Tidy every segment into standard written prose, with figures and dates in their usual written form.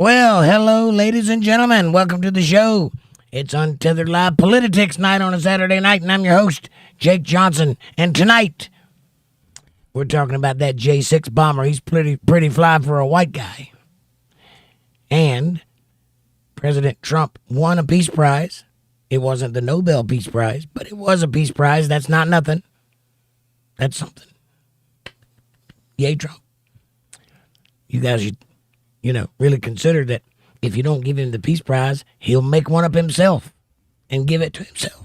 Well, hello, ladies and gentlemen. Welcome to the show. It's Untethered Live Politi-tics night on a Saturday night, and I'm your host, Jake Johnson. And tonight, we're talking about that J6 bomber. He's pretty fly for a white guy. And President Trump won a peace prize. It wasn't the Nobel Peace Prize, but it was a peace prize. That's not nothing. That's something. Yay, Trump. You guys should, really consider that if you don't give him the peace prize, he'll make one up himself and give it to himself.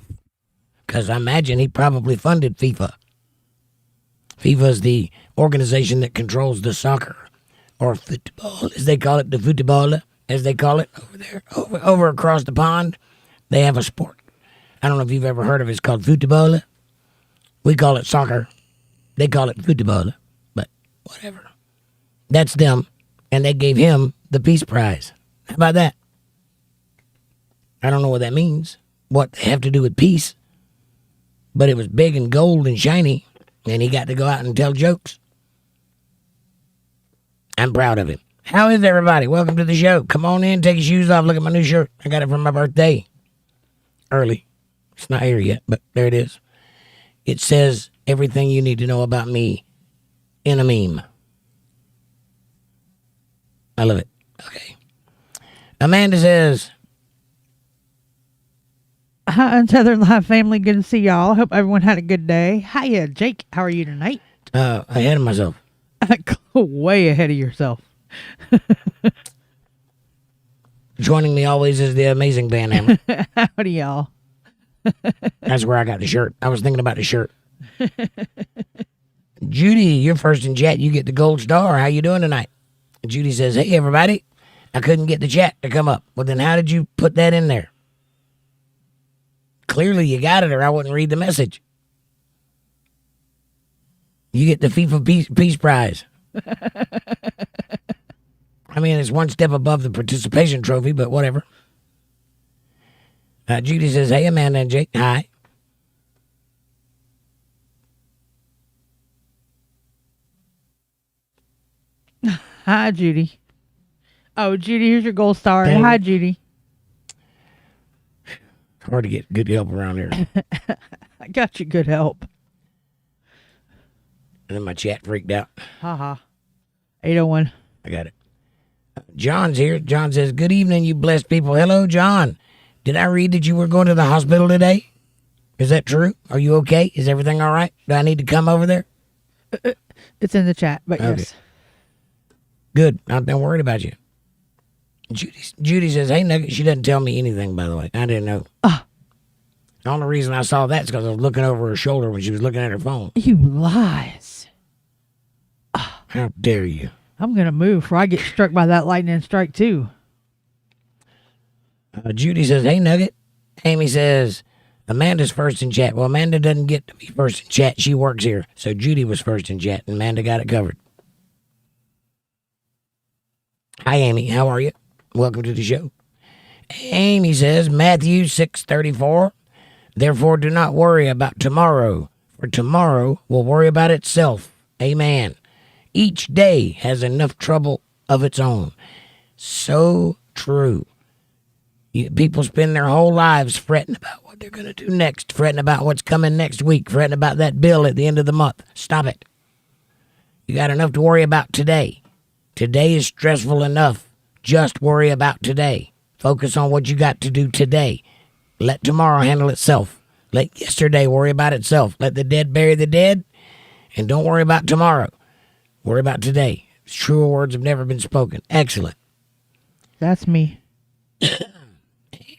Because I imagine he probably funded FIFA. FIFA is the organization that controls the soccer, or football, as they call it, the football, as they call it over there, over across the pond. They have a sport. I don't know if you've ever heard of it. It's called football. We call it soccer. They call it football, but whatever. That's them, and they gave him the peace prize. How about that? I don't know what that means, what they have to do with peace, but it was big and gold and shiny, and he got to go out and tell jokes. I'm proud of him. How is everybody? Welcome to the show. Come on in, take your shoes off. Look at my new shirt. I got it for my birthday. Early. It's not here yet, but there it is. It says everything you need to know about me in a meme. I love it. Okay. Amanda says, hi, Untethered Live family. Good to see y'all. Hope everyone had a good day. Hiya, Jake. How are you tonight? Ahead of myself. Way ahead of yourself. Joining me always is the amazing Van Hammer. Howdy, y'all. That's where I got the shirt. I was thinking about the shirt. Judy, you're first in chat. You get the gold star. How you doing tonight? Judy says, hey, everybody. I couldn't get the chat to come up. Well, then how did you put that in there? Clearly you got it, or I wouldn't read the message. You get the FIFA Peace Prize. I mean, it's one step above the participation trophy, but whatever. Judy says, hey, Amanda and Jake. Hi. Hi, Judy. Oh, Judy, here's your gold star. Dang. Hi, Judy. It's hard to get good help around here. I got you good help. And then my chat freaked out. Haha. 801. I got it. John's here. John says, good evening, you blessed people. Hello, John. Did I read that you were going to the hospital today? Is that true? Are you okay? Is everything all right? Do I need to come over there? It's in the chat, but Okay. yes. Good. I'm not worried about you. Judy says, hey, Nugget. She doesn't tell me anything, by the way. I didn't know. The only reason I saw that is because I was looking over her shoulder when she was looking at her phone. You lies. How dare you? I'm going to move before I get struck by that lightning strike, too. Judy says, hey, Nugget. Amy says, Amanda's first in chat. Well, Amanda doesn't get to be first in chat. She works here. So Judy was first in chat, and Amanda got it covered. Hi, Amy. How are you? Welcome to the show. Amy says, Matthew 6:34. Therefore, do not worry about tomorrow, for tomorrow will worry about itself. Amen. Each day has enough trouble of its own. So true. People spend their whole lives fretting about what they're going to do next, fretting about what's coming next week, fretting about that bill at the end of the month. Stop it. You got enough to worry about today. Today is stressful enough. Just worry about today. Focus on what you got to do today. Let tomorrow handle itself. Let yesterday worry about itself. Let the dead bury the dead. And don't worry about tomorrow. Worry about today. Truer words have never been spoken. Excellent. That's me.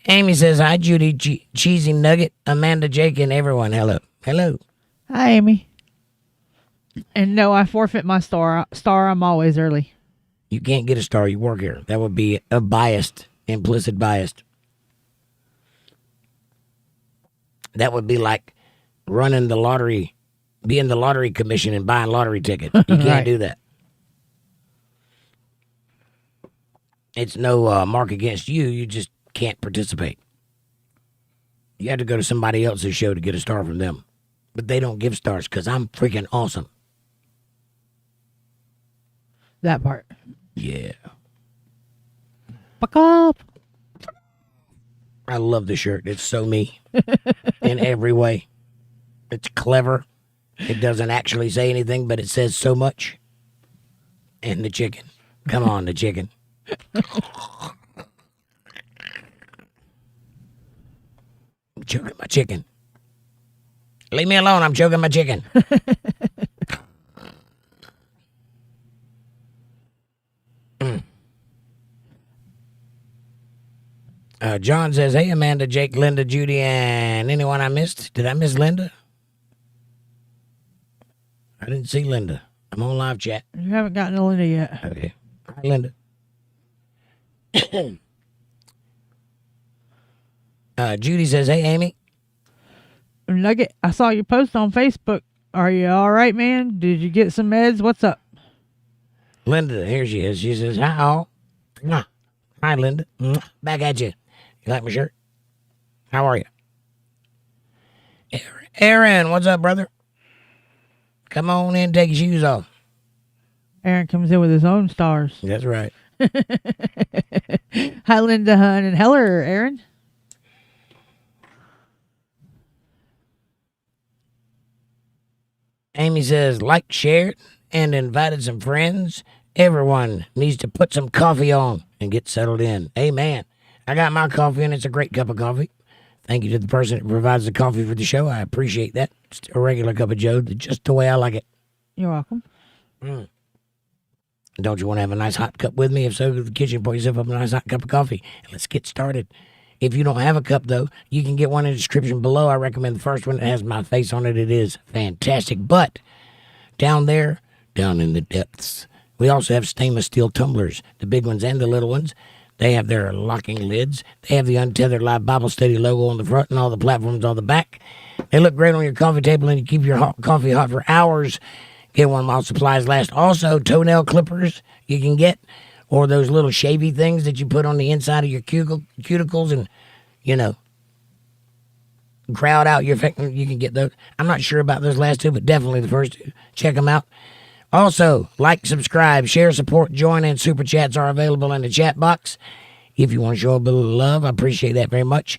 Amy says, hi, Judy, Cheesy Nugget, Amanda, Jake, and everyone. Hello. Hello. Hi, Amy. And no, I forfeit my star. I'm always early. You can't get a star. You work here. That would be a biased, implicit bias. That would be like running the lottery, being the lottery commission and buying lottery tickets. You can't Right. do that. It's no mark against you. You just can't participate. You have to go to somebody else's show to get a star from them. But they don't give stars because I'm freaking awesome. That part. Yeah. Fuck off. I love the shirt. It's so me in every way. It's clever. It doesn't actually say anything, but it says so much. And the chicken. Come on, the chicken. I'm choking my chicken. Leave me alone. I'm choking my chicken. John says, hey, Amanda, Jake, Linda, Judy, and anyone I missed. Did I miss Linda? I didn't see Linda. I'm on live chat. You haven't gotten to Linda yet. Okay. Hi, Linda. Judy says, hey, Amy. Nugget, I saw your post on Facebook. Are you all right, man? Did you get some meds? What's up? Linda, here she is. She says, hi, all. Mwah. Hi, Linda. Mwah. Back at you. You like my shirt? How are you? Aaron, what's up, brother? Come on in, take your shoes off. Aaron comes in with his own stars. That's right. Hi, Linda, hun, and Heller, Aaron. Amy says, like, shared, and invited some friends. Everyone needs to put some coffee on and get settled in. Amen. I got my coffee, and it's a great cup of coffee. Thank you to the person that provides the coffee for the show. I appreciate that. Just a regular cup of Joe, just the way I like it. You're welcome. Don't you want to have a nice hot cup with me? If so, go to the kitchen, pour yourself up a nice hot cup of coffee, and let's get started. If you don't have a cup, though, you can get one in the description below. I recommend the first one. It has my face on it. It is fantastic. But down there, down in the depths, we also have stainless steel tumblers, the big ones and the little ones. They have their locking lids. They have the Untethered Live Bible Study logo on the front and all the platforms on the back. They look great on your coffee table, and you keep your coffee hot for hours. Get one while supplies last. Also, toenail clippers you can get, or those little shavy things that you put on the inside of your cuticles and, you know, crowd out your... You can get those. I'm not sure about those last two, but definitely the first two. Check them out. Also, like, subscribe, share, support, join, and super chats are available in the chat box. If you want to show a little love, I appreciate that very much.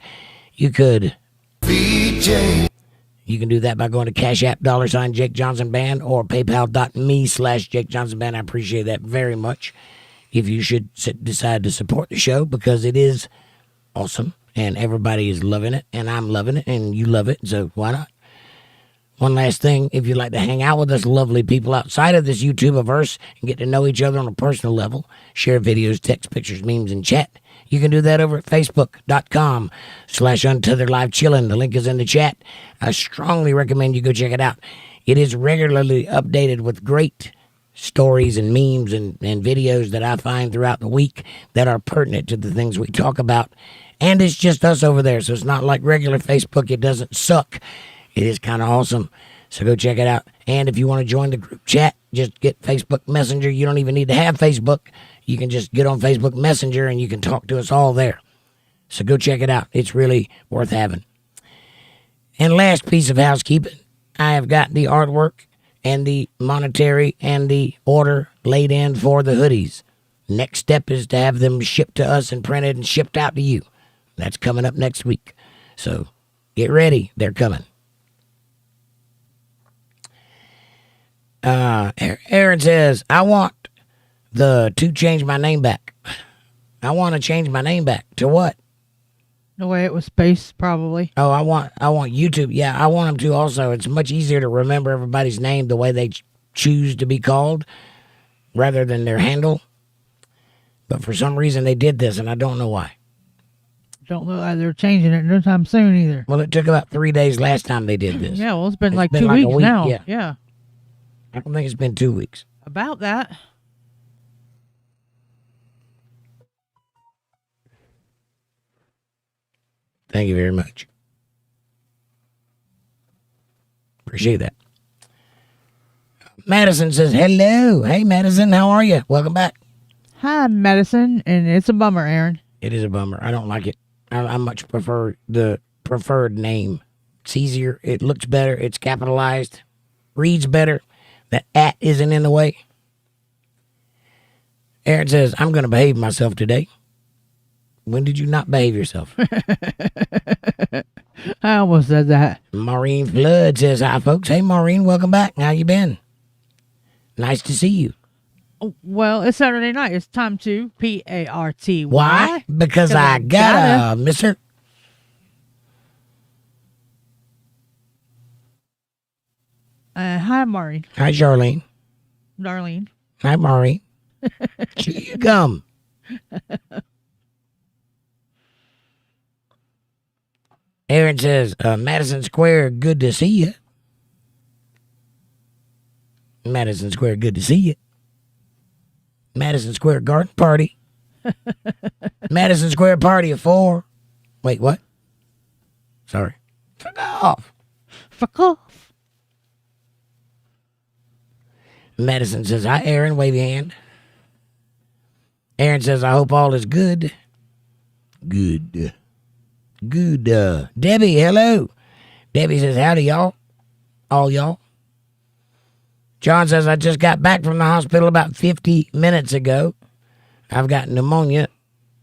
You could... You can do that by going to CashApp, $ Jake Johnson Band, or PayPal.me/Jake Johnson Band. I appreciate that very much. If you should decide to support the show, because it is awesome, and everybody is loving it, and I'm loving it, and you love it, so why not? One last thing, if you'd like to hang out with us lovely people outside of this YouTube-averse and get to know each other on a personal level, share videos, text, pictures, memes, and chat, you can do that over at Facebook.com/UntetheredLiveChillin'. The link is in the chat. I strongly recommend you go check it out. It is regularly updated with great stories and memes and videos that I find throughout the week that are pertinent to the things we talk about. And it's just us over there, so it's not like regular Facebook. It doesn't suck. It is kind of awesome. So go check it out. And if you want to join the group chat, just get Facebook Messenger. You don't even need to have Facebook. You can just get on Facebook Messenger and you can talk to us all there. So go check it out. It's really worth having. And last piece of housekeeping, I have got the artwork and the monetary and the order laid in for the hoodies. Next step is to have them shipped to us and printed and shipped out to you. That's coming up next week. So get ready. They're coming. Aaron says, I want to change my name back. I want to change my name back to what? The way it was spaced, probably. Oh, I want YouTube. Yeah, I want them to also. It's much easier to remember everybody's name the way they choose to be called rather than their handle. But for some reason they did this, and I don't know why. Don't look like they're changing it no time soon either. Well, it took about 3 days last time they did this. Yeah, well, it's been like 2 weeks a week now. Yeah. I don't think it's been 2 weeks. About that. Thank you very much. Appreciate that. Madison says, hello. Hey, Madison, how are you? Welcome back. Hi, Madison, and it's a bummer, Aaron. It is a bummer. I don't like it. I much prefer the preferred name. It's easier. It looks better. It's capitalized. Reads better. That @ isn't in the way. Aaron says, I'm going to behave myself today. When did you not behave yourself? I almost said that. Maureen Flood says, hi, folks. Hey, Maureen, welcome back. How you been? Nice to see you. Well, it's Saturday night. It's time to P-A-R-T-Y. Why? Because I gotta, mister. Hi, Maureen. Hi, Charlene. Darlene. Hi, Maureen. Chew your gum. Aaron says, Madison Square, good to see you. Madison Square, good to see you. Madison Square Garden Party. Madison Square Party of 4. Wait, what? Sorry. Fuck off. Fuck off. Madison says, hi, Aaron. Wave your hand. Aaron says, I hope all is good. Good. Good. Debbie, hello. Debbie says, howdy, y'all. All y'all. John says, I just got back from the hospital about 50 minutes ago. I've got pneumonia.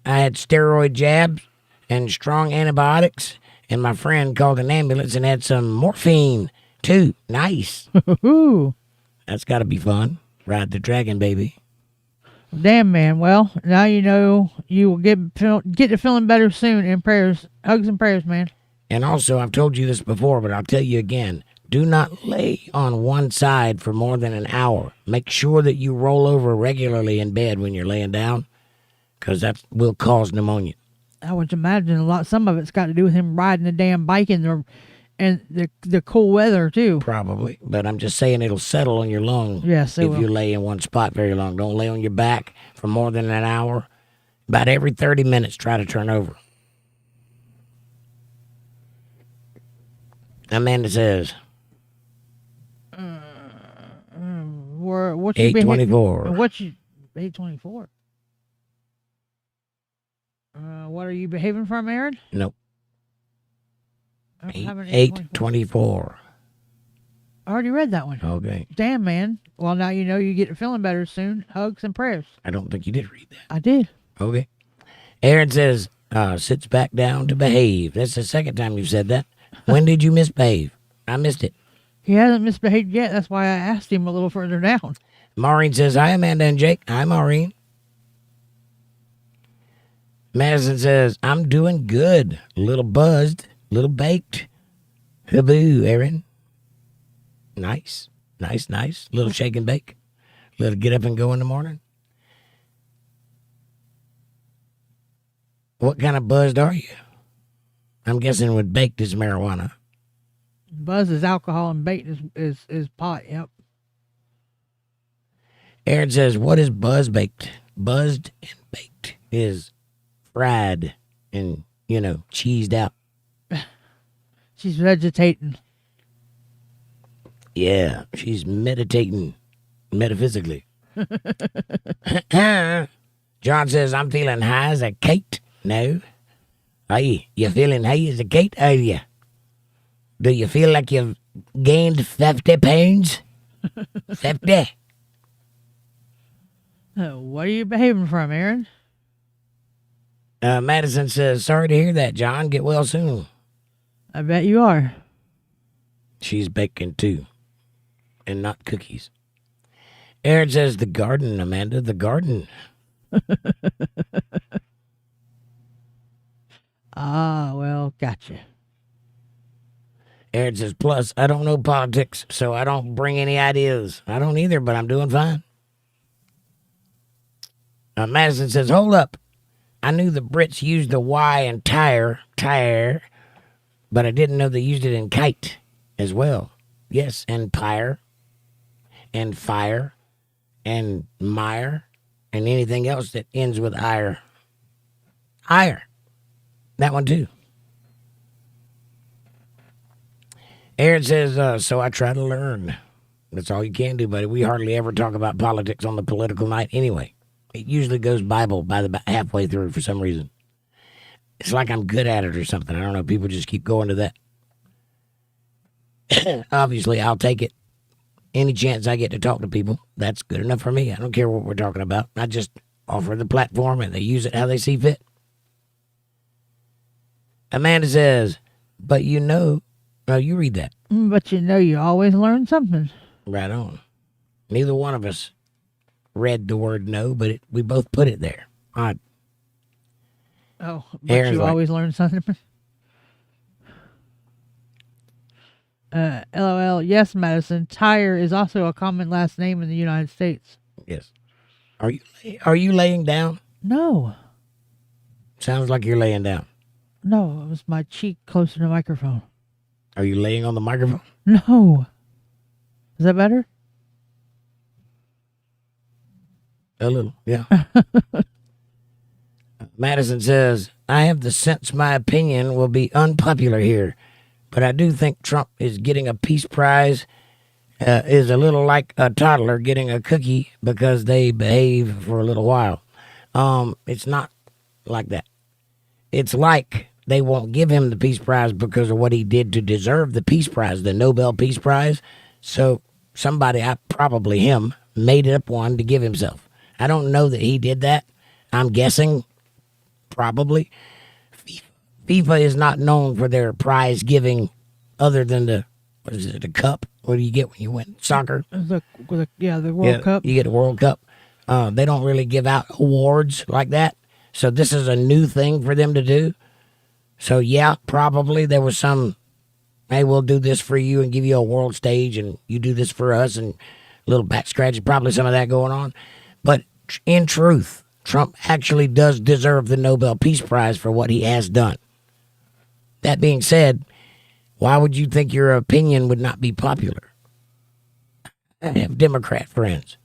I had steroid jabs and strong antibiotics, and my friend called an ambulance and had some morphine, too. Nice. That's got to be fun. Ride the dragon, baby. Damn, man. Well, now you know you will get to feeling better soon. In prayers. Hugs and prayers, man. And also, I've told you this before, but I'll tell you again. Do not lay on one side for more than an hour. Make sure that you roll over regularly in bed when you're laying down, because that will cause pneumonia. I would imagine some of it's got to do with him riding the damn bike and the cool weather, too. Probably, but I'm just saying it'll settle on your lung. Yes, it will. If you lay in one spot very long. Don't lay on your back for more than an hour. About every 30 minutes, try to turn over. Amanda says, what you 824. What you 824? What are you behaving from, Aaron? Nope. 824. I already read that one. Okay. Damn, man. Well, now you know you get to feeling better soon. Hugs and prayers. I don't think you did read that. I did. Okay. Aaron says, sits back down to behave. That's the second time you've said that. When did you misbehave? I missed it. He hasn't misbehaved yet. That's why I asked him a little further down. Maureen says, hi, Amanda and Jake. Hi, Maureen. Madison says, I'm doing good. A little buzzed, a little baked. Haboo, Aaron. Nice. Nice, nice. Little shake and bake. Little get up and go in the morning. What kind of buzzed are you? I'm guessing with baked is marijuana. Buzz is alcohol and baked is pot, yep. Aaron says, what is buzz baked? Buzzed and baked is fried and, cheesed out. She's vegetating. Yeah, she's meditating metaphysically. John says, I'm feeling high as a kite. No. Hey, you feeling high as a kite, are you? Do you feel like you've gained 50 pounds? 50. What are you behaving from, Aaron? Madison says, sorry to hear that, John. Get well soon. I bet you are. She's baking too. And not cookies. Aaron says, the garden, Amanda, the garden. Well, gotcha. Aaron says, plus, I don't know politics, so I don't bring any ideas. I don't either, but I'm doing fine. Madison says, hold up. I knew the Brits used the Y in tire, but I didn't know they used it in kite as well. Yes, and pyre, and fire, and mire, and anything else that ends with ire. Ire. That one too. Aaron says, so I try to learn. That's all you can do, buddy. We hardly ever talk about politics on the political night anyway. It usually goes Bible by the halfway through for some reason. It's like I'm good at it or something. I don't know. People just keep going to that. Obviously, I'll take it. Any chance I get to talk to people, that's good enough for me. I don't care what we're talking about. I just offer the platform and they use it how they see fit. Amanda says, but you know, no, you read that. But you always learn something. Right on. Neither one of us read the word no, but we both put it there. Odd. Oh, but Aaron's you like- always learn something. LOL. Yes, Madison. Tyre is also a common last name in the United States. Yes. Are you laying down? No. Sounds like you're laying down. No, it was my cheek close to the microphone. Are you laying on the microphone? No. Is that better? A little, yeah. Madison says, I have the sense my opinion will be unpopular here, but I do think Trump is getting a peace prize is a little like a toddler getting a cookie because they behave for a little while. It's not like that. It's like they won't give him the peace prize because of what he did to deserve the peace prize, the Nobel Peace Prize. So somebody, probably him, made up one to give himself. I don't know that he did that. I'm guessing probably. FIFA is not known for their prize giving other than the cup? What do you get when you win soccer? The World Cup. You get a World Cup. They don't really give out awards like that. So this is a new thing for them to do. So yeah, probably there was some, hey, we'll do this for you and give you a world stage and you do this for us and a little back scratching, probably some of that going on. But in truth, Trump actually does deserve the Nobel Peace Prize for what he has done. That being said, why would you think your opinion would not be popular? I have Democrat friends.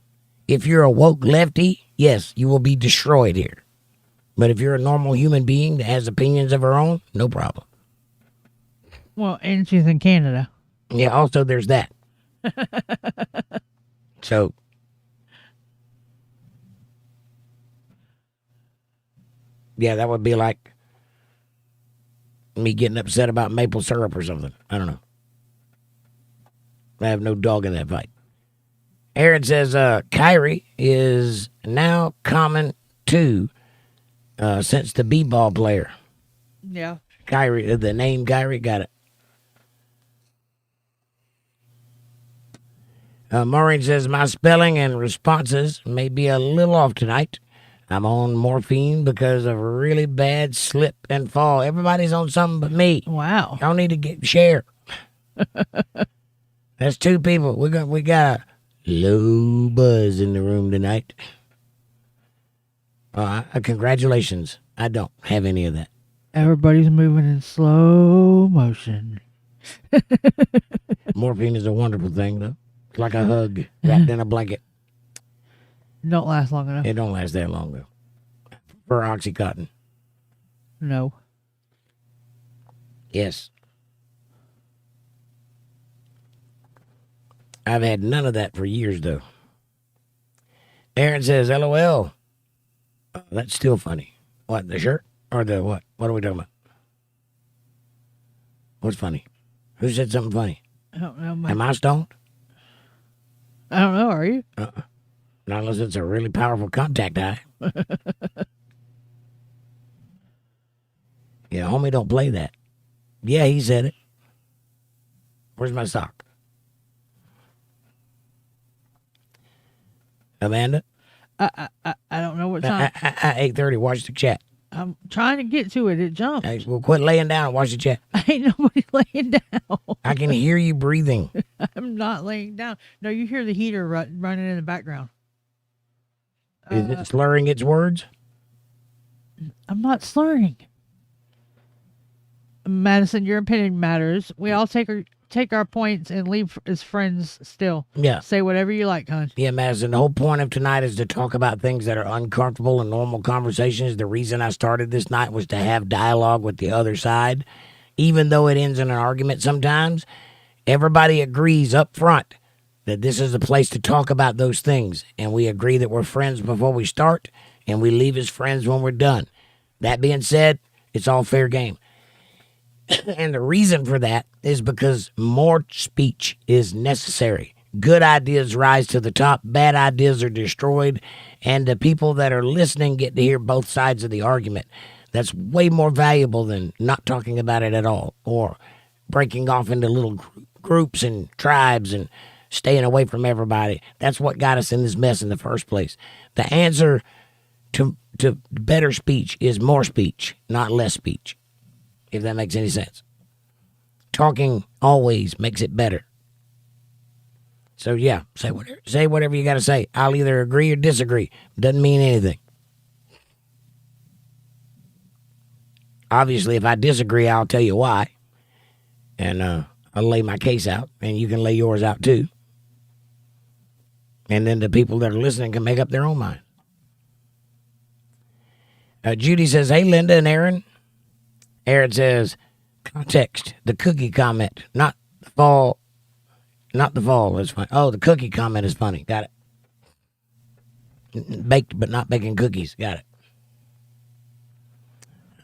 If you're a woke lefty, yes, you will be destroyed here. But if you're a normal human being that has opinions of her own, no problem. Well, and she's in Canada. Yeah, also there's that. So, yeah, that would be like me getting upset about maple syrup or something. I don't know. I have no dog in that fight. Aaron says Kyrie is now common too since the b-ball player. Yeah. Kyrie, the name Kyrie, got it. Maureen says, my spelling and responses may be a little off tonight. I'm on morphine because of a really bad slip and fall. Everybody's on something but me. Wow. Y'all need to share. That's two people. We got a low buzz in the room tonight. Congratulations. I don't have any of that. Everybody's moving in slow motion. Morphine is a wonderful thing, though. It's like a hug wrapped in a blanket. Don't last long enough. It don't last that long, though. For Oxycontin. No. Yes. I've had none of that for years, though. Aaron says, LOL. Oh, that's still funny. What, the shirt? Or the what? What are we talking about? What's funny? Who said something funny? I don't know. Am I stoned? I don't know. Are you? Not unless it's a really powerful contact eye. Yeah, homie, don't play that. Yeah, he said it. Where's my sock? Amanda? I don't know what time. 8:30, watch the chat. I'm trying to get to it. It jumped. Hey, well, quit laying down and watch the chat. Ain't nobody laying down. I can hear you breathing. I'm not laying down. No, you hear the heater running in the background. Is it slurring its words? I'm not slurring. Madison, your opinion matters. We all take our points and leave as friends still. Yeah. Say whatever you like, hon. Yeah, Madison, the whole point of tonight is to talk about things that are uncomfortable in normal conversations. The reason I started this night was to have dialogue with the other side. Even though it ends in an argument sometimes, everybody agrees up front that this is a place to talk about those things. And we agree that we're friends before we start, and we leave as friends when we're done. That being said, it's all fair game. And the reason for that is because more speech is necessary. Good ideas rise to the top, bad ideas are destroyed, and the people that are listening get to hear both sides of the argument. That's way more valuable than not talking about it at all, or breaking off into little groups and tribes and staying away from everybody. That's what got us in this mess in the first place. The answer to better speech is more speech, not less speech, if that makes any sense. Talking always makes it better. So yeah, say whatever you got to say. I'll either agree or disagree. Doesn't mean anything. Obviously, if I disagree, I'll tell you why. And I'll lay my case out, and you can lay yours out too. And then the people that are listening can make up their own mind. Judy says, hey, Linda and Aaron. Aaron says, context, the cookie comment, not the fall. Not the fall is funny. Oh, the cookie comment is funny. Got it. Baked, but not baking cookies. Got it.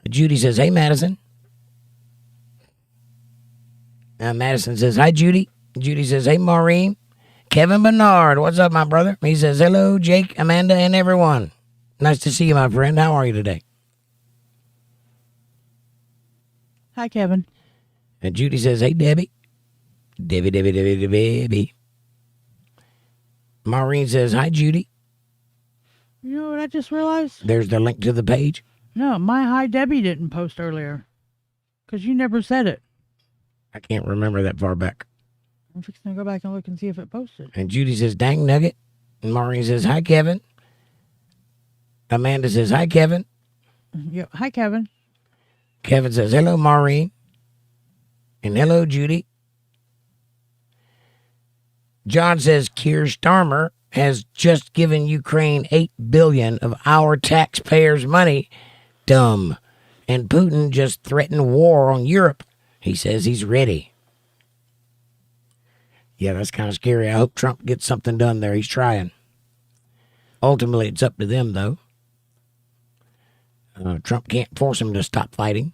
Judy says, hey, Madison. Madison says, hi, Judy. Judy says, hey, Maureen. Kevin Bernard, what's up, my brother? He says, hello, Jake, Amanda, and everyone. Nice to see you, my friend. How are you today? Hi, Kevin. And Judy says, hey, Debbie. Debbie. Maureen says, hi, Judy. You know what I just realized? There's the link to the page. No, my hi Debbie didn't post earlier. Because you never said it. I can't remember that far back. I'm fixing to go back and look and see if it posted. And Judy says, dang nugget. And Maureen says, hi, Kevin. Amanda says, hi, Kevin. Yeah, hi, Kevin. Kevin says, hello, Maureen. And hello, Judy. John says, Keir Starmer has just given Ukraine $8 billion of our taxpayers' money. Dumb. And Putin just threatened war on Europe. He says he's ready. Yeah, that's kind of scary. I hope Trump gets something done there. He's trying. Ultimately, it's up to them, though. Trump can't force him to stop fighting.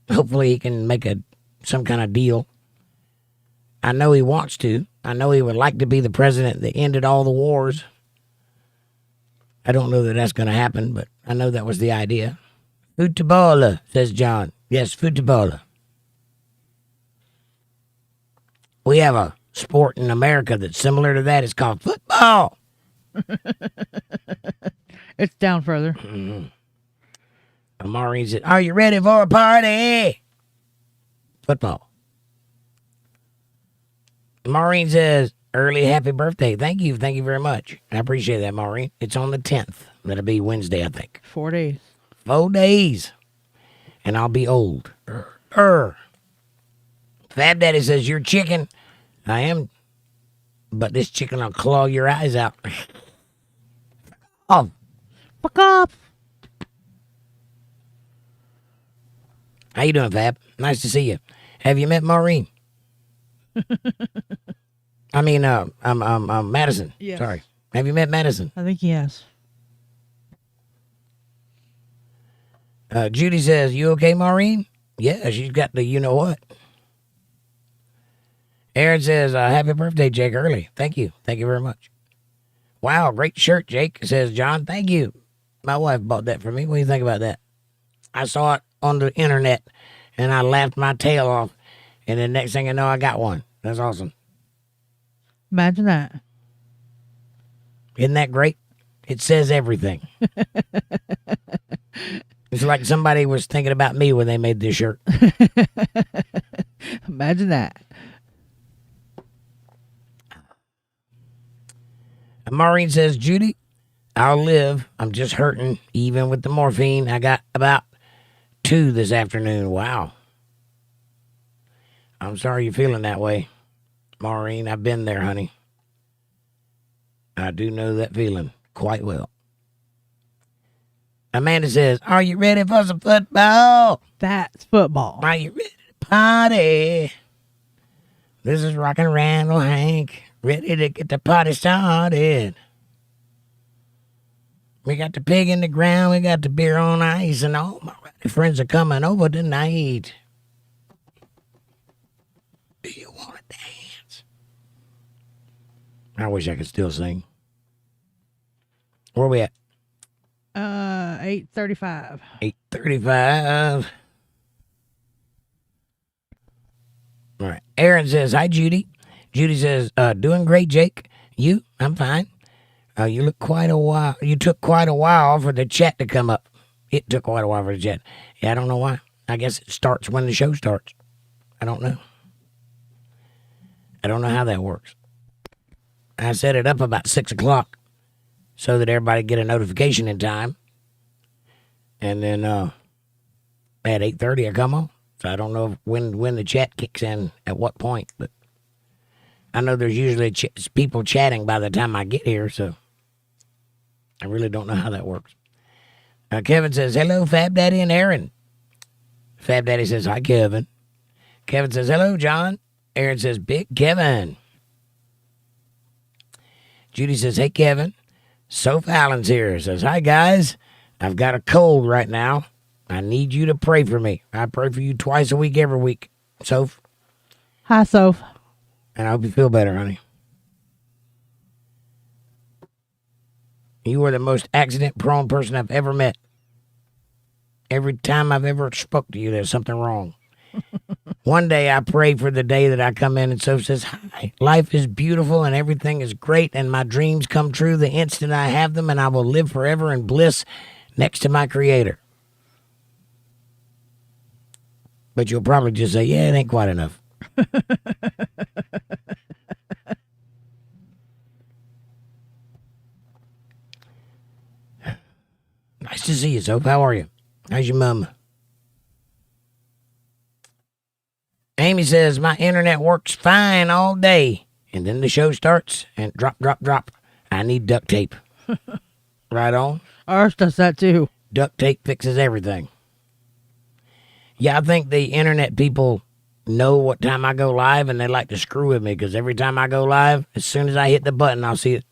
Hopefully, he can make some kind of deal. I know he wants to. I know he would like to be the president that ended all the wars. I don't know that that's going to happen, but I know that was the idea. Football, says John. Yes, football. We have a sport in America that's similar to that. It's called football. It's down further. Mm-hmm. Maureen said, are you ready for a party? Football. Maureen says, early happy birthday. Thank you. Thank you very much. I appreciate that, Maureen. It's on the 10th. That'll be Wednesday, I think. 4 days. 4 days. And I'll be old. Fab Daddy says, you're chicken. I am. But this chicken will claw your eyes out. Oh. Fuck off. How you doing, Fab? Nice to see you. Have you met Maureen? I mean, Madison. Yes. Sorry. Have you met Madison? I think yes. Judy says, you okay, Maureen? Yeah, she's got the you-know-what. Aaron says, happy birthday, Jake, early. Thank you. Thank you very much. Wow, great shirt, Jake, says John. Thank you. My wife bought that for me. What do you think about that? I saw it on the internet, and I laughed my tail off, and the next thing I know, I got one. That's awesome. Imagine that. Isn't that great? It says everything. It's like somebody was thinking about me when they made this shirt. Imagine that. Maureen says, Judy, I'll live. I'm just hurting, even with the morphine. I got about 2 this afternoon. Wow. I'm sorry you're feeling that way, Maureen. I've been there, honey. I do know that feeling quite well. Amanda says, are you ready for some football? That's football. Are you ready to party? This is Rockin' Randall Hank, ready to get the party started. We got the pig in the ground, we got the beer on ice, and all my friends are coming over tonight. Do you want to dance? I wish I could still sing. Where we at? 8:35. 8:35. All right. Aaron says, hi, Judy. Judy says, doing great, Jake. You? I'm fine. You took quite a while for the chat to come up. It took quite a while for the chat. Yeah, I don't know why. I guess it starts when the show starts. I don't know. I don't know how that works. I set it up about 6 o'clock so that everybody get a notification in time. And then at 8:30 I come on. So I don't know when the chat kicks in at what point. But I know there's usually people chatting by the time I get here. So I really don't know how that works. Kevin says, hello, Fab Daddy and Aaron. Fab Daddy says, hi, Kevin. Kevin says, hello, John. Aaron says, Big Kevin. Judy says, hey, Kevin. Soph Allen's here. Says, hi, guys. I've got a cold right now. I need you to pray for me. I pray for you twice a week, every week. Soph. Hi, Soph. And I hope you feel better, honey. You are the most accident-prone person I've ever met. Every time I've ever spoke to you, there's something wrong. One day I pray for the day that I come in and Soph says, hi, life is beautiful and everything is great and my dreams come true the instant I have them and I will live forever in bliss next to my Creator. But you'll probably just say, yeah, it ain't quite enough. Nice to see you, Soph. How are you? How's your mom? Amy says, my internet works fine all day. And then the show starts and drop, drop, drop. I need duct tape. Right on. Ours does that too. Duct tape fixes everything. Yeah, I think the internet people know what time I go live and they like to screw with me because every time I go live, as soon as I hit the button, I'll see it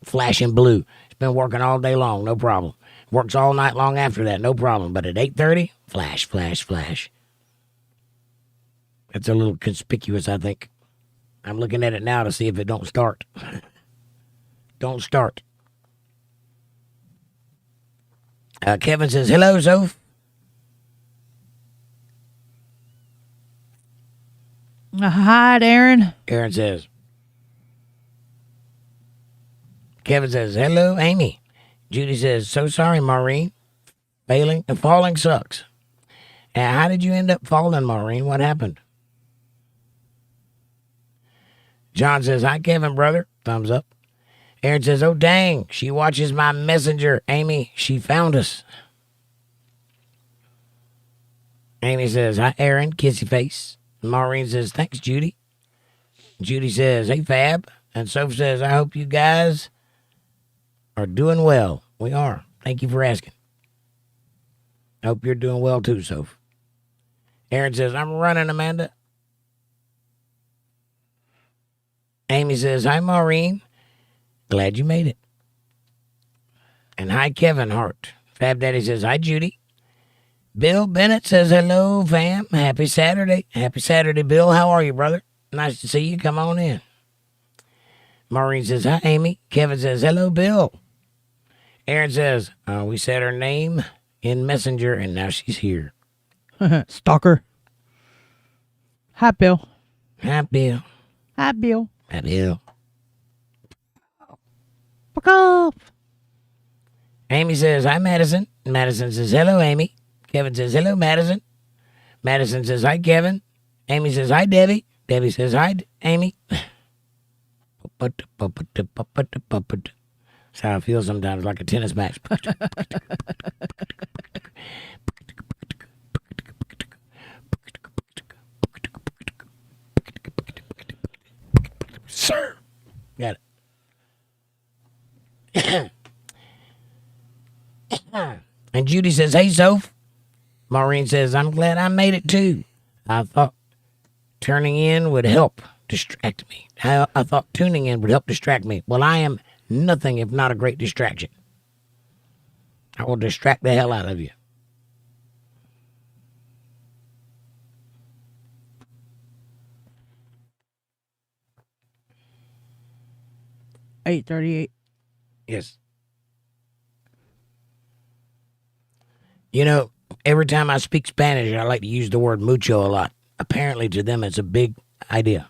flashing blue. It's been working all day long, no problem. Works all night long after that, no problem. But at 8:30, flash, flash, flash. It's a little conspicuous, I think. I'm looking at it now to see if it don't start. Don't start. Kevin says, hello, Soph. Hi, Aaron. Aaron says. Kevin says, hello, Amy. Judy says, so sorry, Maureen. Falling sucks. And how did you end up falling, Maureen? What happened? John says, hi, Kevin, brother. Thumbs up. Aaron says, oh, dang. She watches my messenger. Amy, she found us. Amy says, hi, Aaron. Kissy face. Maureen says, thanks, Judy. Judy says, hey, Fab. And Soph says, I hope you guys are doing well. We are. Thank you for asking. I hope you're doing well too, Soph. Aaron says, I'm running, Amanda. Amy says, hi, Maureen. Glad you made it. And hi, Kevin Hart. Fab Daddy says, hi, Judy. Bill Bennett says, hello, fam. Happy Saturday. Happy Saturday, Bill. How are you, brother? Nice to see you. Come on in. Maureen says, hi, Amy. Kevin says, hello, Bill. Aaron says, we said her name in Messenger, and now she's here. Stalker. Hi, Bill. Hi, Bill. Hi, Bill. Hi, Bill. Fuck off. Amy says, hi, Madison. Madison says, hello, Amy. Kevin says, hello, Madison. Madison says, hi, Kevin. Amy says, hi, Debbie. Debbie says, hi, Amy. That's how I feel sometimes, like a tennis match. Sir. Got it. And Judy says, hey, Soph. Maureen says, I'm glad I made it too. I thought turning in would help distract me. I thought tuning in would help distract me. Well, I am nothing if not a great distraction. I will distract the hell out of you. $8:38. Yes. You know, Every time I speak Spanish, I like to use the word mucho a lot. Apparently, to them, it's a big idea.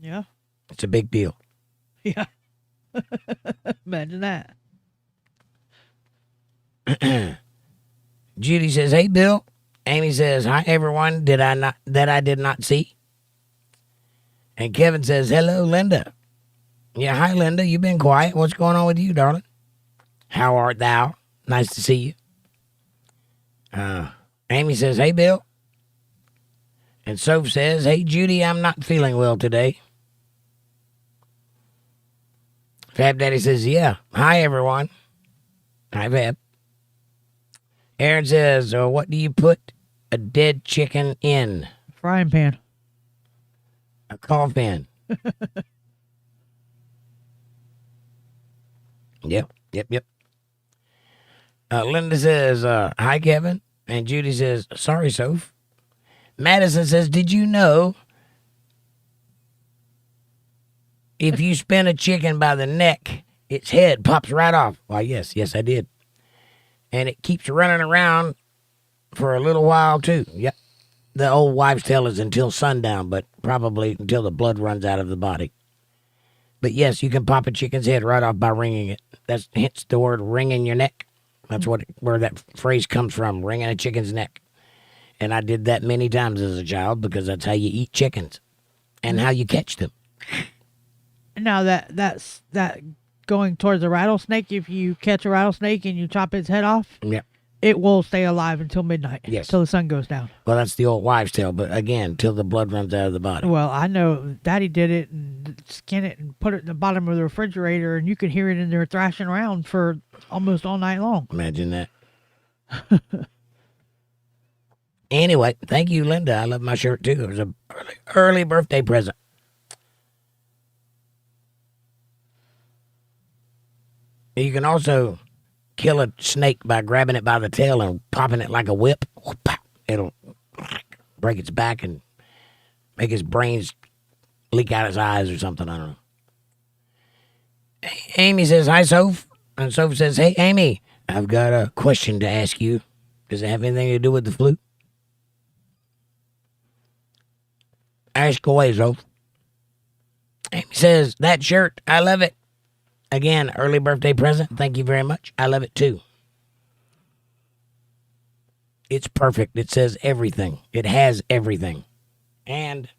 Yeah. It's a big deal. Yeah. Imagine that. Judy says, "Hey, Bill." Amy says, "Hi, everyone. I did not see?" And Kevin says, "Hello, Linda." Yeah, hi, Linda. You've been quiet. What's going on with you, darling? How art thou? Nice to see you. Amy says, "Hey, Bill." And Soph says, "Hey, Judy, I'm not feeling well today." Fab Daddy says, "Yeah. Hi, everyone." Hi, Fab. Aaron says, "What do you put a dead chicken in?" Frying pan. A coffin. Yep. Linda says, "Hi, Kevin." And Judy says, "Sorry, Soph." Madison says, "Did you know if you spin a chicken by the neck, its head pops right off?" Why, yes, I did. And it keeps running around for a little while, too. Yep. The old wives' tale is until sundown, but probably until the blood runs out of the body. But yes, you can pop a chicken's head right off by wringing it. That's hence the word wringing your neck. That's where that phrase comes from, wringing a chicken's neck. And I did that many times as a child because that's how you eat chickens and how you catch them. Now that's going towards a rattlesnake. If you catch a rattlesnake and you chop its head off, Yeah. it will stay alive until midnight. Yes. Till the sun goes down. Well, that's the old wives' tale, but again, till the blood runs out of the body. Well, I know Daddy did it and skin it and put it in the bottom of the refrigerator, and you could hear it in there thrashing around for almost all night long. Imagine that. Anyway, thank you, Linda. I love my shirt, too. It was an early birthday present. You can also kill a snake by grabbing it by the tail and popping it like a whip. It'll break its back and make his brains leak out his eyes or something. I don't know. Amy says, "Hi, Soph." And Soph says, "Hey, Amy, I've got a question to ask you. Does it have anything to do with the flu?" Ask away, Soph. Amy says, "That shirt, I love it." Again, early birthday present. Thank you very much. I love it too. It's perfect. It says everything. It has everything. And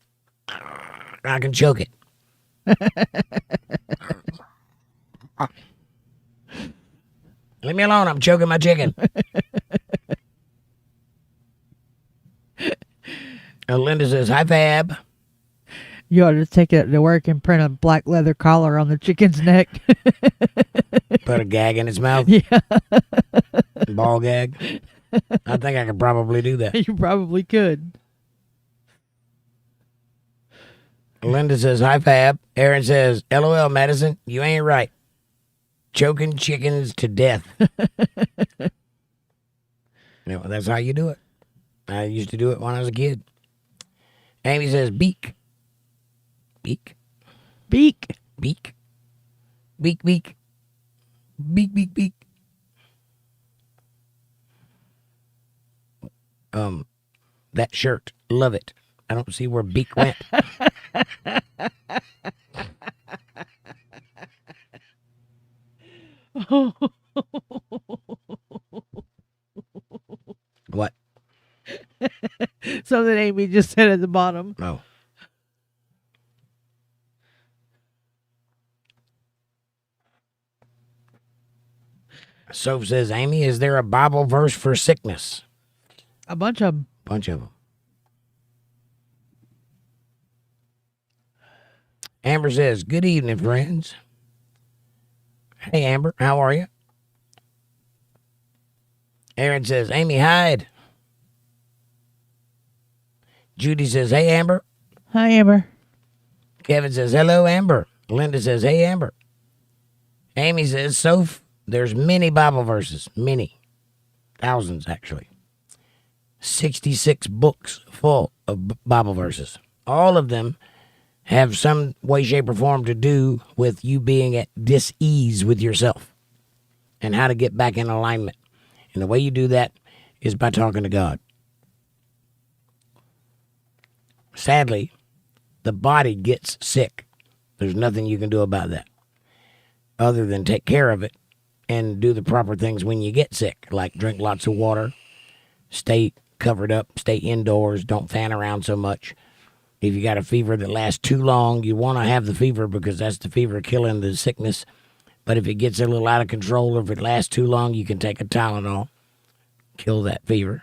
I can choke it. Leave me alone. I'm choking my chicken. Linda says, "Hi, Fab." You ought to take it to work and print a black leather collar on the chicken's neck. Put a gag in its mouth. Yeah. Ball gag. I think I could probably do that. You probably could. Linda says, "Hi, Fab." Aaron says, "LOL, Madison, you ain't right. Choking chickens to death." That's how you do it. I used to do it when I was a kid. Amy says, "Beak." Beak. Beak. Beak. Beak, beak. Beak, beak, beak. That shirt. Love it. I don't see where beak went. What? Something Amy just said at the bottom. No. Soph says, "Amy, is there a Bible verse for sickness?" A bunch of them. Bunch of them. Amber says, "Good evening, friends." Hey, Amber, how are you? Aaron says, "Amy, hide." Judy says, "Hey, Amber." Hi, Amber. Kevin says, "Hello, Amber." Linda says, "Hey, Amber." Amy says, "Soph, there's many Bible verses. Many. Thousands, actually. 66 books full of Bible verses. All of them have some way, shape, or form to do with you being at dis-ease with yourself and how to get back in alignment. And the way you do that is by talking to God. Sadly, the body gets sick. There's nothing you can do about that other than take care of it and do the proper things when you get sick, like drink lots of water, stay covered up, stay indoors, don't fan around so much. If you got a fever that lasts too long, you want to have the fever because that's the fever killing the sickness. But if it gets a little out of control or if it lasts too long, you can take a Tylenol, kill that fever.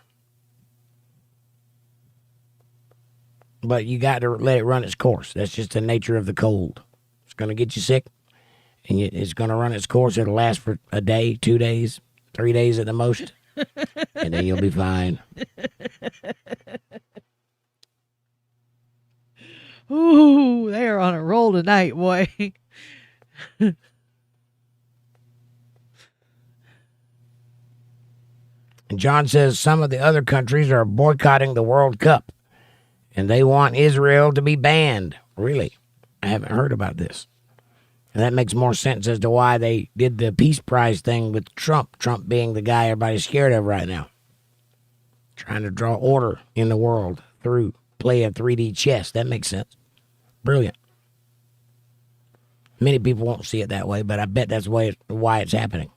But you got to let it run its course. That's just the nature of the cold. It's going to get you sick, and it's going to run its course. It'll last for a day, 2 days, 3 days at the most, and then you'll be fine. Ooh, they are on a roll tonight, boy. And John says some of the other countries are boycotting the World Cup, and they want Israel to be banned. Really? I haven't heard about this. And that makes more sense as to why they did the Peace Prize thing with Trump. Trump being the guy everybody's scared of right now. Trying to draw order in the world through play of 3D chess. That makes sense. Brilliant. Many people won't see it that way, but I bet that's why it's happening.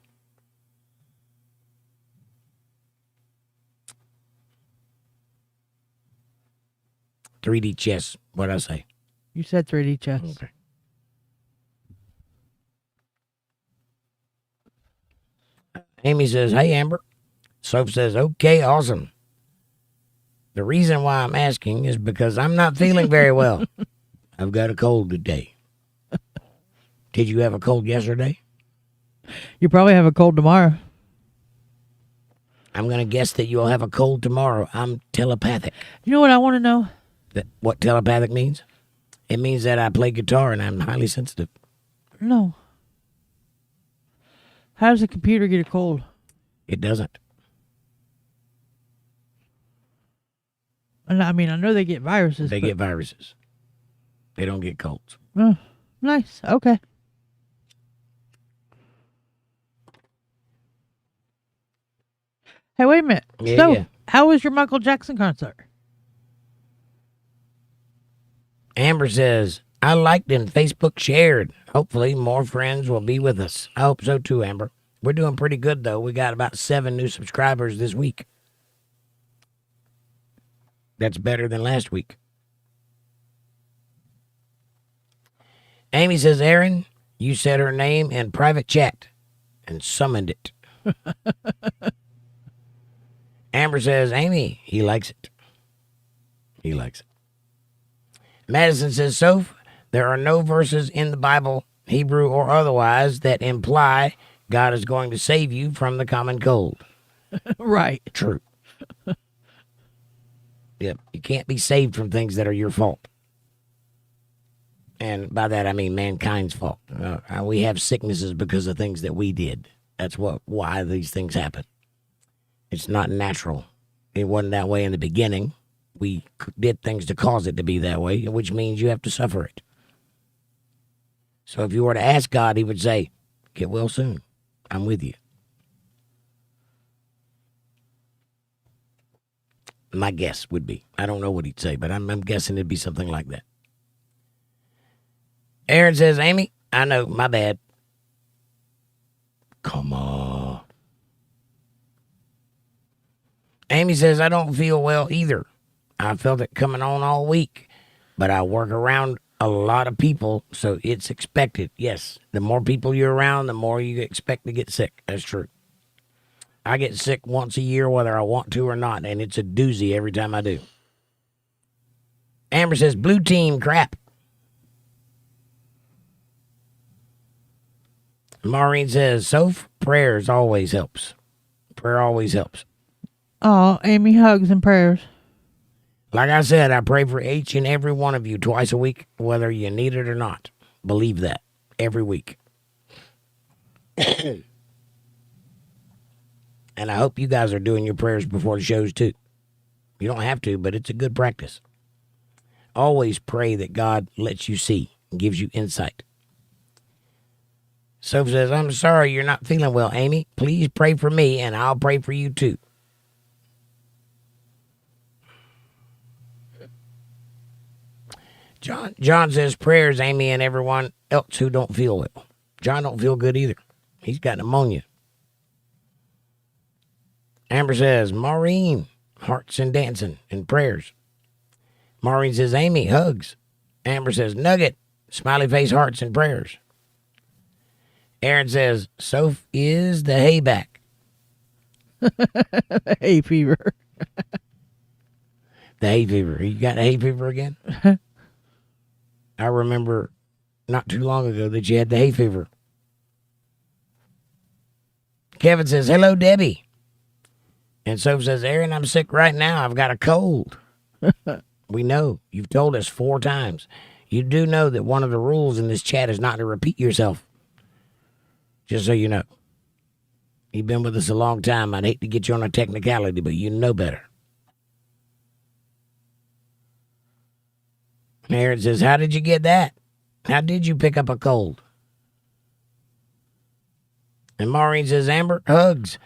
"3D chess." What'd I say? You said 3D chess. Okay. Amy says, "Hey, Amber." Soph says, "Okay, awesome. The reason why I'm asking is because I'm not feeling very well. I've got a cold today." Did you have a cold yesterday? You probably have a cold tomorrow. I'm going to guess that you'll have a cold tomorrow. I'm telepathic. You know what I want to know? What telepathic means? It means that I play guitar and I'm highly sensitive. No. How does a computer get a cold? It doesn't. And I mean, I know they get viruses. They get viruses. They don't get colds. Oh, nice. Okay. Hey, wait a minute. Yeah, So, yeah. how was your Michael Jackson concert? Amber says, "I liked and Facebook shared. Hopefully more friends will be with us." I hope so too, Amber. We're doing pretty good, though. We got about 7 new subscribers this week. That's better than last week. Amy says, "Aaron, you said her name in private chat and summoned it." Amber says, "Amy, he likes it. He likes it." Madison says, "Soph, there are no verses in the Bible, Hebrew or otherwise, that imply God is going to save you from the common cold." Right. True. Yep. You can't be saved from things that are your fault. And by that, I mean mankind's fault. We have sicknesses because of things that we did. That's why these things happen. It's not natural. It wasn't that way in the beginning. We did things to cause it to be that way, which means you have to suffer it. So if you were to ask God, he would say, "Get well soon. I'm with you." My guess would be. I don't know what he'd say, but I'm guessing it'd be something like that. Aaron says, "Amy, I know, my bad." Come on. Amy says, "I don't feel well either. I felt it coming on all week, but I work around a lot of people, so it's expected." Yes, the more people you're around, the more you expect to get sick. That's true. I get sick once a year, whether I want to or not, and it's a doozy every time I do. Amber says, "Blue team crap." Maureen says, "Soph, prayers always helps. Prayer always helps." Oh, Amy, hugs and prayers. Like I said, I pray for each and every one of you twice a week, whether you need it or not. Believe that. Every week. And I hope you guys are doing your prayers before the shows too. You don't have to, but it's a good practice. Always pray that God lets you see and gives you insight. Sophie says, "I'm sorry you're not feeling well, Amy. Please pray for me and I'll pray for you too." John says prayers, Amy, and everyone else who don't feel well. John don't feel good either. He's got pneumonia. Amber says, Maureen, hearts and dancing and prayers. Maureen says, Amy, hugs. Amber says, Nugget, smiley face, hearts and prayers. Aaron says, Soph is the hayback. Hay fever. The hay fever. You got the hay fever again? I remember not too long ago that you had the hay fever. Kevin says, hello, Debbie. And Soph says, Aaron, I'm sick right now. I've got a cold. We know. You've told us 4 times. You do know that one of the rules in this chat is not to repeat yourself. Just so you know. You've been with us a long time. I'd hate to get you on a technicality, but you know better. Aaron says, how did you get that? How did you pick up a cold? And Maureen says, Amber, hugs.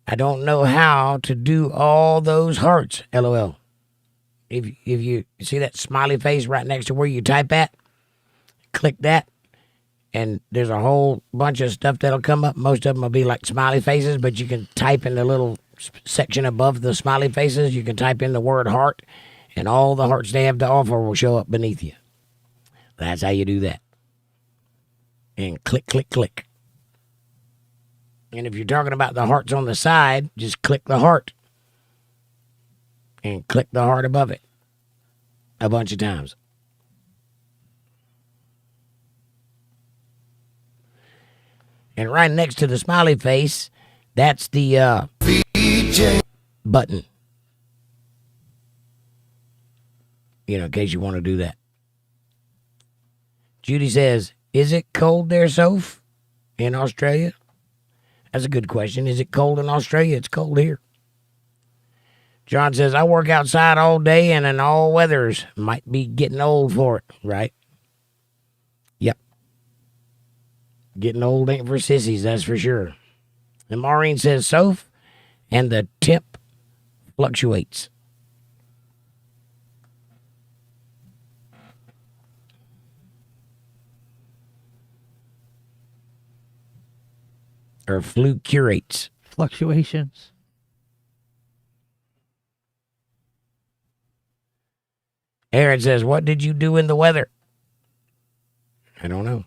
I don't know how to do all those hearts, LOL. If you see that smiley face right next to where you type at, click that, and there's a whole bunch of stuff that'll come up. Most of them will be like smiley faces, but you can type in the little section above the smiley faces. You can type in the word heart, and all the hearts they have to offer will show up beneath you. That's how you do that. And click, click, click. And if you're talking about the hearts on the side, just click the heart. And click the heart above it. A bunch of times. And right next to the smiley face, that's the button. You know, in case you want to do that. Judy says, is it cold there, Soph, in Australia? That's a good question. Is it cold in Australia? It's cold here. John says, I work outside all day and in all weathers. Might be getting old for it, right? Yep. Getting old ain't for sissies, that's for sure. And Maureen says, Soph, and the temp fluctuates. Or fluctuates. Fluctuations. Aaron says, what did you do in the weather? I don't know.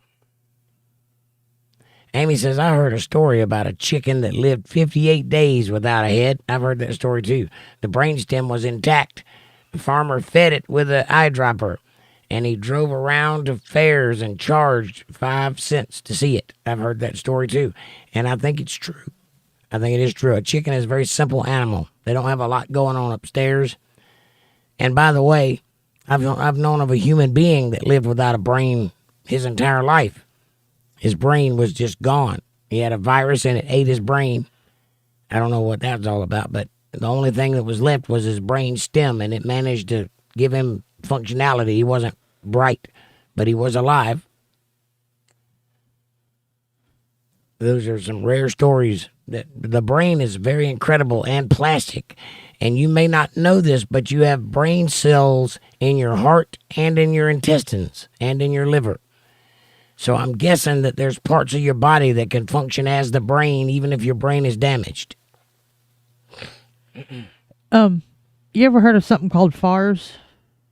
Amy says, I heard a story about a chicken that lived 58 days without a head. I've heard that story too. The brainstem was intact. The farmer fed it with an eyedropper, and he drove around to fairs and charged 5 cents to see it. I've heard that story too, and I think it's true. I think it is true. A chicken is a very simple animal. They don't have a lot going on upstairs. And by the way, I've known of a human being that lived without a brain his entire life. His brain was just gone. He had a virus and it ate his brain. I don't know what that's all about, but the only thing that was left was his brain stem, and it managed to give him functionality. He wasn't bright, but he was alive. Those are some rare stories. That the brain is very incredible and plastic. And you may not know this, but you have brain cells in your heart and in your intestines and in your liver. So I'm guessing that there's parts of your body that can function as the brain, even if your brain is damaged. You ever heard of something called FARS?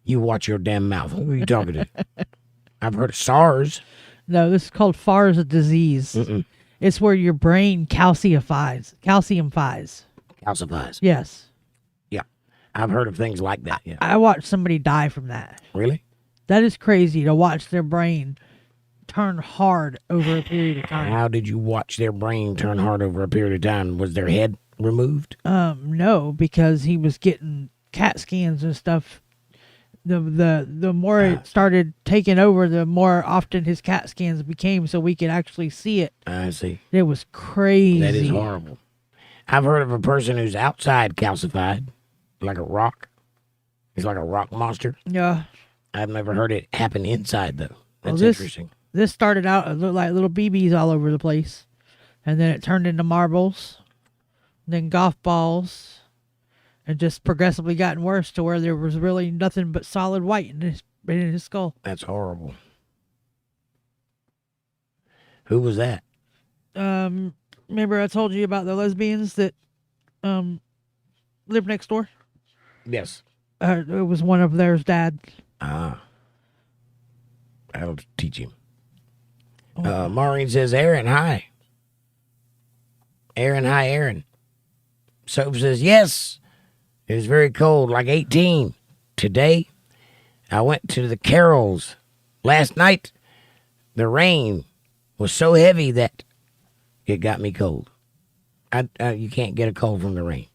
You watch your damn mouth. Who are you talking to? I've heard of SARS. No, this is called FARS, a disease. Mm-mm. It's where your brain calcifies. Calcifies. Yes. Yeah. I've heard of things like that. Yeah. I watched somebody die from that. Really? That is crazy to watch their brain turn hard over a period of time. How did you watch their brain turn hard over a period of time? Was their head removed? No, because he was getting CAT scans and stuff. The more it started taking over, the more often his CAT scans became, so we could actually see it. I see. It was crazy. That is horrible. I've heard of a person who's outside calcified, like a rock. He's like a rock monster. Yeah. I've never heard it happen inside, though. That's Well, interesting. This started out, it looked like little BBs all over the place. And then it turned into marbles, then golf balls, and just progressively gotten worse to where there was really nothing but solid white in right in his skull. That's horrible. Who was that? Remember I told you about the lesbians that lived next door? Yes. It was one of theirs dad. Ah. That'll teach him. Maureen says, Aaron, hi. Aaron, hi, Aaron. Soap says, yes. It was very cold, like 18. Today, I went to the carols. Last night, the rain was so heavy that it got me cold. You can't get a cold from the rain.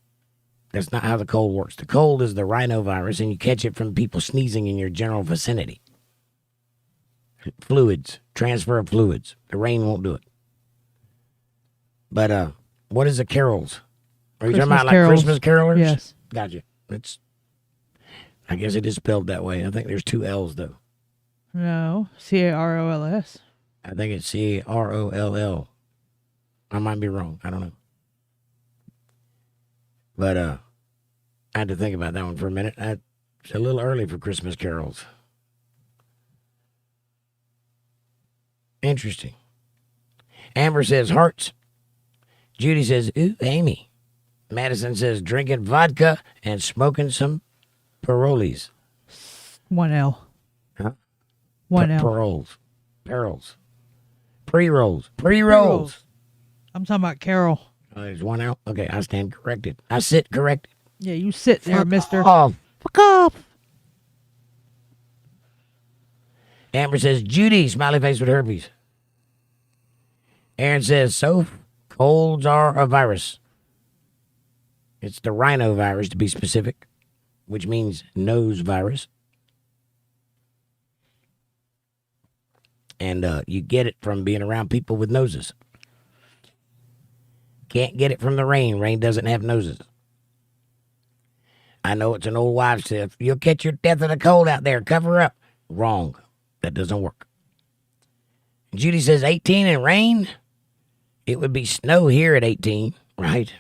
That's not how the cold works. The cold is the rhinovirus, and you catch it from people sneezing in your general vicinity. Fluids, transfer of fluids. The rain won't do it. But what is the carols? Are you talking about like Christmas carolers? Yes. Gotcha. I guess it is spelled that way. I think there's 2 L's though. No, Carolls. I think it's Caroll. I might be wrong. I don't know. But I had to think about that one for a minute. It's a little early for Christmas carols. Interesting. Amber says hearts. Judy says, ooh, Amy. Madison says drinking vodka and smoking some paroles. 1 L. Huh? 1 L. Paroles. Paroles. Pre-rolls. Pre-rolls. I'm talking about Carol. Oh, there's 1 L? Okay, I stand corrected. I sit corrected. Yeah, you sit there, mister. Off. Fuck off. Amber says, Judy, smiley face with herpes. Aaron says, so colds are a virus. It's the rhinovirus, to be specific, which means nose virus. And you get it from being around people with noses. Can't get it from the rain. Rain doesn't have noses. I know it's an old wives' tale. You'll catch your death of the cold out there. Cover up. Wrong. That doesn't work. Judy says 18 and rain. It would be snow here at 18, right?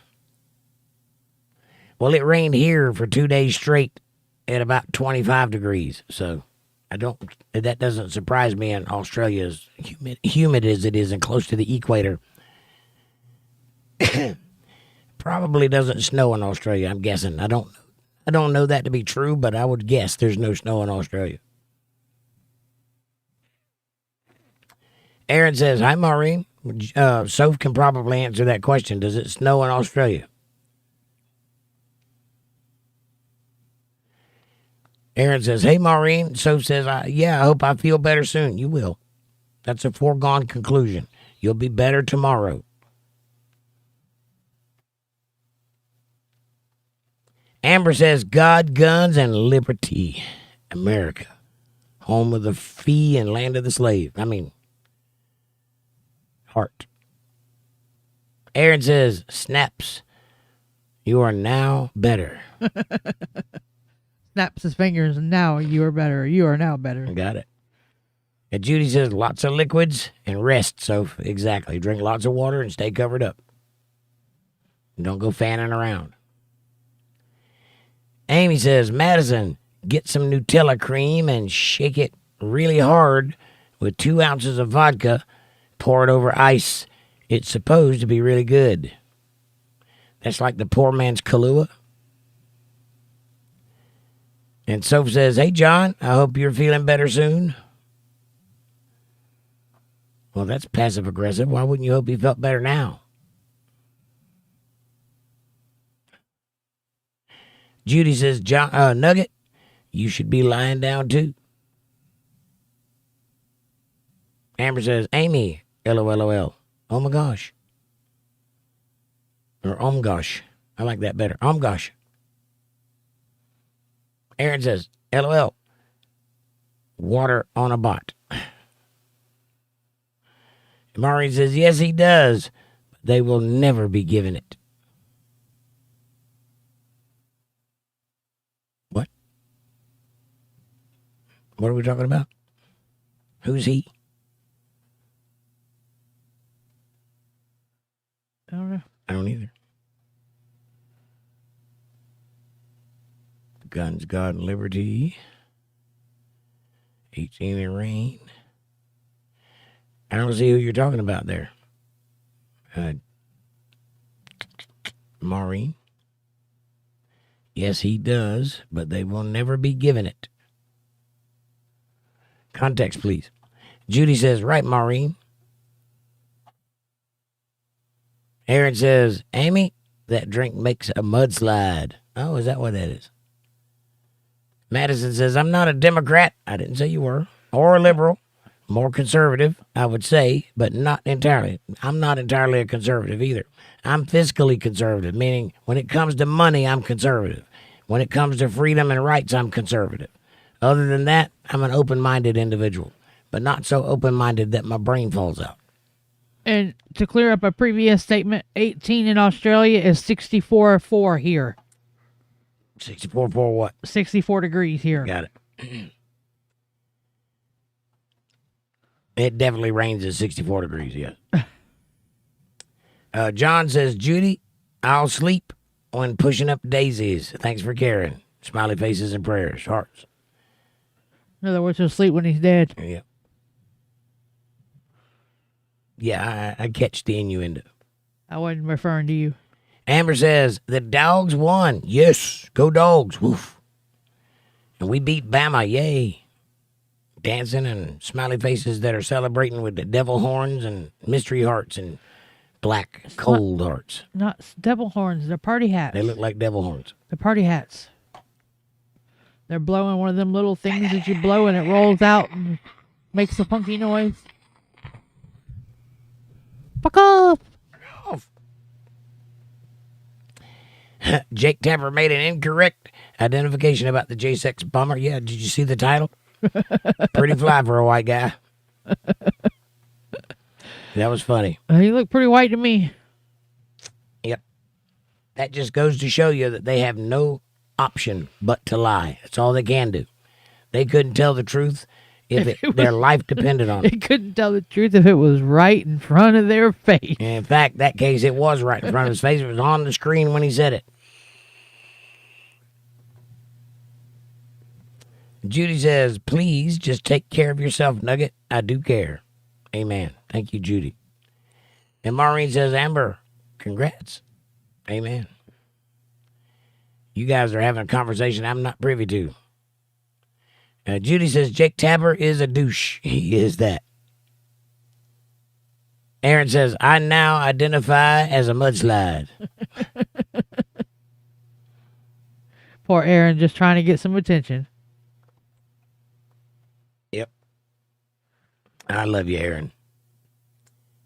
Well, it rained here for 2 days straight at about 25 degrees. So that doesn't surprise me in Australia, as humid as it is and close to the equator. Probably doesn't snow in Australia, I'm guessing. I don't know that to be true, but I would guess there's no snow in Australia. Aaron says, hi, Maureen. Soph can probably answer that question. Does it snow in Australia? Aaron says, hey, Maureen. Soph says, yeah, I hope I feel better soon. You will. That's a foregone conclusion. You'll be better tomorrow. Amber says, God, guns, and liberty. America. Home of the free and land of the slave. Heart. Aaron says, snaps. You are now better. Snaps his fingers, and now you are better. You are now better. Got it. And Judy says, lots of liquids and rest. So, exactly. Drink lots of water and stay covered up. And don't go fanning around. Amy says, Madison, get some Nutella cream and shake it really hard with 2 ounces of vodka. Pour it over ice. It's supposed to be really good. That's like the poor man's Kahlua. And Soph says, hey, John, I hope you're feeling better soon. Well, that's passive aggressive. Why wouldn't you hope you felt better now? Judy says, John, Nugget, you should be lying down too. Amber says, Amy, LOLOL. Oh my gosh. Or gosh. I like that better. Gosh. Aaron says, LOL. Water on a bot. Maureen says, yes, he does. But they will never be given it. What? What are we talking about? Who's he? I don't know. I don't either. Guns, God, and liberty. Ain't seen it rain. I don't see who you're talking about there. Maureen. Yes, he does, but they will never be given it. Context, please. Judy says, right, Maureen. Aaron says, Amy, that drink makes a mudslide. Oh, is that what that is? Madison says, I'm not a Democrat. I didn't say you were. Or a liberal. More conservative, I would say, but not entirely. I'm not entirely a conservative either. I'm fiscally conservative, meaning when it comes to money, I'm conservative. When it comes to freedom and rights, I'm conservative. Other than that, I'm an open-minded individual, but not so open-minded that my brain falls out. And to clear up a previous statement, 18 in Australia is 64.4 here. 64 for what? 64 degrees here. Got it. It definitely rains at 64 degrees, yes. John says, Judy, I'll sleep when pushing up daisies. Thanks for caring. Smiley faces and prayers. Hearts. In other words, he'll sleep when he's dead. Yeah. Yeah, I catch the innuendo. I wasn't referring to you. Amber says, the Dogs won. Yes, go Dogs. Woof. And we beat Bama. Yay. Dancing and smiley faces that are celebrating with the devil horns and mystery hearts and black cold hearts. Not devil horns. They're party hats. They look like devil horns. They're party hats. They're blowing one of them little things that you blow and it rolls out and makes a funky noise. Fuck off! Jake Tapper made an incorrect identification about the J-Sex bomber. Yeah, did you see the title? Pretty fly for a white guy. That was funny. He looked pretty white to me. Yep. That just goes to show you that they have no option but to lie. That's all they can do. They couldn't tell the truth if their life depended on it. They couldn't tell the truth if it was right in front of their face. And in fact, that case, it was right in front of his face. It was on the screen when he said it. Judy says, please just take care of yourself, Nugget. I do care. Amen. Thank you, Judy. And Maureen says, Amber, congrats. Amen. You guys are having a conversation I'm not privy to. Judy says, Jake Tapper is a douche. He is that. Aaron says, I now identify as a mudslide. Poor Aaron just trying to get some attention. Yep. I love you, Aaron.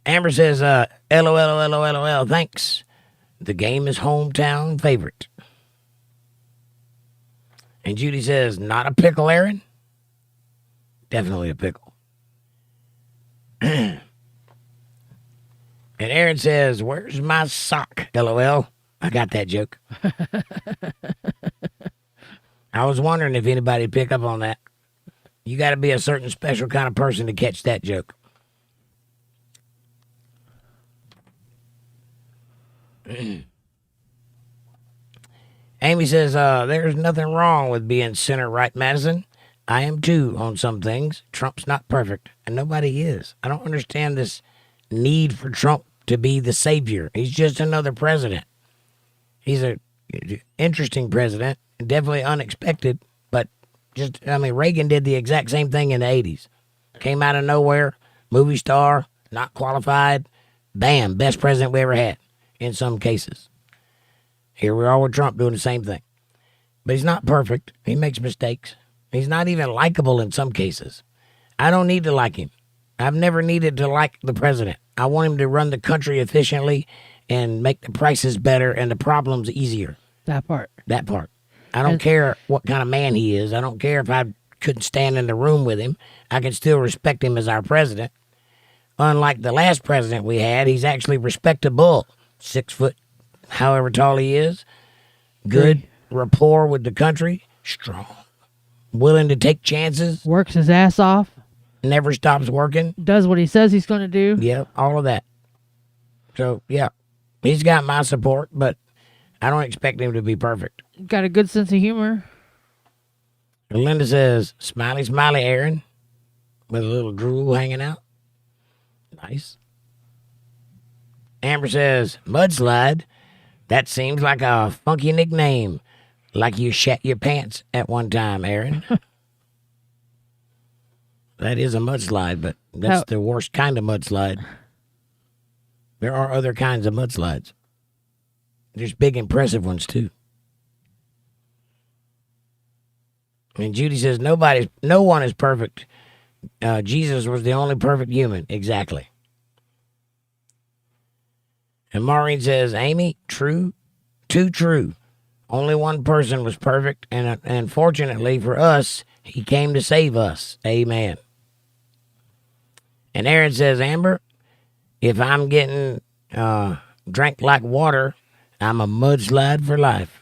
Amber says, LOL, thanks. The game is hometown favorite. And Judy says, not a pickle, Aaron? Definitely a pickle. And Aaron says, where's my sock? LOL. I got that joke. I was wondering if anybody'd pick up on that. You got to be a certain special kind of person to catch that joke. Amy says, there's nothing wrong with being center right, Madison. I am too on some things. Trump's not perfect, and nobody is. I don't understand this need for Trump to be the savior. He's just another president. He's a interesting president, definitely unexpected, but Reagan did the exact same thing in the 80s. Came out of nowhere, movie star, not qualified, bam, best president we ever had in some cases. Here we are with Trump doing the same thing. But he's not perfect. He makes mistakes. He's not even likable in some cases. I don't need to like him. I've never needed to like the president. I want him to run the country efficiently and make the prices better and the problems easier. That part. I don't care what kind of man he is. I don't care if I couldn't stand in the room with him. I can still respect him as our president. Unlike the last president we had, he's actually respectable. 6 foot, however tall he is. Good rapport with the country. Strong. Willing to take chances. Works his ass off. Never stops working. Does what he says he's going to do. Yeah, all of that. So, yeah, he's got my support, but I don't expect him to be perfect. Got a good sense of humor. And Linda says, smiley, smiley, Aaron. with a little drool hanging out. Nice. Amber says, mudslide. That seems like a funky nickname. Like you shat your pants at one time, Aaron. That is a mudslide, but that's the worst kind of mudslide. There are other kinds of mudslides. There's big, impressive ones, too. And Judy says, no one is perfect. Jesus was the only perfect human. Exactly. And Maureen says, Amy, true, too true. Only one person was perfect, and fortunately for us, he came to save us. Amen. And Aaron says, Amber, if I'm getting drank like water, I'm a mudslide for life.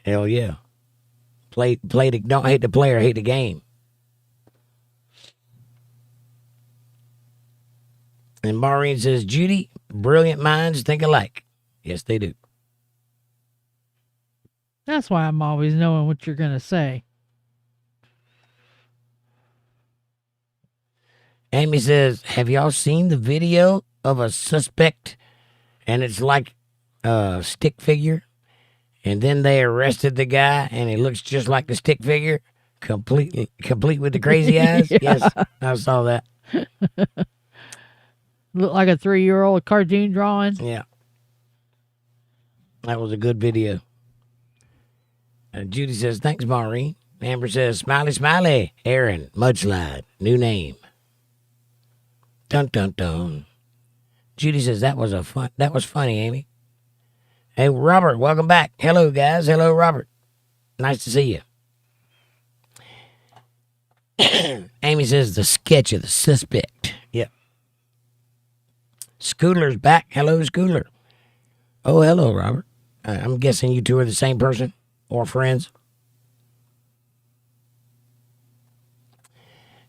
Hell yeah. Don't hate the player, hate the game. And Maureen says, Judy, brilliant minds think alike. Yes, they do. That's why I'm always knowing what you're going to say. Amy says, have y'all seen the video of a suspect? And it's like a stick figure. And then they arrested the guy, and he looks just like the stick figure, complete with the crazy eyes. Yeah. Yes, I saw that. Look like a 3-year-old cartoon drawing. Yeah. That was a good video. Judy says, thanks, Maureen. Amber says, smiley, smiley. Aaron, mudslide, new name. Dun, dun, dun. Judy says, that was funny, Amy. Hey, Robert, welcome back. Hello, guys. Hello, Robert. Nice to see you. Amy says, the sketch of the suspect. Yep. Scooter's back. Hello, Scooter. Oh, hello, Robert. I'm guessing you two are the same person or friends.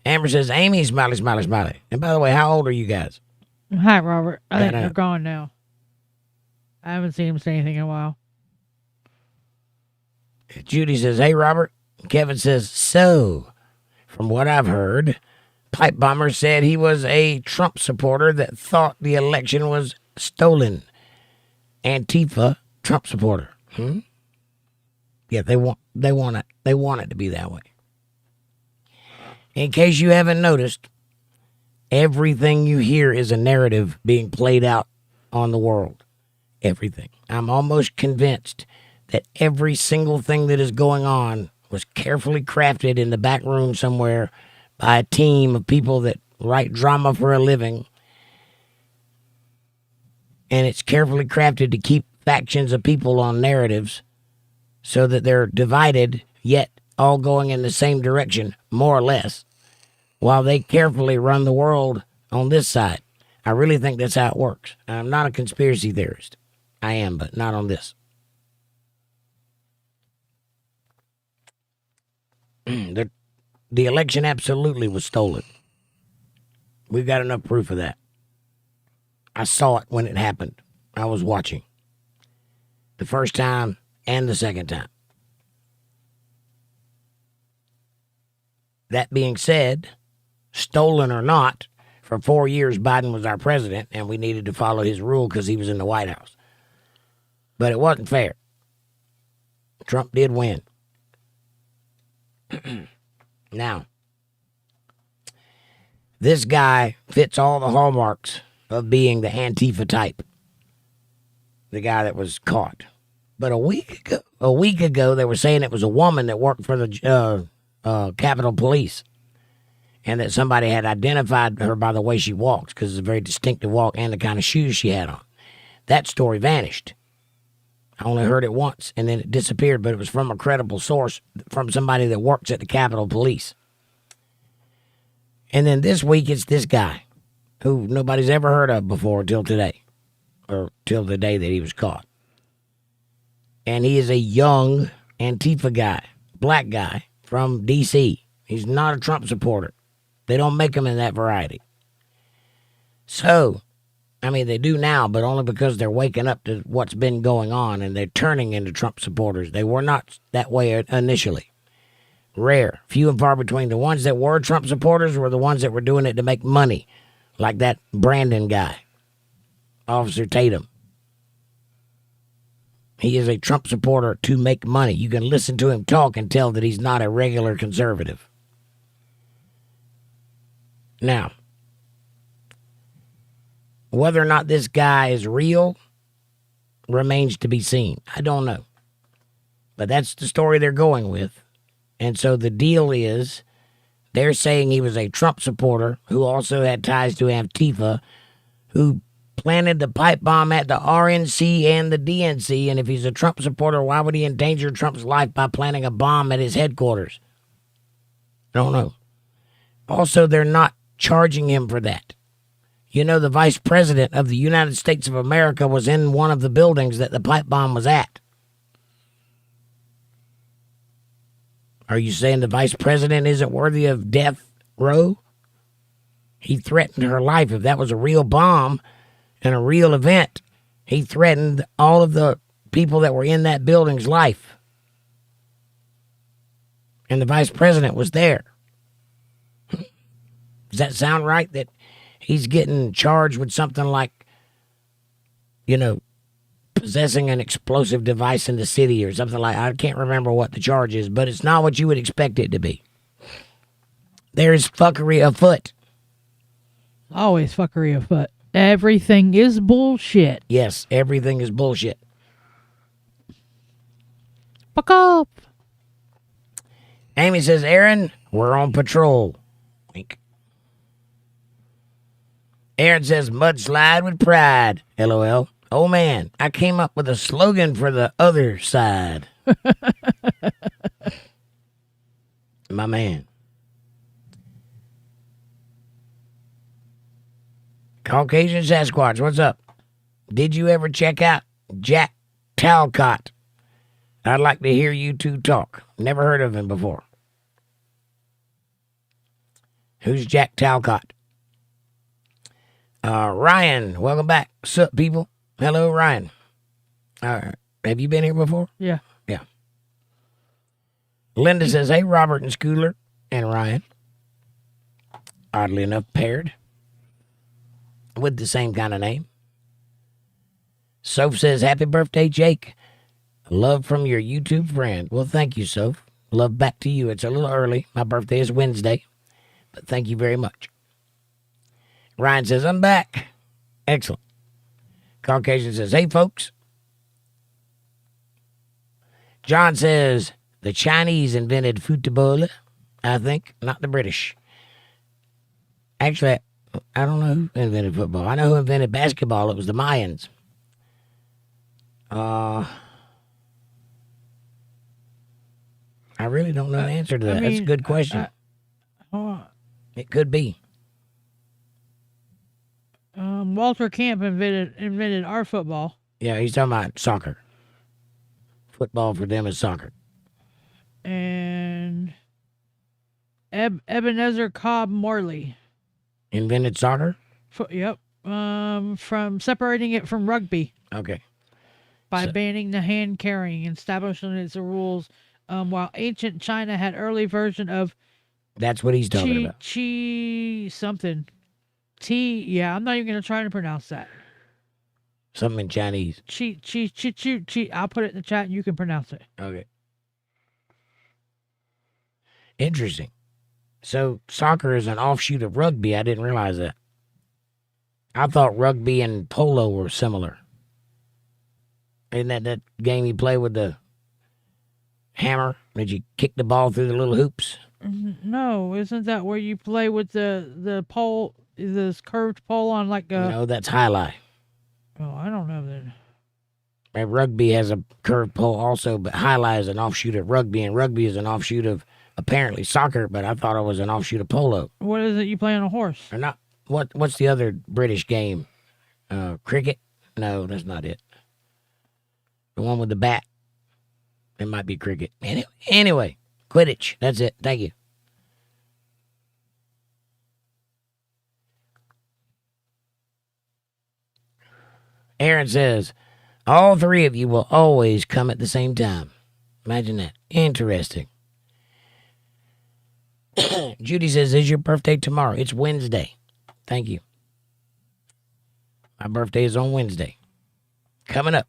Amber says, Amy, smiley, smiley, smiley. And by the way, how old are you guys? Hi, Robert. I think they're gone now. I haven't seen him say anything in a while. Judy says, hey, Robert. Kevin says, so, from what I've heard, Pipe Bomber said he was a Trump supporter that thought the election was stolen. Antifa Trump supporter. Yeah, they want it to be that way. In case you haven't noticed, everything you hear is a narrative being played out on the world. Everything. I'm almost convinced that every single thing that is going on was carefully crafted in the back room somewhere by a team of people that write drama for a living. And it's carefully crafted to keep factions of people on narratives so that they're divided, yet all going in the same direction, more or less, while they carefully run the world on this side. I really think that's how it works. I'm not a conspiracy theorist. I am, but not on this. The election absolutely was stolen. We've got enough proof of that. I saw it when it happened. I was watching. The first time and the second time. That being said, stolen or not, for 4 years Biden was our president and we needed to follow his rule because he was in the White House. But it wasn't fair. Trump did win. Now, this guy fits all the hallmarks of being the Antifa type. The guy that was caught. But a week ago, they were saying it was a woman that worked for the Capitol Police. And that somebody had identified her by the way she walks, because it's a very distinctive walk and the kind of shoes she had on. That story vanished. I only heard it once, and then it disappeared, but it was from a credible source, from somebody that works at the Capitol Police. And then this week, it's this guy, who nobody's ever heard of before until today, or till the day that he was caught. And he is a young Antifa guy, black guy from D.C. He's not a Trump supporter. They don't make them in that variety. So, I mean, they do now, but only because they're waking up to what's been going on and they're turning into Trump supporters. They were not that way initially. Rare. Few and far between. The ones that were Trump supporters were the ones that were doing it to make money. Like that Brandon guy. Officer Tatum. He is a Trump supporter to make money. You can listen to him talk and tell that he's not a regular conservative. Now, whether or not this guy is real remains to be seen. I don't know. But that's the story they're going with. And so the deal is, they're saying he was a Trump supporter who also had ties to Antifa, who planted the pipe bomb at the RNC and the DNC. And if he's a Trump supporter, why would he endanger Trump's life by planting a bomb at his headquarters? I don't know. Also, they're not charging him for that. You know, the vice president of the United States of America was in one of the buildings that the pipe bomb was at. Are you saying the vice president isn't worthy of death row? He threatened her life. If that was a real bomb and a real event, he threatened all of the people that were in that building's life. And the vice president was there. Does that sound right? That he's getting charged with something like, possessing an explosive device in the city or something like that. I can't remember what the charge is, but it's not what you would expect it to be. There's fuckery afoot. Always fuckery afoot. Everything is bullshit. Yes, everything is bullshit. Fuck up. Amy says, Aaron, we're on patrol. Wink. Aaron says, mudslide with pride. LOL. Oh, man, I came up with a slogan for the other side. My man. Caucasian Sasquatch, what's up? Did you ever check out Jack Talcott? I'd like to hear you two talk. Never heard of him before. Who's Jack Talcott? Ryan, welcome back. Sup, people? Hello, Ryan. Have you been here before? Yeah. Yeah. Linda says, hey, Robert and Schooler and Ryan. Oddly enough, paired. With the same kind of name. Soph says, happy birthday, Jake. Love from your YouTube friend. Well, thank you, Soph. Love back to you. It's a little early. My birthday is Wednesday. But thank you very much. Ryan says, I'm back. Excellent. Caucasian says, hey, folks. John says, the Chinese invented football, I think, not the British. Actually, I don't know who invented football. I know who invented basketball. It was the Mayans. I really don't know the answer to that. That's a good question. It could be. Walter Camp invented our football. Yeah, he's talking about soccer. Football for them is soccer. And Ebenezer Cobb Morley invented soccer? Yep. From separating it from rugby. Okay. By banning the hand carrying and establishing its rules. While ancient China had early version of. That's what he's talking about. Something. Yeah, I'm not even going to try to pronounce that. Something in Chinese. Chi. I'll put it in the chat and you can pronounce it. Okay. Interesting. So soccer is an offshoot of rugby. I didn't realize that. I thought rugby and polo were similar. Isn't that game you play with the hammer? Did you kick the ball through the little hoops? No, isn't that where you play with the pole, this curved pole on like a... No, that's highlight. Oh, I don't know that. And rugby has a curved pole also, but highlight is an offshoot of rugby, and rugby is an offshoot of apparently soccer, but I thought it was an offshoot of polo. What is it you play on a horse? Or not? What's the other British game? Cricket? No, that's not it. The one with the bat. It might be cricket. Anyway, Quidditch. That's it. Thank you. Aaron says, all three of you will always come at the same time. Imagine that. Interesting. Judy says, is your birthday tomorrow? It's Wednesday. Thank you. My birthday is on Wednesday. Coming up.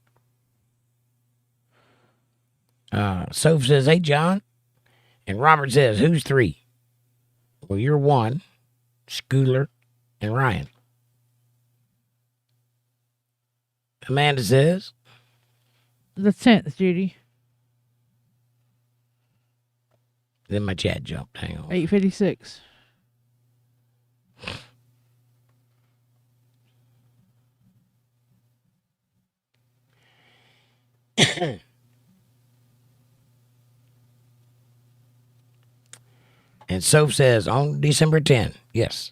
Soph says, hey, John. And Robert says, who's 3? Well, you're 1, Schooler, and Ryan. Amanda says, The 10th, Judy. then my chat jumped. Hang on. 8:56. And Soph says, on December 10. Yes.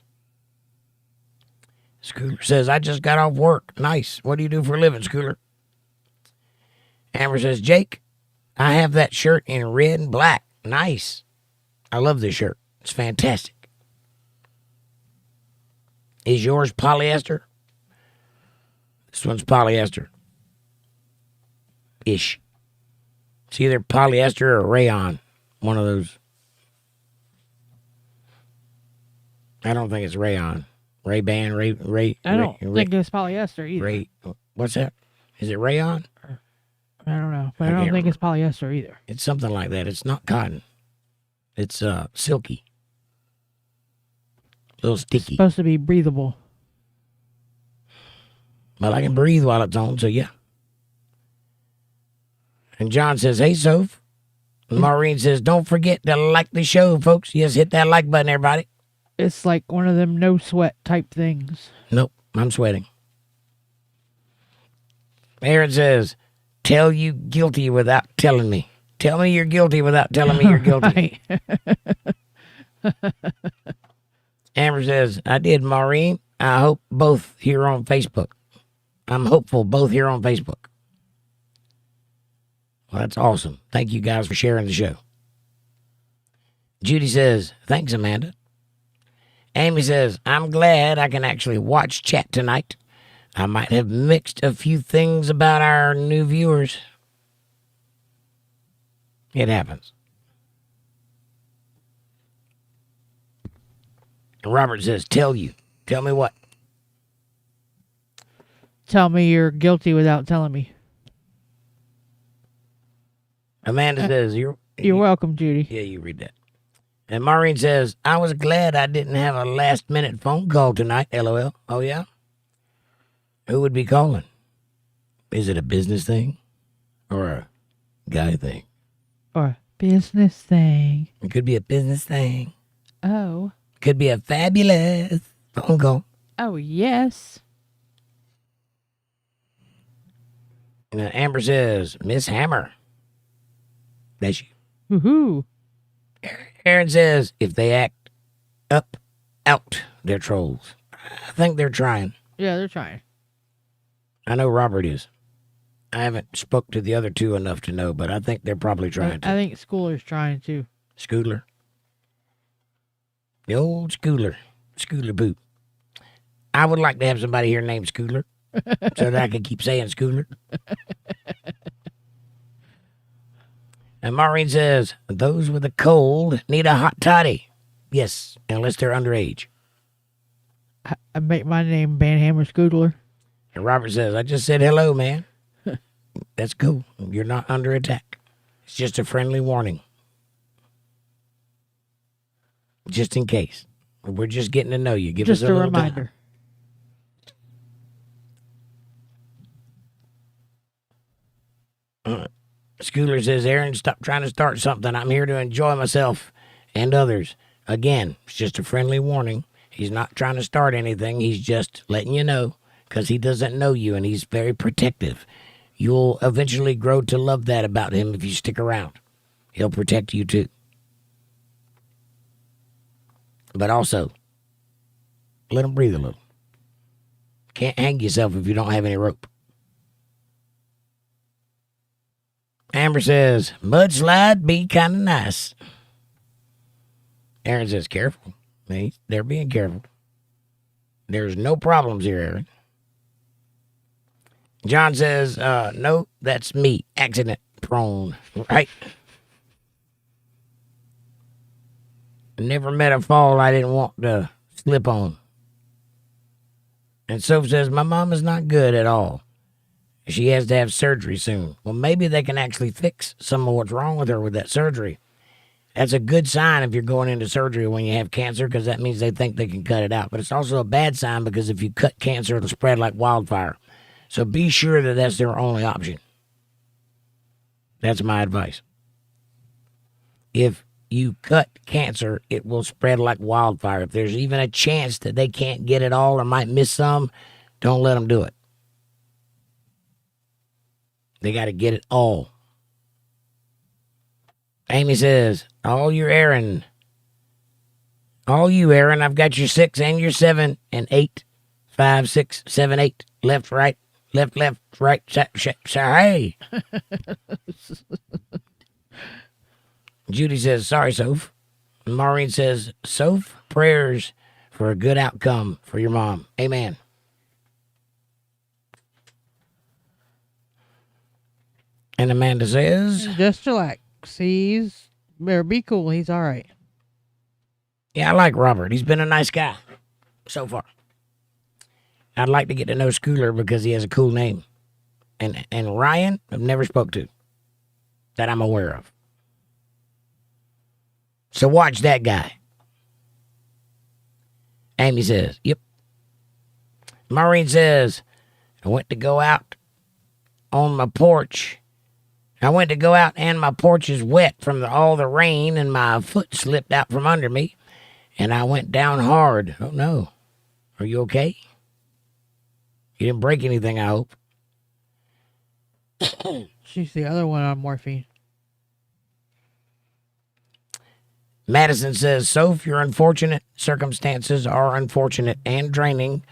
Schooler says, I just got off work. Nice. What do you do for a living, Schooler? Amber says, Jake, I have that shirt in red and black. Nice. I love this shirt. It's fantastic. Is yours polyester? This one's polyester. Ish. It's either polyester or rayon. One of those. I don't think it's rayon. Ray-Ban, I don't think it's polyester either. What's that? Is it rayon? I don't know, but I don't think it's polyester either. It's something like that. It's not cotton. It's silky. A little sticky. It's supposed to be breathable. Well, I can breathe while it's on, so yeah. And John says, hey, Soph. And Maureen says, don't forget to like the show, folks. Yes, hit that like button, everybody. It's like one of them no sweat type things. Nope, I'm sweating. Aaron says, tell you guilty without telling me. Tell me you're guilty without telling me you're guilty. Amber says, I did, Maureen. I hope both here on Facebook. I'm hopeful both here on Facebook. Well, that's awesome. Thank you guys for sharing the show. Judy says, thanks, Amanda. Amy says, I'm glad I can actually watch chat tonight. I might have mixed a few things about our new viewers. It happens. And Robert says, tell you. Tell me what? Tell me you're guilty without telling me. Amanda says, You're welcome, Judy. Yeah, you read that. And Maureen says, I was glad I didn't have a last-minute phone call tonight, LOL. Oh, yeah? Who would be calling? Is it a business thing or a guy thing? Or a business thing. It could be a business thing. Oh. Could be a fabulous phone call. Oh, yes. And then Amber says, Miss Hammer. That's you. Woohoo. Aaron says, if they act up, out, they're trolls. I think they're trying. Yeah, they're trying. I know Robert is. I haven't spoke to the other two enough to know, but I think they're probably trying to. I think Schooler's trying to. Schooler. The old Schooler. Schooler boot. I would like to have somebody here named Schooler so that I can keep saying Schooler. And Maureen says, those with a cold need a hot toddy. Yes, unless they're underage. I make my name Banhammer Scoodler. And Robert says, I just said hello, man. That's cool. You're not under attack. It's just a friendly warning. Just in case. We're just getting to know you. Give just us a little reminder. Time. Schooler says, Aaron, stop trying to start something. I'm here to enjoy myself and others. Again, it's just a friendly warning. He's not trying to start anything. He's just letting you know because he doesn't know you and he's very protective. You'll eventually grow to love that about him if you stick around. He'll protect you too. But also, let him breathe a little. Can't hang yourself if you don't have any rope. Amber says, mudslide be kind of nice. Aaron says, careful. They're being careful. There's no problems here, Aaron. John says, no, that's me. Accident prone. Right? Never met a fall I didn't want to slip on. And Soph says, my mom is not good at all. She has to have surgery soon. Well, maybe they can actually fix some of what's wrong with her with that surgery. That's a good sign if you're going into surgery when you have cancer, because that means they think they can cut it out. But it's also a bad sign because if you cut cancer, it'll spread like wildfire. So be sure that that's their only option. That's my advice. If you cut cancer, it will spread like wildfire. If there's even a chance that they can't get it all or might miss some, don't let them do it. They got to get it all. Amy says, all you, Aaron, I've got your 6 and your 7 and 8, 5, 6, 7, 8, left, right, left, right, hey. Judy says, sorry, Soph. Maureen says, Soph, prayers for a good outcome for your mom. Amen. And Amanda says, just relax. He's better be cool. He's all right. Yeah, I like Robert. He's been a nice guy so far. I'd like to get to know Schooler because he has a cool name. And Ryan, I've never spoke to that I'm aware of. So watch that guy. Amy says, yep. Maureen says, I went to go out on my porch. I went to go out and my porch is wet from all the rain and my foot slipped out from under me and I went down hard. Oh no. Are you okay? You didn't break anything, I hope. She's the other one on morphine. Madison says, Soph, your unfortunate circumstances are unfortunate and draining.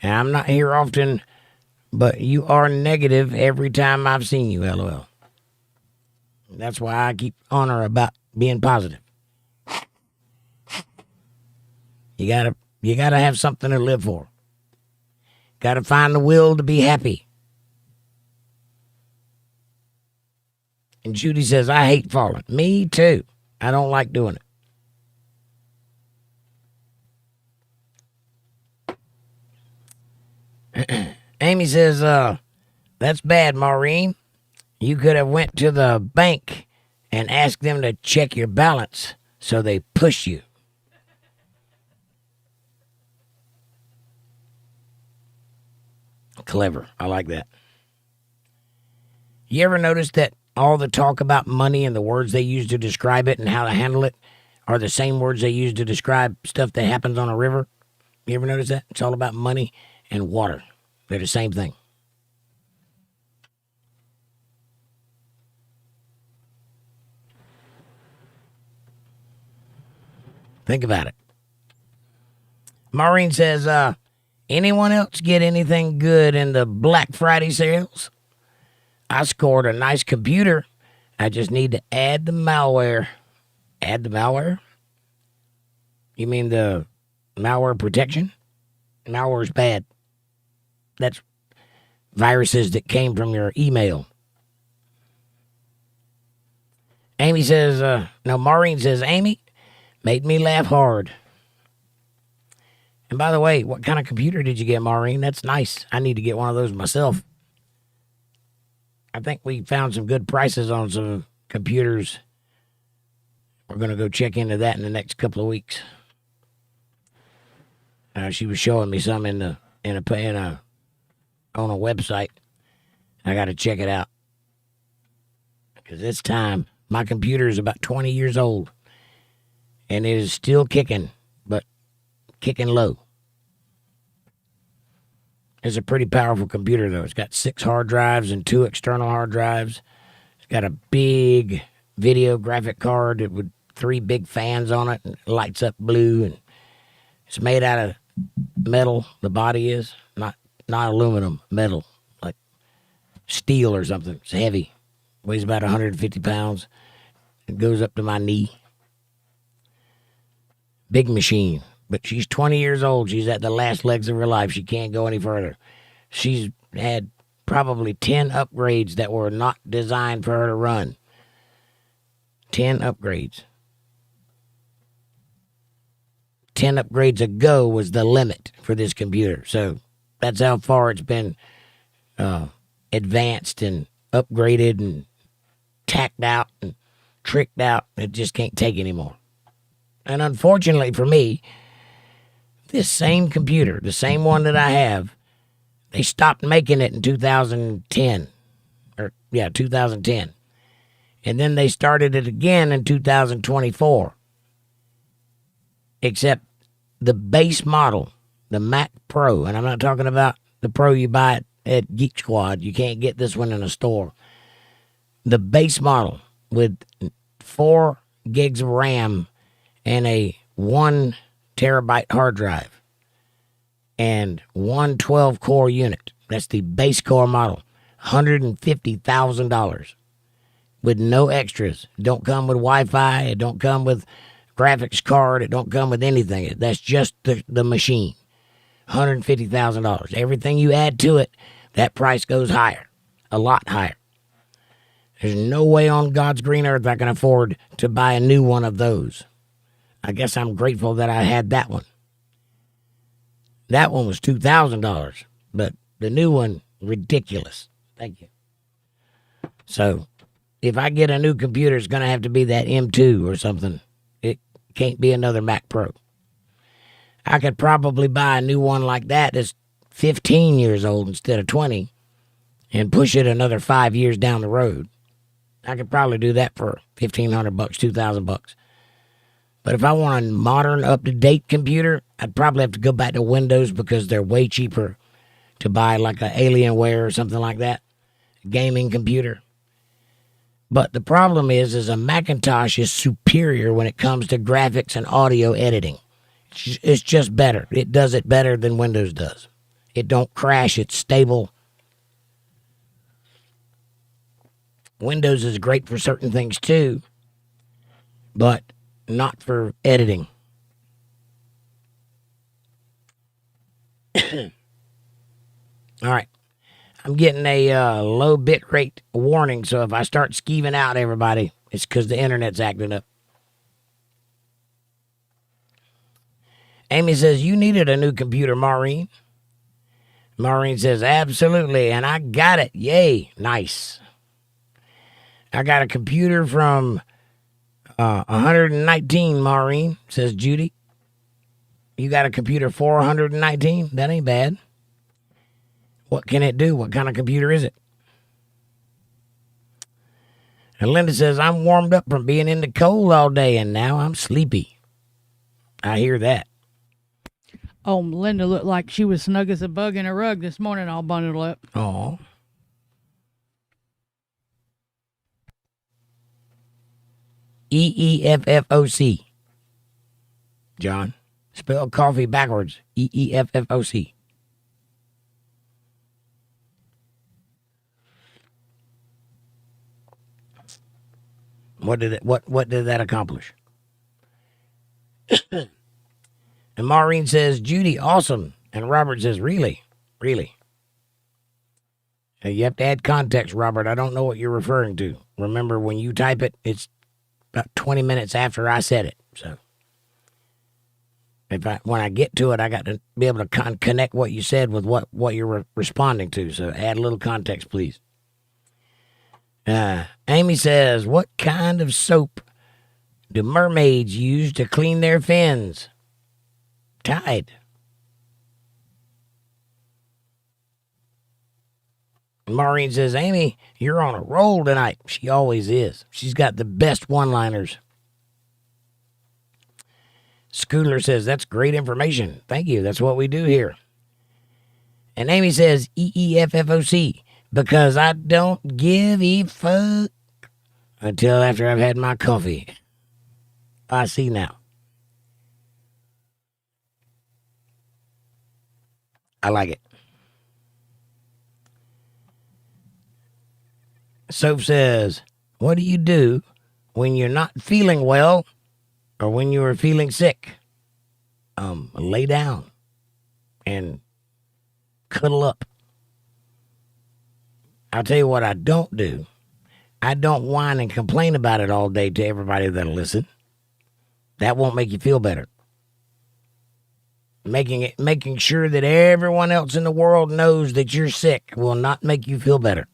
And I'm not here often, but you are negative every time I've seen you, LOL. That's why I keep on her about being positive. You gotta have something to live for. Gotta find the will to be happy. And Judy says, I hate falling. Me too. I don't like doing it. Amy says, that's bad, Maureen. You could have went to the bank and asked them to check your balance so they push you. Clever. I like that. You ever notice that all the talk about money and the words they use to describe it and how to handle it are the same words they use to describe stuff that happens on a river? You ever notice that? It's all about money and water. They're the same thing. Think about it. Maureen says, anyone else get anything good in the Black Friday sales? I scored a nice computer. I just need to add the malware. Add the malware? You mean the malware protection? Malware's bad. That's viruses that came from your email. Amy says, no, Maureen says, Amy, made me laugh hard. And by the way, what kind of computer did you get, Maureen? That's nice. I need to get one of those myself. I think we found some good prices on some computers. We're going to go check into that in the next couple of weeks. She was showing me some on a website. I got to check it out. Because it's time. My computer is about 20 years old. And it is still kicking, but kicking low. It's a pretty powerful computer, though. It's got 6 hard drives and 2 external hard drives. It's got a big video graphic card with 3 big fans on it and it lights up blue. And it's made out of metal. The body is not aluminum, metal, like steel or something. It's heavy. Weighs about 150 pounds. It goes up to my knee. Big machine. But she's 20 years old. She's at the last legs of her life. She can't go any further. She's had probably 10 upgrades that were not designed for her to run. 10 upgrades. 10 upgrades ago was the limit for this computer. So that's how far it's been advanced and upgraded and tacked out and tricked out. It just can't take anymore. And unfortunately for me, this same computer, the same one that I have, they stopped making it in 2010. 2010. And then they started it again in 2024. Except the base model, the Mac Pro, and I'm not talking about the Pro you buy at Geek Squad. You can't get this one in a store. The base model with 4 gigs of RAM and a 1 terabyte hard drive and one 12-core unit. That's the base core model. $150,000 with no extras. It don't come with Wi-Fi. It don't come with graphics card. It don't come with anything. That's just the machine. $150,000. Everything you add to it, that price goes higher. A lot higher. There's no way on God's green earth I can afford to buy a new one of those. I guess I'm grateful that I had that one. That one was $2,000, but the new one, ridiculous. Thank you. So, if I get a new computer, it's going to have to be that M2 or something. It can't be another Mac Pro. I could probably buy a new one like that that's 15 years old instead of 20 and push it another 5 years down the road. I could probably do that for $1,500, $2,000. But if I want a modern, up-to-date computer, I'd probably have to go back to Windows because they're way cheaper to buy, like an Alienware or something like that, a gaming computer. But the problem is a Macintosh is superior when it comes to graphics and audio editing. It's just better. It does it better than Windows does. It don't crash. It's stable. Windows is great for certain things too, but not for editing. All right. I'm getting a low bit rate warning, so if I start skeeving out, everybody, it's because the internet's acting up. Amy says, you needed a new computer, Maureen. Maureen says, absolutely, and I got it. Yay. Nice. I got a computer from 119, Maureen, says Judy. You got a computer for 119? That ain't bad. What can it do? What kind of computer is it? And Linda says, I'm warmed up from being in the cold all day, and now I'm sleepy. I hear that. Oh, Linda looked like she was snug as a bug in a rug this morning, all bundled up. Oh. EEFFOC. John. Spell coffee backwards. EEFFOC. What did that accomplish? And Maureen says, Judy, awesome. And Robert says, really? Really? You have to add context, Robert. I don't know what you're referring to. Remember, when you type it, it's about 20 minutes after I said it. So when I get to it, I got to be able to connect what you said with what you're responding to. So add a little context, please. Amy says, what kind of soap do mermaids use to clean their fins? Tide. Maureen says, Amy, you're on a roll tonight. She always is. She's got the best one-liners. Scooter says, that's great information. Thank you. That's what we do here. And Amy says, EEFFOC, because I don't give a fuck until after I've had my coffee. I see now. I like it. Soap says, what do you do when you're not feeling well or when you are feeling sick? Lay down and cuddle up. I'll tell you what I don't do. I don't whine and complain about it all day to everybody that'll listen. That won't make you feel better. Making sure that everyone else in the world knows that you're sick will not make you feel better.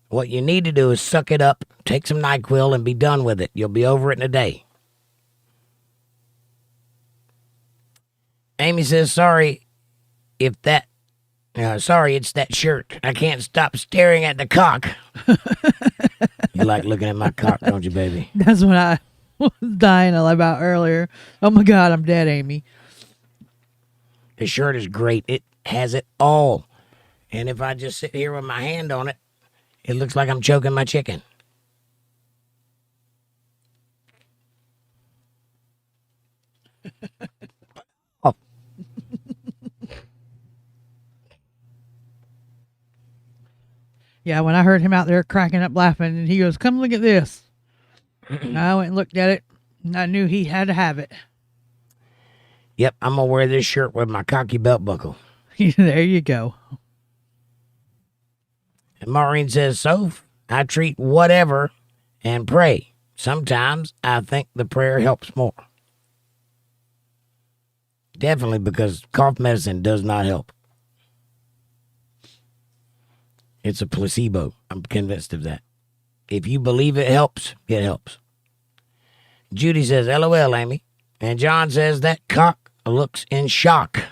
What you need to do is suck it up, take some NyQuil, and be done with it. You'll be over it in a day. Amy says, sorry, it's that shirt. I can't stop staring at the cock. You like looking at my cock, don't you, baby? That's what I was dying about earlier. Oh my God, I'm dead, Amy. The shirt is great. It has it all. And if I just sit here with my hand on it, it looks like I'm choking my chicken. Oh. Yeah, when I heard him out there cracking up laughing, and he goes, come look at this. I went and looked at it, and I knew he had to have it. Yep, I'm going to wear this shirt with my cocky belt buckle. There you go. And Maureen says, Soph, I treat whatever and pray. Sometimes I think the prayer helps more. Definitely, because cough medicine does not help. It's a placebo. I'm convinced of that. If you believe it helps, it helps. Judy says, LOL, Amy. And John says, that cock looks in shock.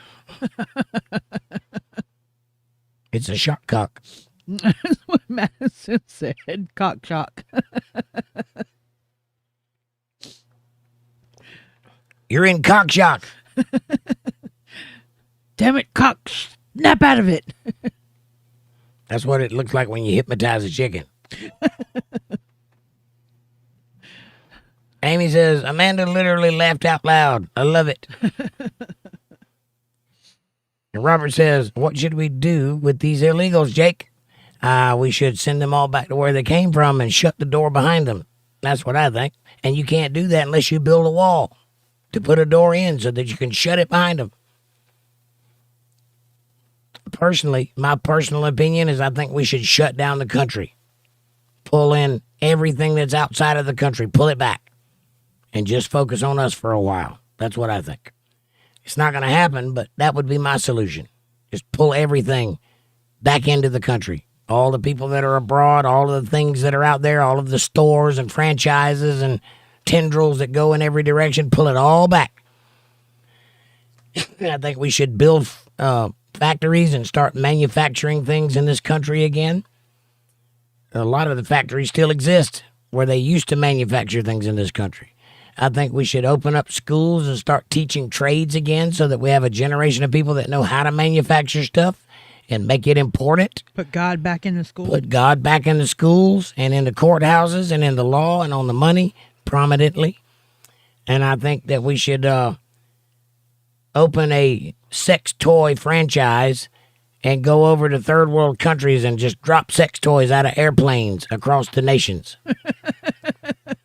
It's a shock cock. That's what Madison said. Cock shock. You're in cock shock. Damn it, cock. Snap out of it. That's what it looks like when you hypnotize a chicken. Amy says, Amanda literally laughed out loud. I love it. And Robert says, what should we do with these illegals, Jake? We should send them all back to where they came from and shut the door behind them. That's what I think. And you can't do that unless you build a wall to put a door in so that you can shut it behind them. Personally, my personal opinion is I think we should shut down the country. Pull in everything that's outside of the country. Pull it back. And just focus on us for a while. That's what I think. It's not going to happen, but that would be my solution. Just pull everything back into the country. All the people that are abroad, all of the things that are out there, all of the stores and franchises and tendrils that go in every direction, pull it all back. I think we should build factories and start manufacturing things in this country again. A lot of the factories still exist where they used to manufacture things in this country. I think we should open up schools and start teaching trades again so that we have a generation of people that know how to manufacture stuff and make it important. Put God back in the school. Put God back in the schools and in the courthouses and in the law and on the money prominently. And I think that we should open a sex toy franchise and go over to third world countries and just drop sex toys out of airplanes across the nations.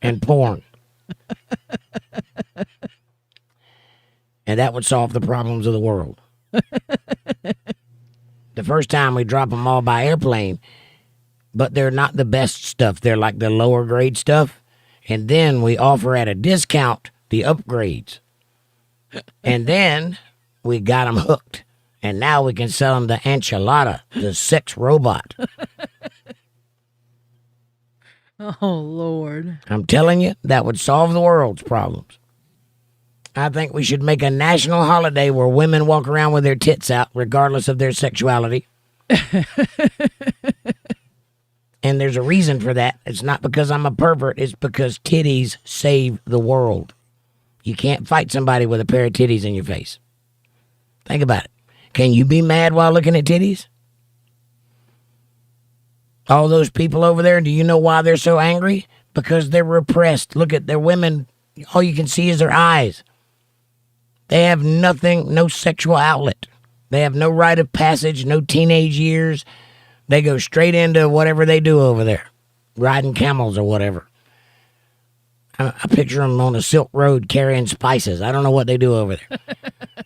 And porn. And that would solve the problems of the world. The first time we drop them all by airplane, but they're not the best stuff. They're like the lower grade stuff. And then we offer at a discount the upgrades. And then we got them hooked. And now we can sell them the enchilada, the sex robot. Oh, Lord. I'm telling you, that would solve the world's problems. I think we should make a national holiday where women walk around with their tits out, regardless of their sexuality. And there's a reason for that. It's not because I'm a pervert. It's because titties save the world. You can't fight somebody with a pair of titties in your face. Think about it. Can you be mad while looking at titties? All those people over there, do you know why they're so angry? Because they're repressed. Look at their women. All you can see is their eyes. They have nothing, no sexual outlet. They have no rite of passage, no teenage years. They go straight into whatever they do over there, riding camels or whatever. I picture them on the Silk Road carrying spices. I don't know what they do over there.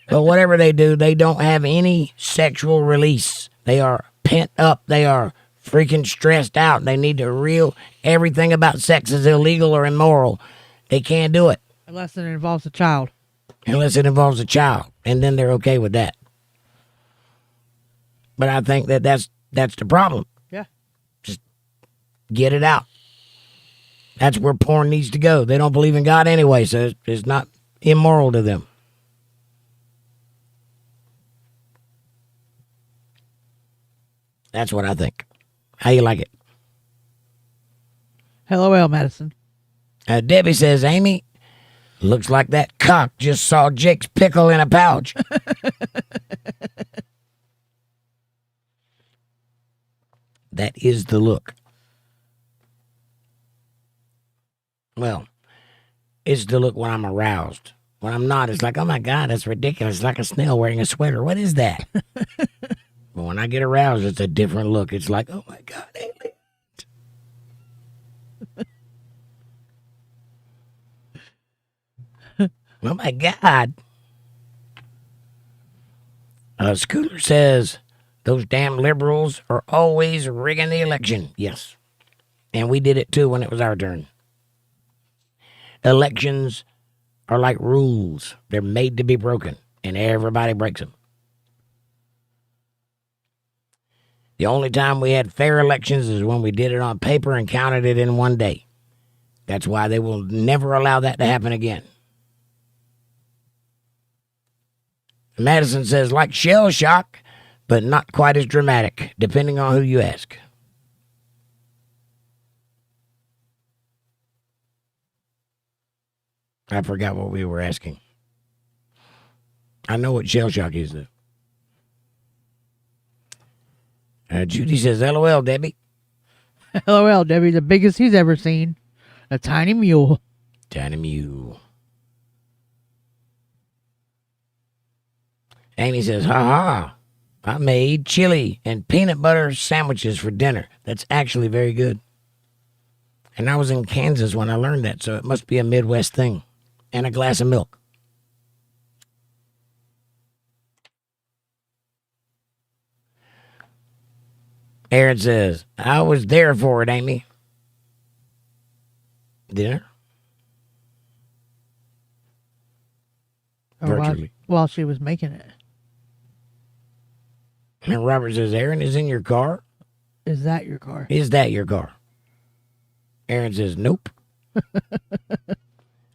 But whatever they do, they don't have any sexual release. They are pent up. They are freaking stressed out. They need to reel everything about sex is illegal or immoral. They can't do it. Unless it involves a child. unless it involves a child, and then they're okay with that. But I think that's the problem. Yeah. Just get it out. That's where porn needs to go. They don't believe in God anyway, so it's not immoral to them. That's what I think. How you like it? LOL, Madison. Debbie says, Amy, looks like that cock just saw Jake's pickle in a pouch. That is the look. Well, it's the look when I'm aroused. When I'm not, it's like, oh my God, that's ridiculous. It's like a snail wearing a sweater. What is that? But when I get aroused, it's a different look. It's like, oh my God, alien. Oh my God. Scooter says, those damn liberals are always rigging the election. Yes. And we did it too when it was our turn. Elections are like rules. They're made to be broken, and everybody breaks them. The only time we had fair elections is when we did it on paper and counted it in one day. That's why they will never allow that to happen again. Madison says, like shell shock, but not quite as dramatic, depending on who you ask. I forgot what we were asking. I know what shell shock is, though. Judy says, LOL, Debbie. LOL, Debbie, the biggest he's ever seen. A tiny mule. Tiny mule. Amy says, ha. I made chili and peanut butter sandwiches for dinner. That's actually very good. And I was in Kansas when I learned that, so it must be a Midwest thing. And a glass of milk. Aaron says, I was there for it, Amy. Dinner? Virtually. While she was making it. And Robert says, Aaron is in your car? Is that your car? Is that your car? Aaron says, nope.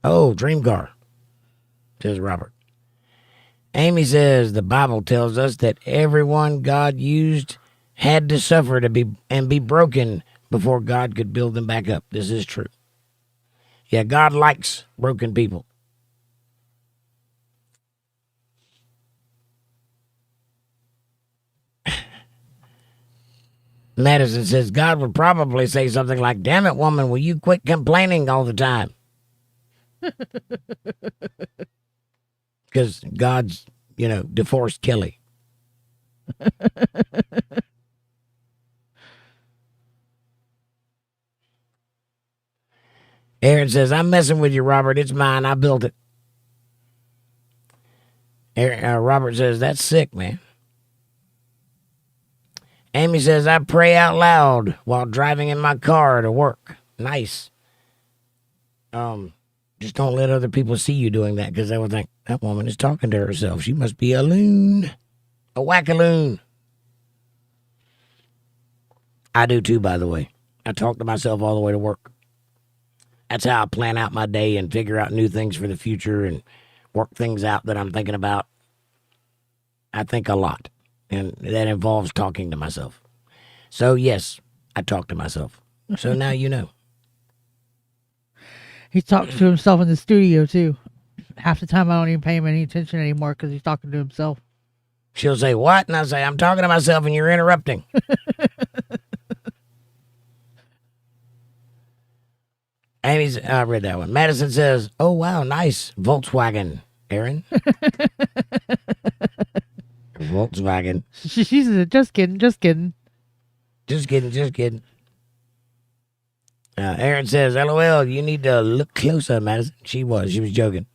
Oh, dream car, says Robert. Amy says, the Bible tells us that everyone God used had to suffer to be broken before God could build them back up. This is true. Yeah, God likes broken people. Madison says, God would probably say something like, damn it, woman, will you quit complaining all the time? Because God's, divorced Kelly. Aaron says, I'm messing with you, Robert. It's mine. I built it. Robert says, that's sick, man. Amy says, I pray out loud while driving in my car to work. Nice. Just don't let other people see you doing that, because they will think, that woman is talking to herself. She must be a loon. A whack-a-loon. I do too, by the way. I talk to myself all the way to work. That's how I plan out my day and figure out new things for the future and work things out that I'm thinking about. I think a lot, and that involves talking to myself. So, yes, I talk to myself. So now you know. He talks to himself in the studio, too. Half the time I don't even pay him any attention anymore because he's talking to himself. She'll say, what? And I say, I'm talking to myself and you're interrupting. Amy's, I read that one. Madison says, oh, wow, nice. Volkswagen, Aaron. Volkswagen. She said, just kidding. Just kidding. Aaron says, LOL, you need to look closer, Madison. She was joking.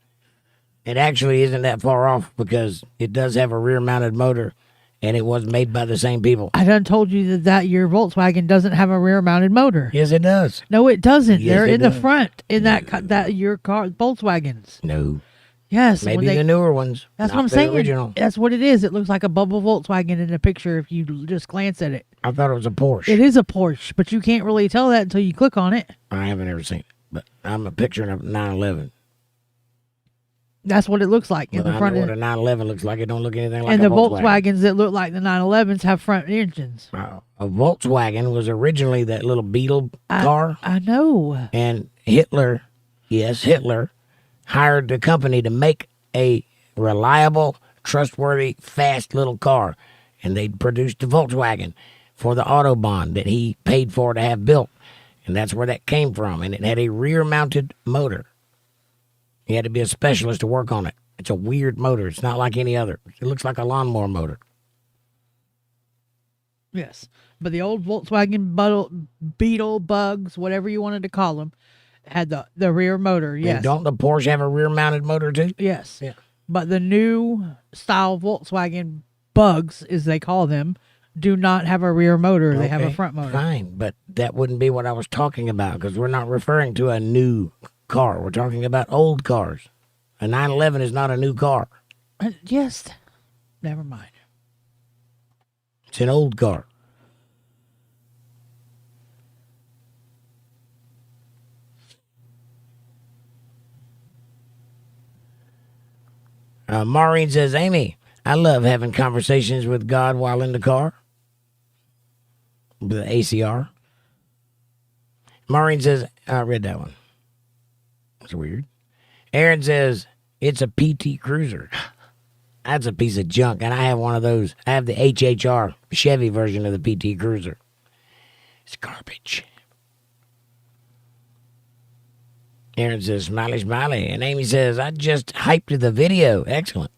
It actually isn't that far off because it does have a rear-mounted motor, and it was made by the same people. I done told you that your Volkswagen doesn't have a rear-mounted motor. Yes, it does. No, it doesn't. Yes, They're it in does. the front in that your car Volkswagens. No. Yes. when Maybe they- the newer ones. That's not what I'm the saying. Original. That's what it is. It looks like a bubble Volkswagen in the picture if you just glance at it. I thought it was a Porsche. It is a Porsche, but you can't really tell that until you click on it. I haven't ever seen it, but I'm a picture of a 911. That's what it looks like in Well, the I front know end. what a 911 looks like. It don't look anything like And a the Volkswagens that look like the 911s have front engines. A Volkswagen was originally that little Beetle car, I know. and Hitler, yes, Hitler, hired the company to make a reliable, trustworthy, fast little car, and they produced the Volkswagen for the Autobahn that he paid for to have built, and that's where that came from. And it had a rear-mounted motor. You had to be a specialist to work on it. It's a weird motor. It's not like any other. It looks like a lawnmower motor. Yes. But the old Volkswagen Beetle, Bugs, whatever you wanted to call them, had the rear motor. Yes. And don't the Porsche have a rear-mounted motor too? Yes. Yeah. But the new style Volkswagen Bugs, as they call them, do not have a rear motor. They have a Okay, front motor. Fine, but that wouldn't be what I was talking about because we're not referring to a new car. We're talking about old cars. A 911 is not a new car. Yes. Never mind. It's an old car. Maureen says, Amy, I love having conversations with God while in the car. The ACR. Maureen says, I read that one. That's weird. Aaron says, it's a PT Cruiser. That's a piece of junk, and I have one of those. I have the HHR Chevy version of the PT Cruiser. It's garbage. Aaron says, smiley, smiley. And Amy says, I just hyped the video. Excellent.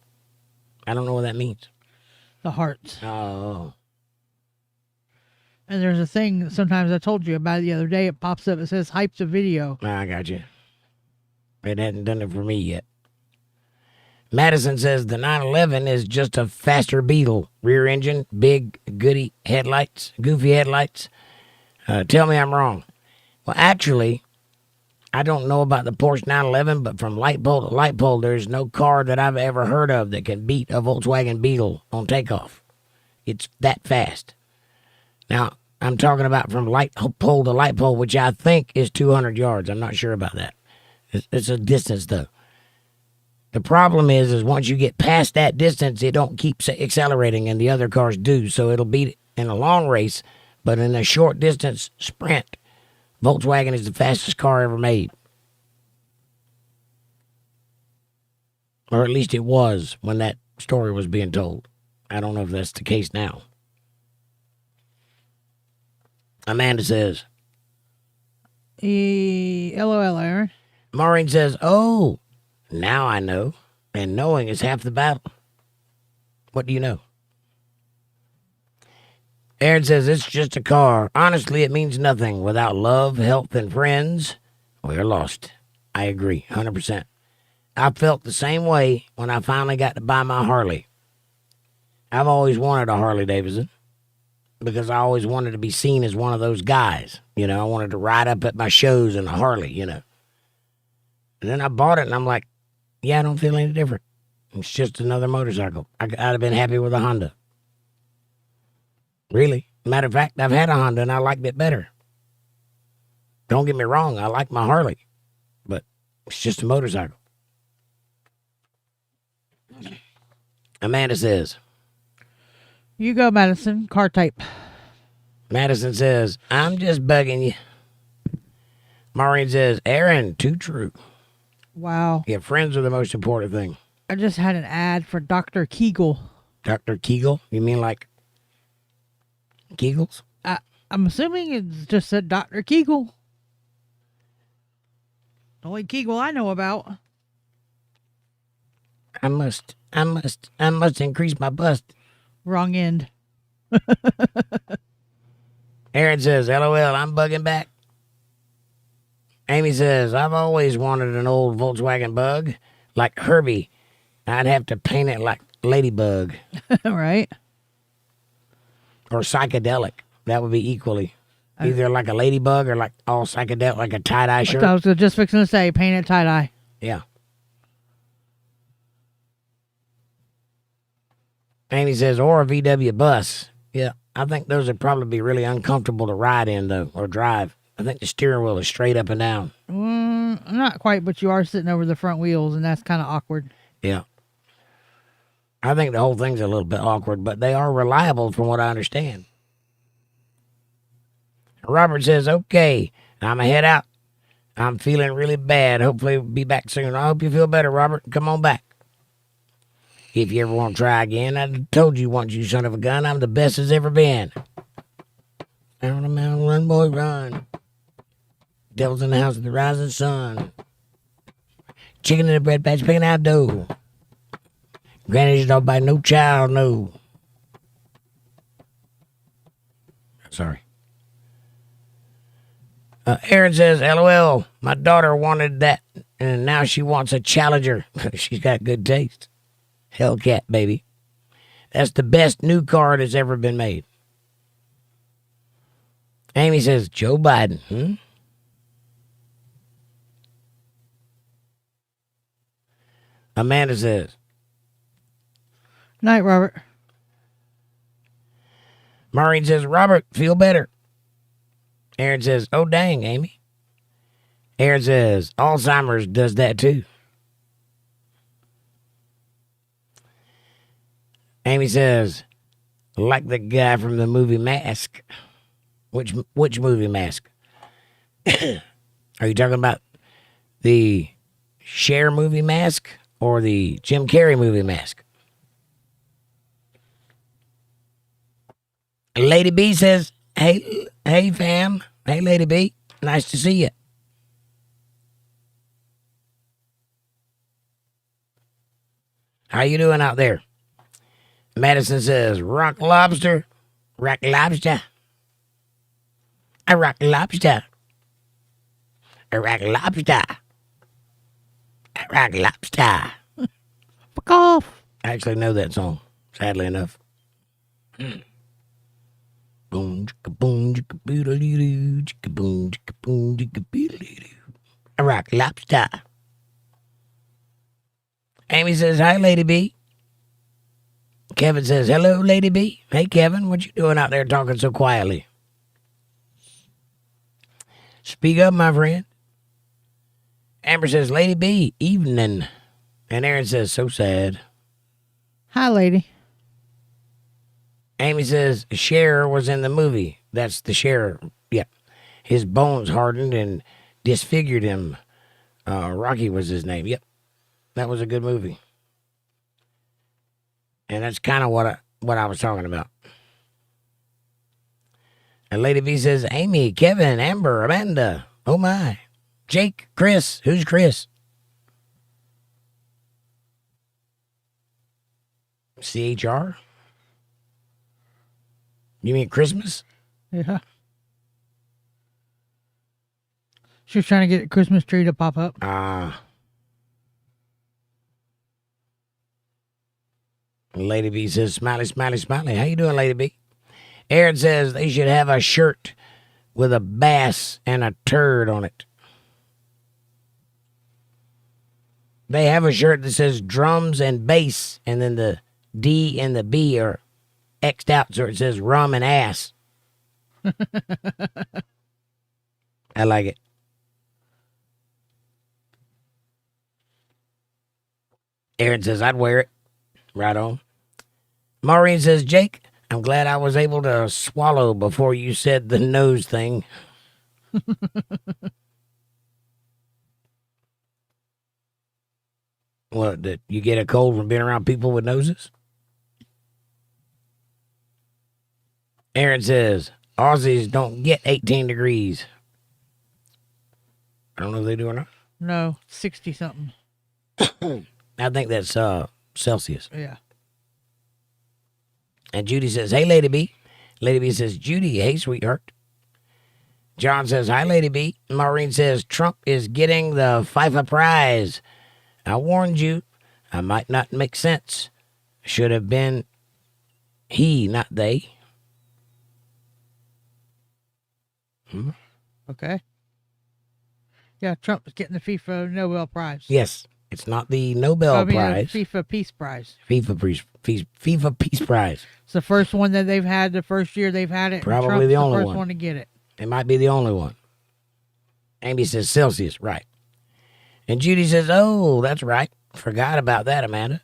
I don't know what that means. The hearts. Oh. And there's a thing sometimes I told you about the other day. It pops up. It says hype the video. I got you. It hadn't done it for me yet. Madison says the 911 is just a faster Beetle. Rear engine, big, goofy headlights. Tell me I'm wrong. Well, actually, I don't know about the Porsche 911, but from light pole to light pole, there's no car that I've ever heard of that can beat a Volkswagen Beetle on takeoff. It's that fast. Now, I'm talking about from light pole to light pole, which I think is 200 yards. I'm not sure about that. It's a distance, though. The problem is once you get past that distance, it don't keep accelerating, and the other cars do. So it'll beat it in a long race, but in a short distance sprint, Volkswagen is the fastest car ever made. Or at least it was when that story was being told. I don't know if that's the case now. Amanda says, LOL, Aaron. Maureen says, oh, now I know. And knowing is half the battle. What do you know? Aaron says, it's just a car. Honestly, it means nothing. Without love, health, and friends, we're lost. I agree, 100%. I felt the same way when I finally got to buy my Harley. I've always wanted a Harley Davidson because I always wanted to be seen as one of those guys. You know, I wanted to ride up at my shows in a Harley, you know. And then I bought it, and I'm like, yeah, I don't feel any different. It's just another motorcycle. I'd have been happy with a Honda. Really. Matter of fact, I've had a Honda, and I liked it better. Don't get me wrong, I like my Harley, but it's just a motorcycle. Amanda says, You go, Madison. Car type. Madison says, I'm just bugging you. Maureen says, Aaron, too true. Wow. Yeah, friends are the most important thing. I just had an ad for Dr. Kegel. Dr. Kegel? You mean like Kegels? I'm assuming it just said Dr. Kegel. The only Kegel I know about. I must increase my bust. Wrong end. Aaron says, LOL, I'm bugging back. Amy says, I've always wanted an old Volkswagen Bug, like Herbie. I'd have to paint it like Ladybug Right? or psychedelic. That would be equally. Either like a ladybug or like all psychedelic, like a tie-dye shirt. I was just fixing to say, paint it tie-dye. Yeah. Amy says, or a VW bus. Yeah, I think those would probably be really uncomfortable to ride in, though, or drive. I think the steering wheel is straight up and down. Not quite, but you are sitting over the front wheels, and that's kind of awkward. Yeah. I think the whole thing's a little bit awkward, but they are reliable from what I understand. Robert says, okay, I'm going to head out. I'm feeling really bad. Hopefully we'll be back soon. I hope you feel better, Robert. Come on back. If you ever want to try again, I told you once, you son of a gun, I'm the best as ever been. Down the mountain, run, boy, run. Devil's in the house of the rising sun. Chicken in the bread patch, picking out dough. Granny's don't bite no child, no. Sorry. Aaron says, LOL, my daughter wanted that, and now she wants a Challenger. She's got good taste. Hellcat, baby. That's the best new car that's ever been made. Amy says, Joe Biden, Amanda says, Night, Robert. Maureen says, Robert, feel better. Aaron says, oh, dang, Amy. Aaron says, Alzheimer's does that too. Amy says, like the guy from the movie Mask. Which movie Mask? Are you talking about the Cher movie Mask or the Jim Carrey movie Mask? Lady B says, hey fam. Hey, Lady B. Nice to see you. How you doing out there? Madison says, rock lobster. Rock lobster. A rock lobster. A rock lobster. A rock lobster. Fuck off. I actually know that song, sadly enough. Boom, chicka boom, chicka boodle-doo, chicka boom, chicka boom, chicka boodle-doo. A rock lobster. Amy says, hi, Lady B. Kevin says, hello, Lady B. Hey, Kevin, what you doing out there talking so quietly? Speak up, my friend. Amber says, Lady B, evening. And Aaron says, so sad. Hi, lady. Amy says, Cher was in the movie. That's the Cher. Yeah. His bones hardened and disfigured him. Rocky was his name. Yep. That was a good movie. And that's kind of what I was talking about. And Lady B says, Amy, Kevin, Amber, Amanda. Oh, my. Jake, Chris. Who's Chris? CHR? You mean Christmas? Yeah. She was trying to get a Christmas tree to pop up. Lady B says, smiley, smiley, smiley. How you doing, Lady B? Aaron says they should have a shirt with a bass and a turd on it. They have a shirt that says drums and bass, and then the D and the B are X'd out, so it says rum and ass. I like it. Aaron says, I'd wear it. Right on. Maureen says, Jake, I'm glad I was able to swallow before you said the nose thing. What, did you get a cold from being around people with noses? Aaron says, Aussies don't get 18 degrees. I don't know if they do or not. No, 60-something. I think that's Celsius. Yeah. And Judy says, hey, Lady B. Lady B says, Judy, hey, sweetheart. John says, hi, Lady B. Maureen says, Trump is getting the FIFA prize. I warned you. I might not make sense. Should have been he, not they. Okay. Yeah, Trump is getting the FIFA Nobel Prize. Yes. It's not the Nobel Prize. FIFA Peace Prize. FIFA Peace Prize. It's the first one that they've had. The first year they've had it. Probably Trump's the only first one. one to get it. It might be the only one. Amy says Celsius, right. And Judy says, oh, that's right. Forgot about that, Amanda.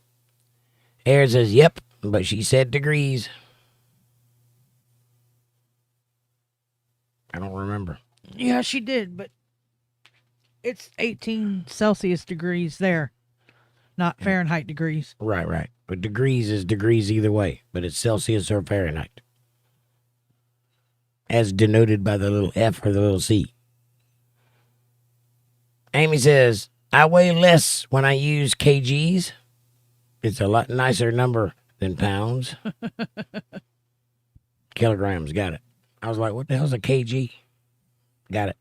Aaron says, yep, but she said degrees. I don't remember. Yeah, she did, but it's 18 Celsius degrees there, not Fahrenheit degrees. Right. But degrees is degrees either way, but it's Celsius or Fahrenheit. As denoted by the little F or the little C. Amy says, I weigh less when I use kgs. It's a lot nicer number than pounds. Kilograms, got it. I was like, what the hell's a kg? Got it.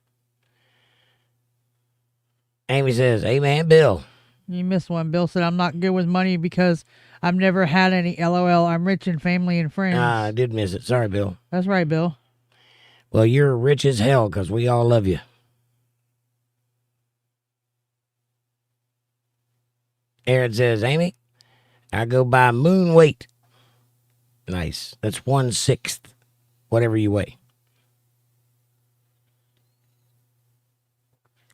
Amy says, amen, Bill. You missed one. Bill said, I'm not good with money because I've never had any. LOL. I'm rich in family and friends. I did miss it. Sorry, Bill. That's right, Bill. Well, you're rich as hell because we all love you. Aaron says, Amy, I go by moon weight. Nice. That's 1/6, whatever you weigh.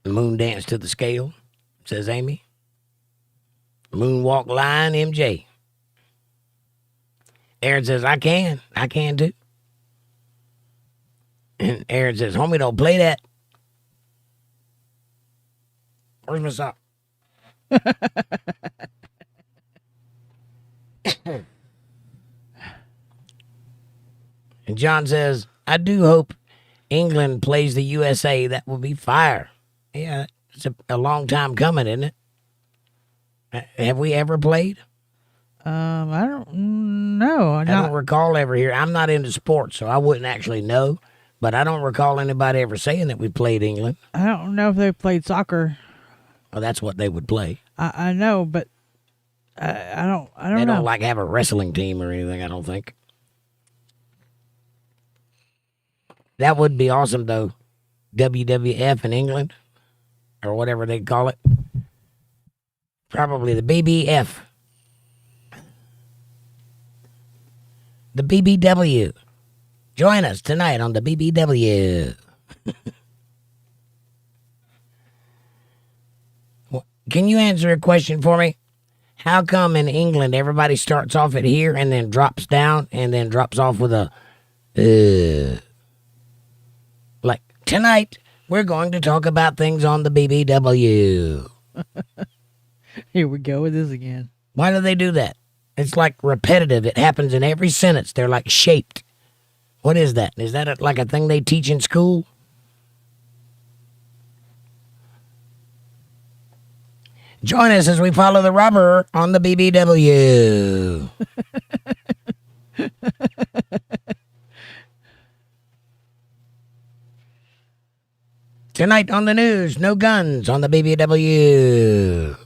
The moon dance to the scale, says Amy. Moonwalk line, MJ. Aaron says, I can too. And Aaron says, homie, don't play that. Where's my sock? And John says, I do hope England plays the USA. That will be fire. Yeah, it's a long time coming, isn't it? Have we ever played? I don't know. I don't recall ever here. I'm not into sports, so I wouldn't actually know. But I don't recall anybody ever saying that we played England. I don't know if they played soccer. Well, that's what they would play. I know, but I don't know. They don't like have a wrestling team or anything, I don't think. That would be awesome, though. WWF in England, or whatever they call it. Probably the BBF. The BBW. Join us tonight on the BBW. Can you answer a question for me? How come in England everybody starts off at here and then drops down and then drops off with a like tonight we're going to talk about things on the BBW. Here we go with this again. Why do they do that? It's like repetitive. It happens in every sentence. They're like shaped. What is that? Is that like a thing they teach in school? Join us as we follow the robber on the BBW. Tonight on the news, no guns on the BBW.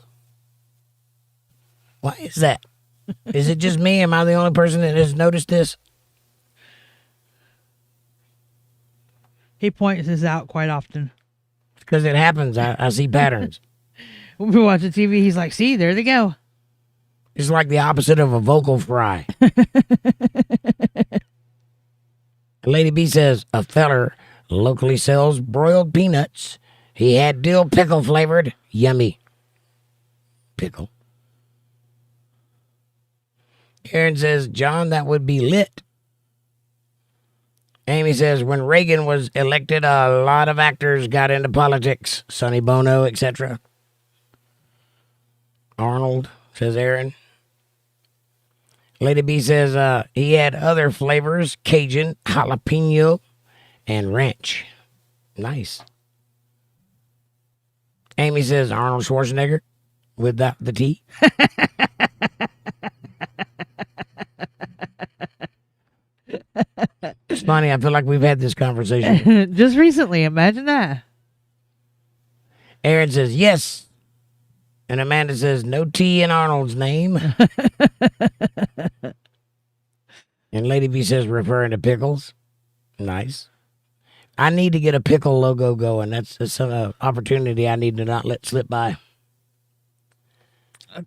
Why is that? Is it just me? Am I the only person that has noticed this? He points this out quite often. Because it happens. I see patterns. When we watch the TV, he's like, see, there they go. It's like the opposite of a vocal fry. Lady B says, a feller locally sells broiled peanuts. He had dill pickle flavored. Yummy. Pickle. Aaron says, John, that would be lit. Amy says, when Reagan was elected, a lot of actors got into politics. Sonny Bono, etc. Arnold, says Aaron. Lady B says, he had other flavors, Cajun, jalapeno, and ranch. Nice. Amy says, Arnold Schwarzenegger, without the T. It's funny, I feel like we've had this conversation. Just recently, imagine that. Aaron says, yes. And Amanda says, no T in Arnold's name. And Lady B says, referring to pickles. Nice. I need to get a pickle logo going. That's an opportunity I need to not let slip by.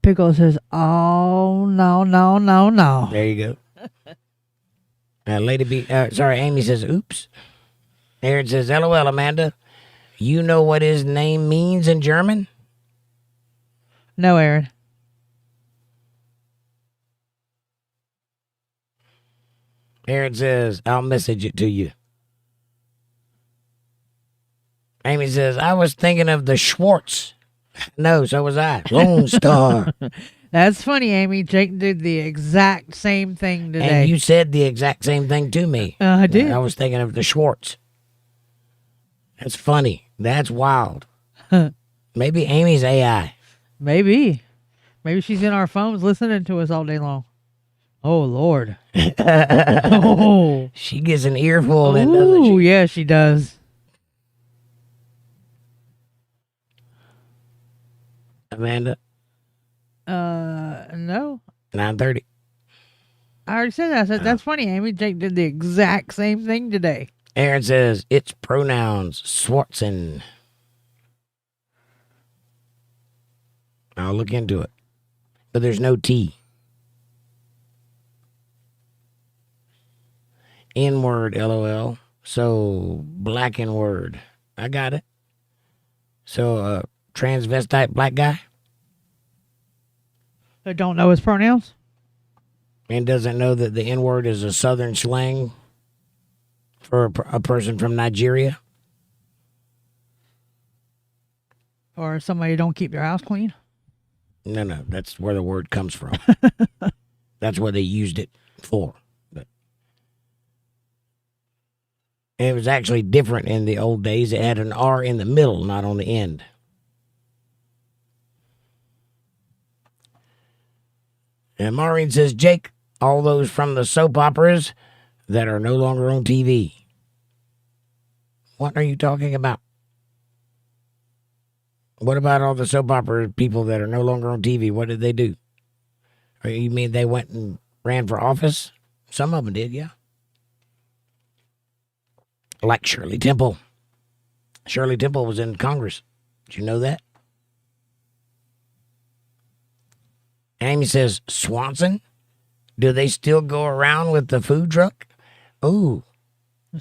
Pickle says, "Oh no, no, no, no." There you go. Amy says, oops. Aaron says, LOL, Amanda. You know what his name means in German? No, Aaron. Aaron says, I'll message it to you. Amy says, I was thinking of the Schwartz. No, so was I. Lone Star. That's funny, Amy. Jake did the exact same thing today. And you said the exact same thing to me. I did. I was thinking of the Schwartz. That's funny. That's wild. Maybe Amy's AI. Maybe she's in our phones listening to us all day long. Oh Lord. Oh. She gets an earful, then doesn't she? Oh yeah, she does. Amanda? No. 9:30. I already said that. I said, that's funny, Amy. Jake did the exact same thing today. Aaron says, it's pronouns, Swartzen. I'll look into it. But there's no T. N-word, LOL. So, black N-word. I got it. So, transvestite black guy? I don't know his pronouns. And doesn't know that the N-word is a southern slang for a person from Nigeria? Or somebody who don't keep their house clean. No, that's where the word comes from. That's what they used it for. But it was actually different in the old days. It had an R in the middle, not on the end. And Maureen says, Jake, all those from the soap operas that are no longer on TV. What are you talking about? What about all the soap opera people that are no longer on TV? What did they do? Or you mean they went and ran for office? Some of them did, yeah. Like Shirley Temple. Shirley Temple was in Congress. Did you know that? Amy says, Swanson? Do they still go around with the food truck? Ooh.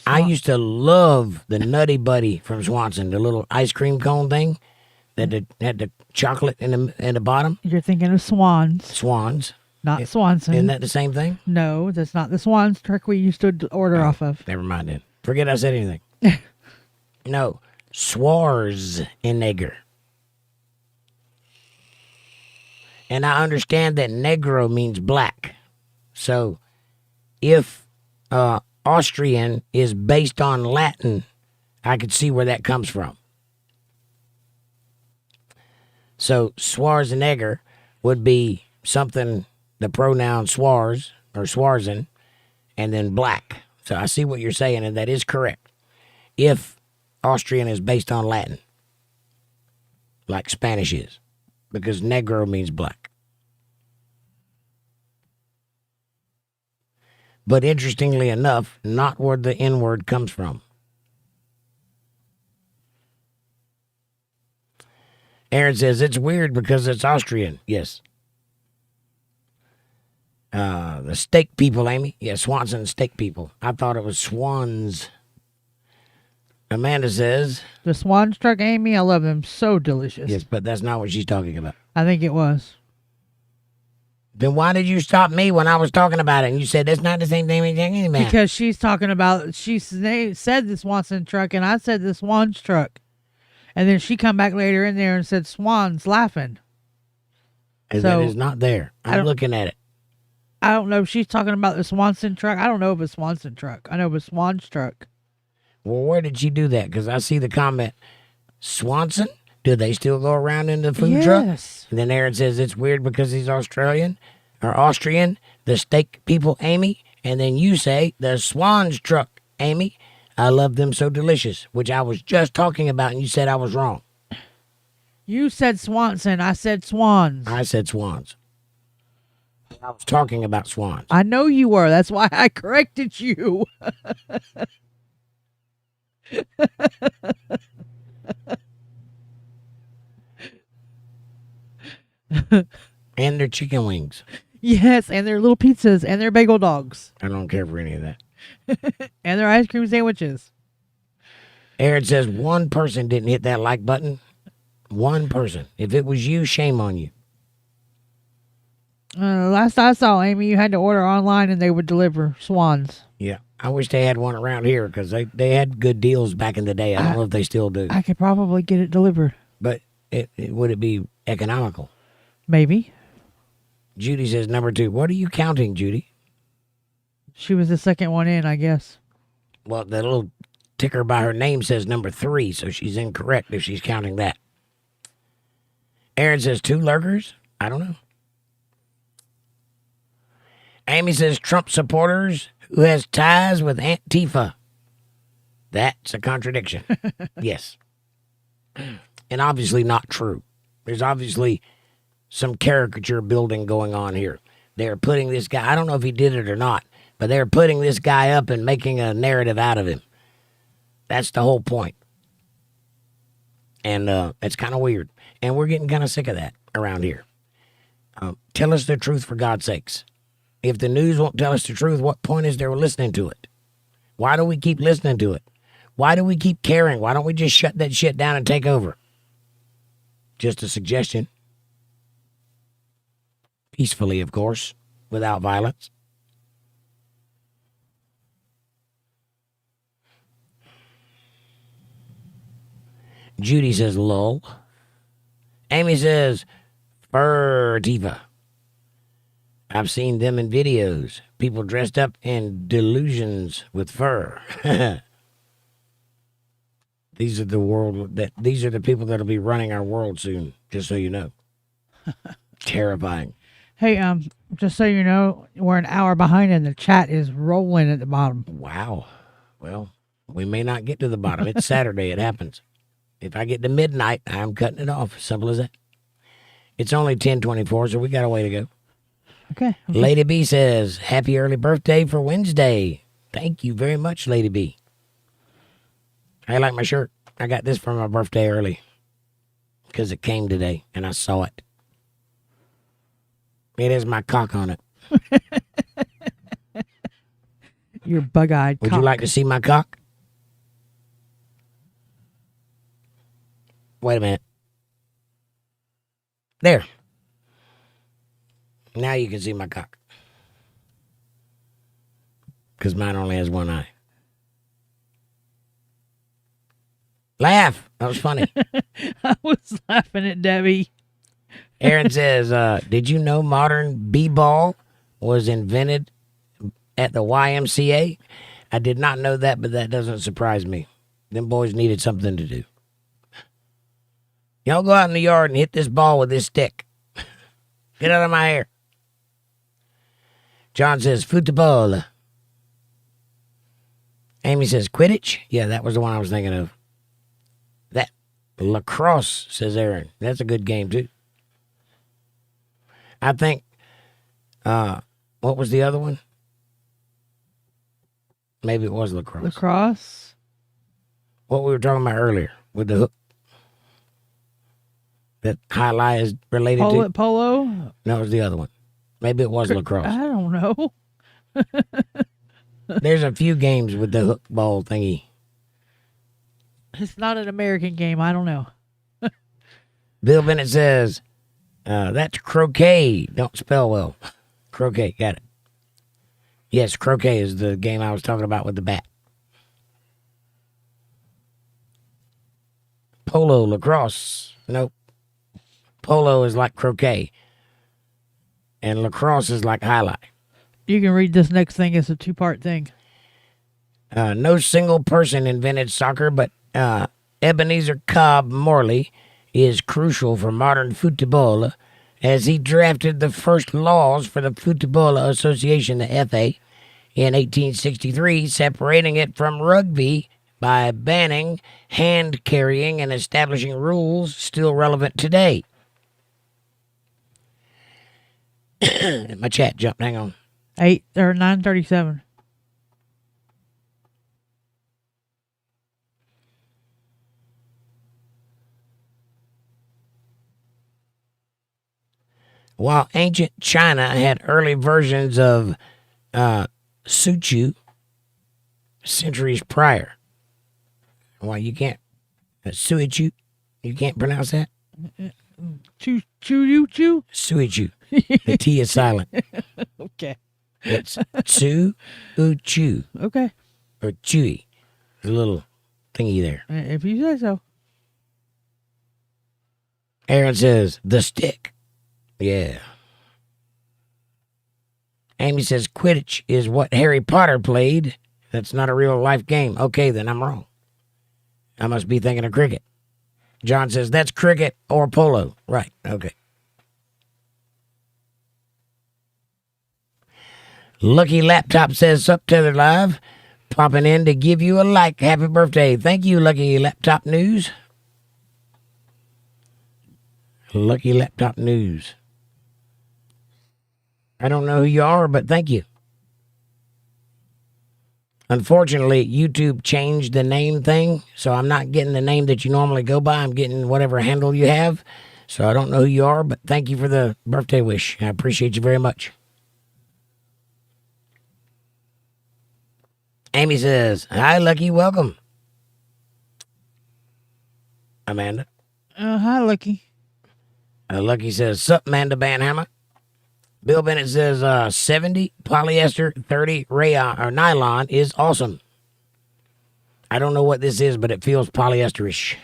I used to love the Nutty Buddy from Swanson, the little ice cream cone thing that had the chocolate in the bottom. You're thinking of Swans. Swans. Not Swanson. Isn't that the same thing? No, that's not the Swans truck we used to order off of. Never mind then. Forget I said anything. No. Schwarzenegger. And I understand that negro means black. So if Austrian is based on Latin, I could see where that comes from. So Schwarzenegger would be something, the pronoun Schwarz or Schwarzen, and then black. So I see what you're saying, and that is correct. If Austrian is based on Latin, like Spanish is, because negro means black. But interestingly enough, not where the N-word comes from. Aaron says, it's weird because it's Austrian. Yes. The steak people, Amy. Yeah, Swanson steak people. I thought it was Swans. Amanda says, the Swans truck, Amy, I love them. So delicious. yes, but that's not what she's talking about. I think it was. Then why did you stop me when I was talking about it? And you said that's not the same thing we're talking about. Because she's talking about, said the Swanson truck, and I said the Swans truck. And then she come back later in there and said Swans laughing. And so, that is not there. I'm looking at it. I don't know if she's talking about the Swanson truck. I don't know if it's Swanson truck. I know it's Swans truck. Well, where did she do that? Because I see the comment, Swanson? Do they still go around in the food truck? Yes. And then Aaron says it's weird because he's Australian or Austrian. The steak people, Amy. And then you say the Swans truck, Amy. I love them so delicious, which I was just talking about, and you said I was wrong. You said Swanson. I said Swans. I said Swans. I was talking about Swans. I know you were. That's why I corrected you. And their chicken wings. Yes, and their little pizzas and their bagel dogs I don't care for any of that. and their ice cream sandwiches. Aaron says one person didn't hit that like button. One person. If it was you, shame on you. Last I saw, Amy, you had to order online and they would deliver swans. Yeah. I wish they had one around here because they had good deals back in the day. I don't know if they still do. I could probably get it delivered. But would it be economical? Maybe. Judy says number 2. What are you counting, Judy? She was the second one in, I guess. Well, the little ticker by her name says number 3, so she's incorrect if she's counting that. Aaron says 2 lurkers? I don't know. Amy says Trump supporters who has ties with Antifa. That's a contradiction. Yes. And obviously not true. There's obviously some caricature building going on here. They're putting this guy, I don't know if he did it or not, but they're putting this guy up and making a narrative out of him. That's the whole point. And it's kind of weird. And we're getting kind of sick of that around here. Tell us the truth for God's sakes. If the news won't tell us the truth, what point is there listening to it? Why do we keep listening to it? Why do we keep caring? Why don't we just shut that shit down and take over? Just a suggestion. Peacefully, of course, without violence. Judy says, lol. Amy says, Furtiva. I've seen them in videos. People dressed up in delusions with fur. These are the people that'll be running our world soon, just so you know. Terrifying. Hey, just so you know, we're an hour behind and the chat is rolling at the bottom. Wow. Well, we may not get to the bottom. It's Saturday. It happens. If I get to midnight, I'm cutting it off. Simple as that. It's only 10:24, so we got a way to go. Okay. Lady B says, happy early birthday for Wednesday. Thank you very much, Lady B. I like my shirt. I got this for my birthday early because it came today and I saw it. It has my cock on it. Your bug-eyed Would cock. you like to see my cock? Wait a minute. There. Now you can see my cock. Because mine only has one eye. Laugh. That was funny. I was laughing at Debbie. Aaron says, did you know modern b-ball was invented at the YMCA? I did not know that, but that doesn't surprise me. Them boys needed something to do. Y'all go out in the yard and hit this ball with this stick. Get out of my hair. John says, football. Amy says, Quidditch? Yeah, that was the one I was thinking of. That lacrosse, says Aaron. That's a good game, too. I think, what was the other one? Maybe it was lacrosse. Lacrosse? What we were talking about earlier with the hook. That highlight is related to? Polo? No, it was the other one. Maybe it was lacrosse. I don't know. There's a few games with the hook ball thingy. It's not an American game. I don't know. Bill Bennett says, that's croquet. Don't spell well. Croquet, got it. Yes, croquet is the game I was talking about with the bat. Polo, lacrosse. Nope. Polo is like croquet. And lacrosse is like highlight. You can read this next thing. It's a two-part thing. No single person invented soccer, but Ebenezer Cobb Morley is crucial for modern football as he drafted the first laws for the Football Association, the FA, in 1863, separating it from rugby by banning hand carrying and establishing rules still relevant today. My chat jumped. Hang on. 9:37. While ancient China had early versions of Suchu centuries prior. Well, you can't. Suichu. You can't pronounce that? Choo choo choo. Suichu. The T is silent. Okay. It's Chu. Okay. Or Chewy. There's a little thingy there. If you say so. Aaron says, the stick. Yeah. Amy says, Quidditch is what Harry Potter played. That's not a real life game. Okay, then I'm wrong. I must be thinking of cricket. John says, that's cricket or polo. Right, okay. Lucky Laptop says, Sup, Tethered Live. Popping in to give you a like. Happy birthday. Thank you, Lucky Laptop News. Lucky Laptop News. I don't know who you are, but thank you. Unfortunately, YouTube changed the name thing, so I'm not getting the name that you normally go by. I'm getting whatever handle you have. So I don't know who you are, but thank you for the birthday wish. I appreciate you very much. Amy says, hi, Lucky, welcome. Amanda. Hi, Lucky. Lucky says, sup, Amanda Banhammer. Bill Bennett says 70 polyester, 30 rayon or nylon is awesome. I don't know what this is, but it feels polyesterish.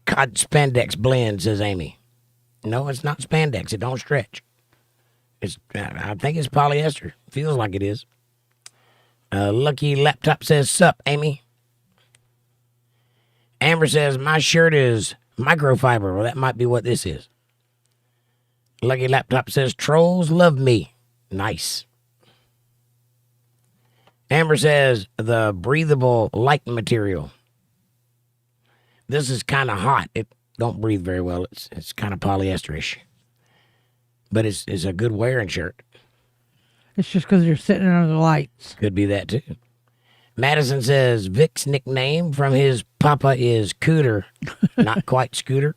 Cod spandex blend, says Amy. No, it's not spandex. It don't stretch. I think it's polyester. Feels like it is. Lucky Laptop says sup, Amy. Amber says my shirt is microfiber. Well, that might be what this is. Lucky Laptop says, trolls love me. Nice. Amber says, the breathable light material. This is kind of hot. It don't breathe very well. It's kind of polyesterish. But it's a good wearing shirt. It's just because you're sitting under the lights. Could be that, too. Madison says, Vic's nickname from his papa is Cooter. Not quite Scooter.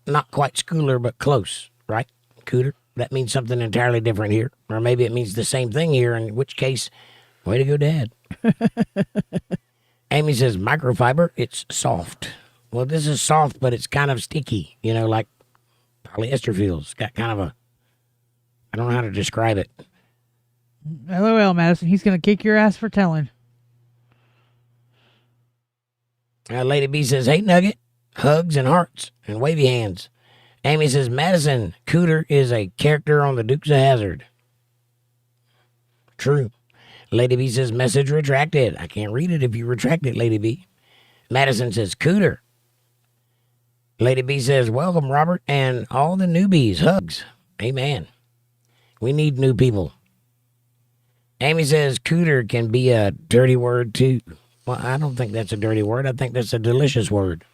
Not quite schooler, but close, right? Cooter. That means something entirely different here. Or maybe it means the same thing here, in which case, way to go, Dad. Amy says, microfiber, it's soft. Well, this is soft, but it's kind of sticky, like polyester feels. It's got kind of I don't know how to describe it. LOL, Madison. He's going to kick your ass for telling. Lady B says, hey, Nugget. Hugs and hearts and wavy hands. Amy says, Madison Cooter is a character on the Dukes of Hazzard. True. Lady B says, message retracted. I can't read it if you retract it, Lady B. Madison says, Cooter. Lady B says, welcome, Robert, and all the newbies. Hugs. Amen. We need new people. Amy says, Cooter can be a dirty word, too. Well, I don't think that's a dirty word. I think that's a delicious word.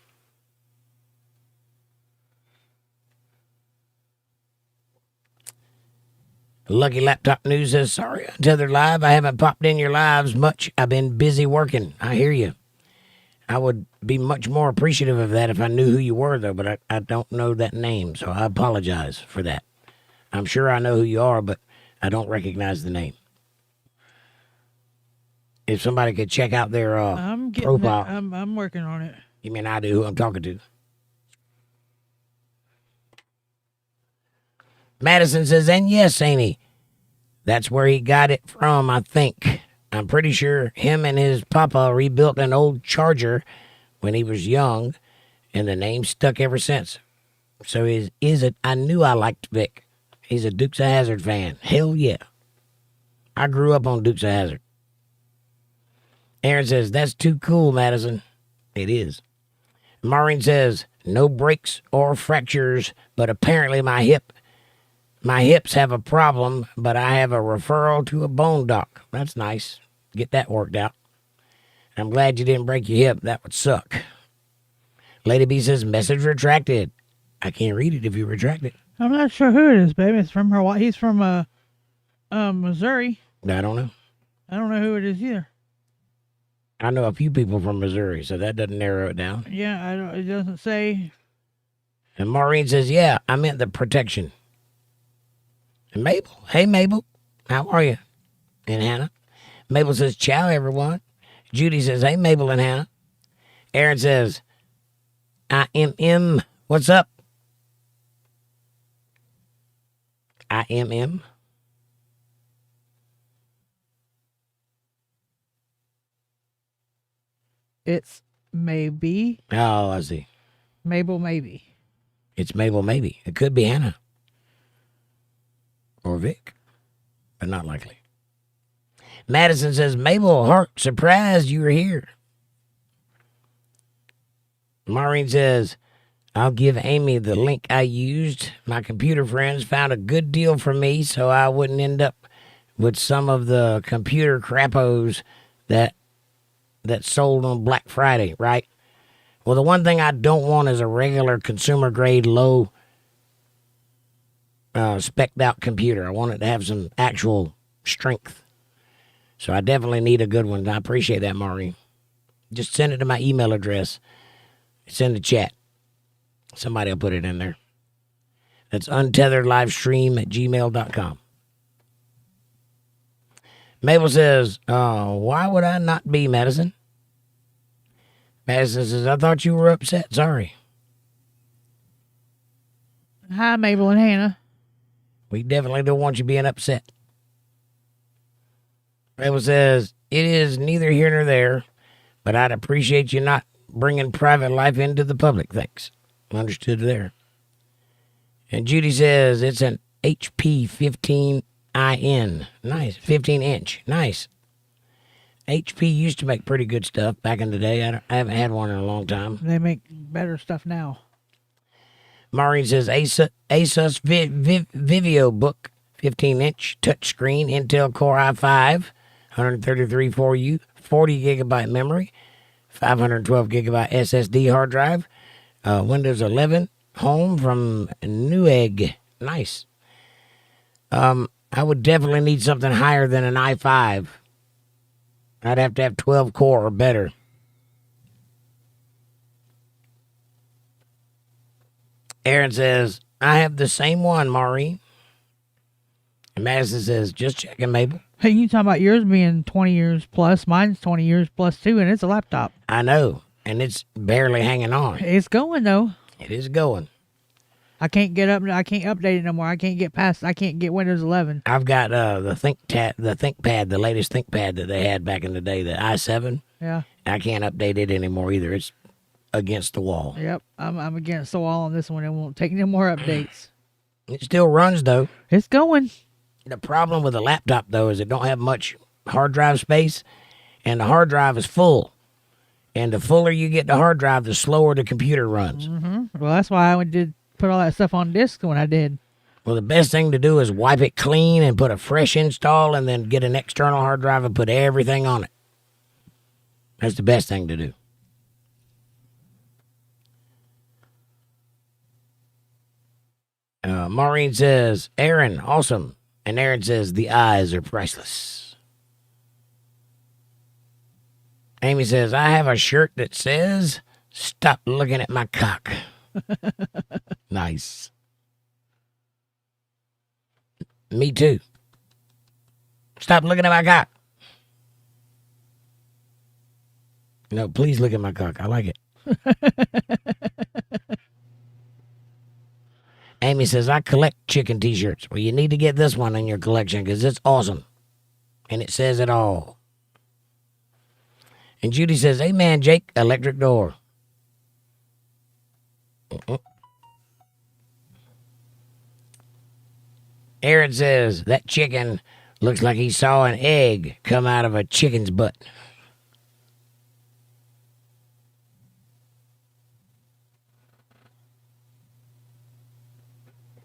Lucky Laptop News says, sorry, Untethered Live. I haven't popped in your lives much. I've been busy working. I hear you. I would be much more appreciative of that if I knew who you were, though, but I don't know that name, so I apologize for that. I'm sure I know who you are, but I don't recognize the name. If somebody could check out their profile. I'm working on it. You mean I do who I'm talking to? Madison says, and yes, Amy, that's where he got it from, I think. I'm pretty sure him and his papa rebuilt an old Charger when he was young, and the name stuck ever since. So I knew I liked Vic. He's a Dukes of Hazzard fan. Hell yeah. I grew up on Dukes of Hazzard. Aaron says, that's too cool, Madison. It is. Maureen says, no breaks or fractures, but apparently my hips have a problem, but I have a referral to a bone doc. That's nice. Get that worked out. I'm glad you didn't break your hip. That would suck. Lady B says, message retracted. I can't read it if you retract it. I'm not sure who it is, baby. It's from her. He's from Missouri. I don't know. I don't know who it is either. I know a few people from Missouri, so that doesn't narrow it down. Yeah, it doesn't say. And Maureen says, yeah, I meant the protection. And Mabel, hey, Mabel, how are you? And Hannah. Mabel says, ciao, everyone. Judy says, hey, Mabel and Hannah. Aaron says, I am M. What's up? I am M. It's maybe. Oh, I see. Mabel, maybe. It's Mabel, maybe. It could be Hannah. Or Vic. But not likely. Madison says, Mabel, heart, surprised you were here. Maureen says, I'll give Amy the link I used. My computer friends found a good deal for me so I wouldn't end up with some of the computer crappos that sold on Black Friday, right? Well, the one thing I don't want is a regular consumer grade low spec'd out computer. I want it to have some actual strength. So I definitely need a good one. I appreciate that, Maureen. Just send it to my email address. It's in the chat. Somebody will put it in there. That's UntetheredLivestream@gmail.com. Mabel says, why would I not be, Madison? Madison says, I thought you were upset. Sorry. Hi, Mabel and Hannah. We definitely don't want you being upset. Mabel says, it is neither here nor there, but I'd appreciate you not bringing private life into the public. Thanks. Understood there. And Judy says, it's an HP 15IN. Nice. 15 inch. Nice. HP used to make pretty good stuff back in the day. I haven't had one in a long time. They make better stuff now. Maureen says, Asus Vivio Book, 15-inch touchscreen, Intel Core i5, 133 4U, 40 gigabyte memory, 512 gigabyte SSD hard drive, Windows 11, home from Newegg. Nice. I would definitely need something higher than an i5. I'd have to have 12 core or better. Aaron says, I have the same one, Maureen. And Madison says, just checking, Mabel. Hey, you talking about yours being 20 years plus. Mine's 20 years plus too, and it's a laptop. I know, and it's barely hanging on. It's going, though. It is going. I can't get up. I can't update it no more. I can't get Windows 11. I've got the ThinkPad, the latest ThinkPad that they had back in the day, the i7. Yeah. I can't update it anymore either. It's against the wall. Yep. I'm against the wall on this one. It won't take no more updates. It still runs, though. It's going. The problem with a laptop, though, is it don't have much hard drive space, and the hard drive is full. And the fuller you get the hard drive, the slower the computer runs. Mm-hmm. Well, that's why I did put all that stuff on disk when I did. Well, the best thing to do is wipe it clean and put a fresh install and then get an external hard drive and put everything on it. That's the best thing to do. Maureen says, Aaron, awesome. And Aaron says, the eyes are priceless. Amy says, I have a shirt that says, stop looking at my cock. Nice. Me too. Stop looking at my cock. No, please look at my cock. I like it. Amy says, I collect chicken t-shirts. Well, you need to get this one in your collection because it's awesome. And it says it all. And Judy says, amen, Jake, electric door. Aaron says, that chicken looks like he saw an egg come out of a chicken's butt.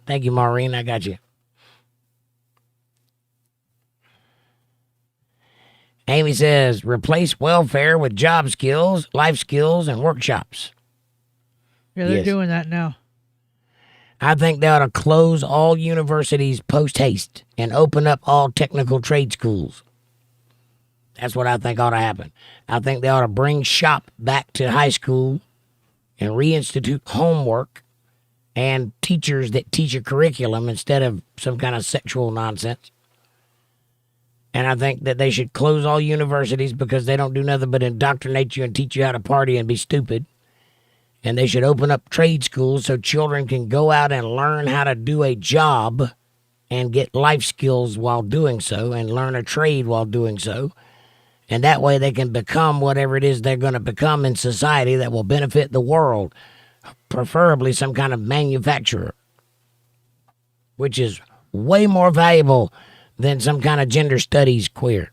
Thank you, Maureen. I got you. Amy says, replace welfare with job skills, life skills, and workshops. Yeah, they're Yes. doing that now. I think they ought to close all universities post-haste and open up all technical trade schools. That's what I think ought to happen. I think they ought to bring shop back to high school and reinstitute homework and teachers that teach a curriculum instead of some kind of sexual nonsense. And I think that they should close all universities because they don't do nothing but indoctrinate you and teach you how to party and be stupid. And they should open up trade schools so children can go out and learn how to do a job and get life skills while doing so and learn a trade while doing so. And that way they can become whatever it is they're going to become in society that will benefit the world, preferably some kind of manufacturer, which is way more valuable than some kind of gender studies queer.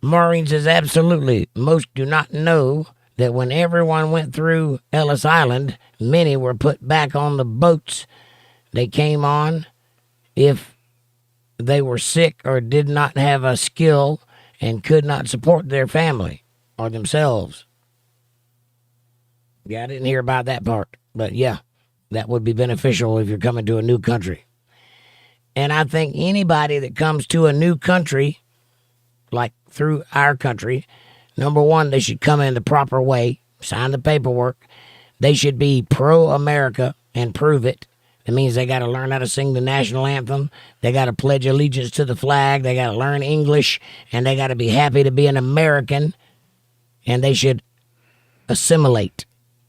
Maureen says, absolutely. Most do not know that when everyone went through Ellis Island, many were put back on the boats they came on if they were sick or did not have a skill and could not support their family or themselves. Yeah, I didn't hear about that part, but yeah, that would be beneficial if you're coming to a new country. And I think anybody that comes to a new country, like through our country, number one, they should come in the proper way, sign the paperwork. They should be pro-America and prove it. It means they got to learn how to sing the national anthem. They got to pledge allegiance to the flag. They got to learn English, and they got to be happy to be an American. And they should assimilate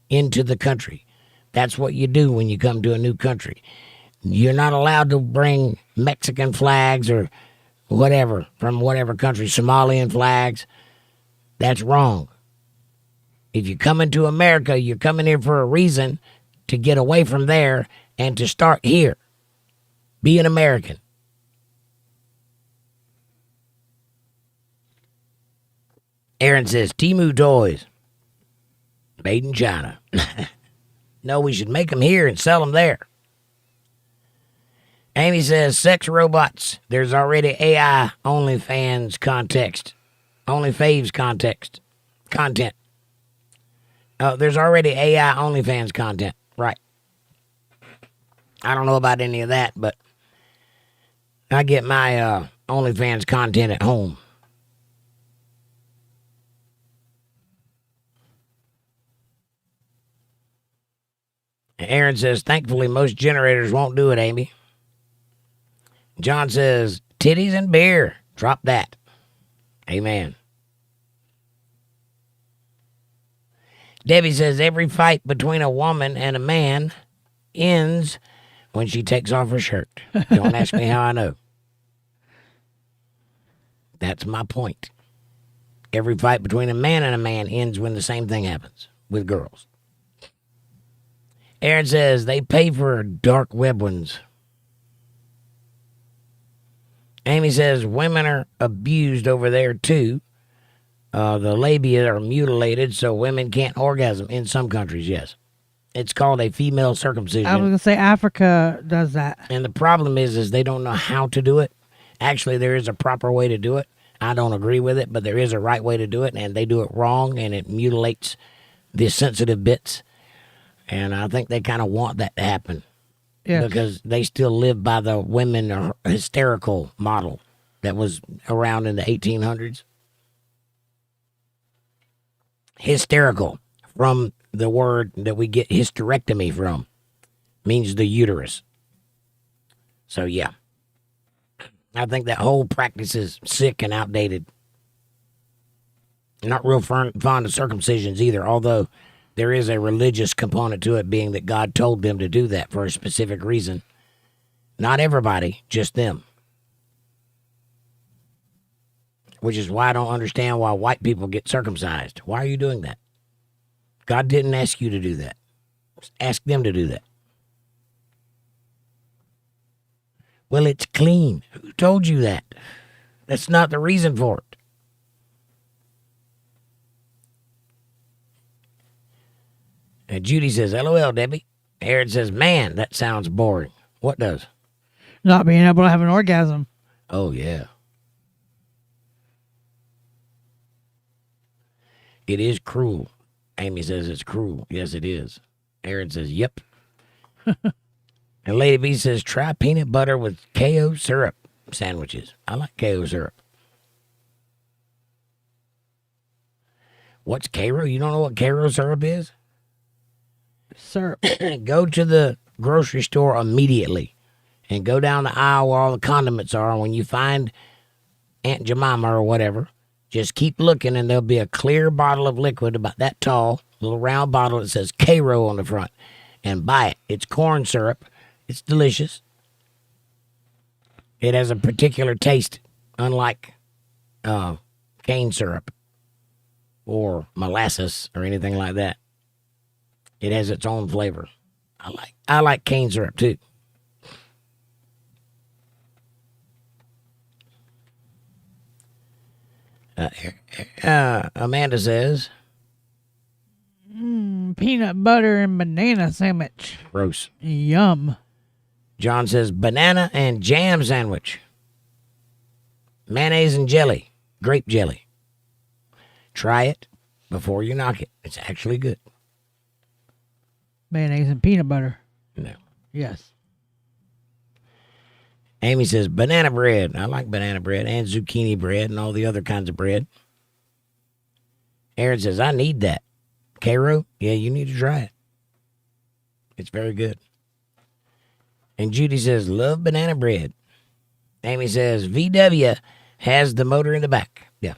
into the country. That's what you do when you come to a new country. You're not allowed to bring Mexican flags or whatever from whatever country, Somalian flags. That's wrong. If you come into America, you're coming here for a reason to get away from there and to start here. Be an American. Aaron says, Temu toys. Made in China. No, we should make them here and sell them there. Amy says, sex robots. There's already AI OnlyFans context. OnlyFaves context. Content. There's already AI OnlyFans content. Right. I don't know about any of that, but I get my OnlyFans content at home. Aaron says, thankfully, most generators won't do it, Amy. John says, titties and beer. Drop that. Amen. Debbie says, every fight between a woman and a man ends when she takes off her shirt. Don't ask me how I know. That's my point. Every fight between a man and a man ends when the same thing happens with girls. Aaron says, they pay for dark web ones. Amy says, women are abused over there too. The labia are mutilated so women can't orgasm in some countries, yes. It's called a female circumcision. I was going to say Africa does that. And the problem is they don't know how to do it. Actually, there is a proper way to do it. I don't agree with it, but there is a right way to do it, and they do it wrong, and it mutilates the sensitive bits. And I think they kind of want that to happen. Yes. Because they still live by the women are hysterical model that was around in the 1800s. Hysterical, from the word that we get hysterectomy from, means the uterus. So, yeah. I think that whole practice is sick and outdated. Not real fond of circumcisions either, although there is a religious component to it, being that God told them to do that for a specific reason. Not everybody, just them. Which is why I don't understand why white people get circumcised. Why are you doing that? God didn't ask you to do that. Ask them to do that. Well, it's clean. Who told you that? That's not the reason for it. And Judy says, LOL, Debbie. Aaron says, man, that sounds boring. What does? Not being able to have an orgasm. Oh, yeah. It is cruel. Amy says it's cruel. Yes, it is. Aaron says, yep. And Lady B says, try peanut butter with KO syrup sandwiches. I like KO syrup. What's Cairo? You don't know what Cairo syrup is? Syrup. Go to the grocery store immediately and go down the aisle where all the condiments are. And when you find Aunt Jemima or whatever, just keep looking and there'll be a clear bottle of liquid about that tall, little round bottle that says Cairo on the front. And buy it. It's corn syrup. It's delicious. It has a particular taste, unlike cane syrup or molasses or anything like that. It has its own flavor. I like cane syrup too. Amanda says, Peanut butter and banana sandwich. gross. Yum. John says, banana and jam sandwich. Mayonnaise and jelly. Grape jelly. Try it before you knock it. It's actually good. Mayonnaise and peanut butter. No. Yes. Amy says, banana bread. I like banana bread and zucchini bread and all the other kinds of bread. Aaron says, I need that. Cairo? Yeah, you need to try it. It's very good. And Judy says, love banana bread. Amy says, VW has the motor in the back. Yeah.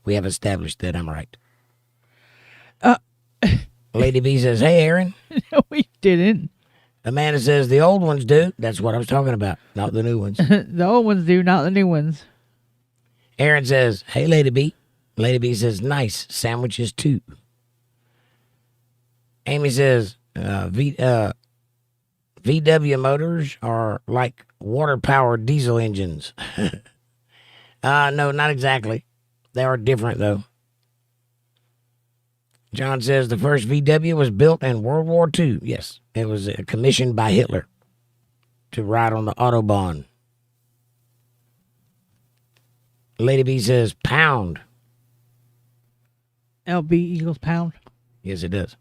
We have established that I'm right. Lady B says, hey, Aaron. No, we didn't. Amanda says, the old ones do. That's what I was talking about, not the new ones. The old ones do, not the new ones. Aaron says, hey, Lady B. Lady B says, nice. Sandwiches too. Amy says, VW motors are like water-powered diesel engines. No, not exactly. They are different, though. John says the first VW was built in World War II. Yes, it was commissioned by Hitler to ride on the Autobahn. Lady B says pound. LB equals pound. Yes, it does.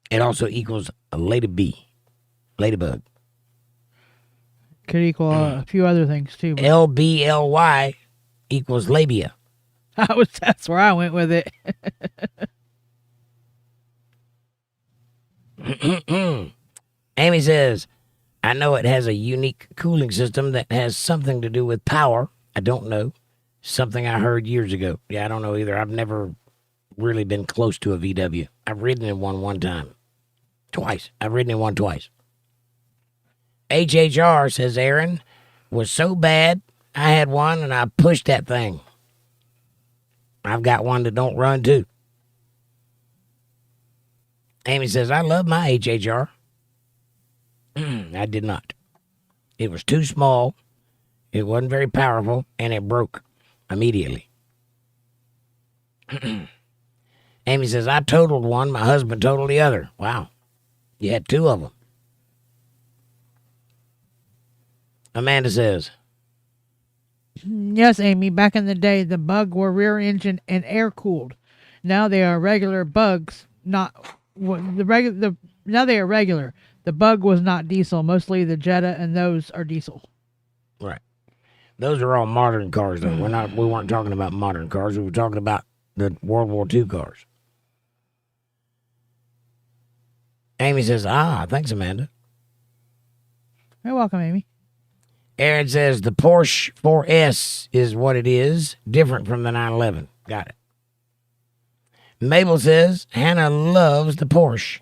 It also equals a lady bee, ladybug. Could equal a few other things too. But LBLY equals labia. that's where I went with it. Amy says, I know it has a unique cooling system that has something to do with power. I don't know. Something I heard years ago. Yeah, I don't know either. I've never really been close to a VW. I've ridden in one time. Twice. I've ridden in one twice. HHR, says Aaron, was so bad, I had one and I pushed that thing. I've got one that don't run too. Amy says, I love my HHR. I did not. It was too small. It wasn't very powerful, and it broke immediately. Amy says, I totaled one. My husband totaled the other. Wow. You had two of them. Amanda says, Yes, Amy. Back in the day, the Bug were rear engine and air cooled. Now they are regular Bugs. Now they are regular. The Bug was not diesel. Mostly the Jetta and those are diesel. right. Those are all modern cars, though. We weren't talking about modern cars. We were talking about the World War II cars. Amy says, thanks, Amanda. You're welcome, Amy. Aaron says the Porsche 4S is what it is, different from the 911. Got it. Mabel says Hannah loves the Porsche.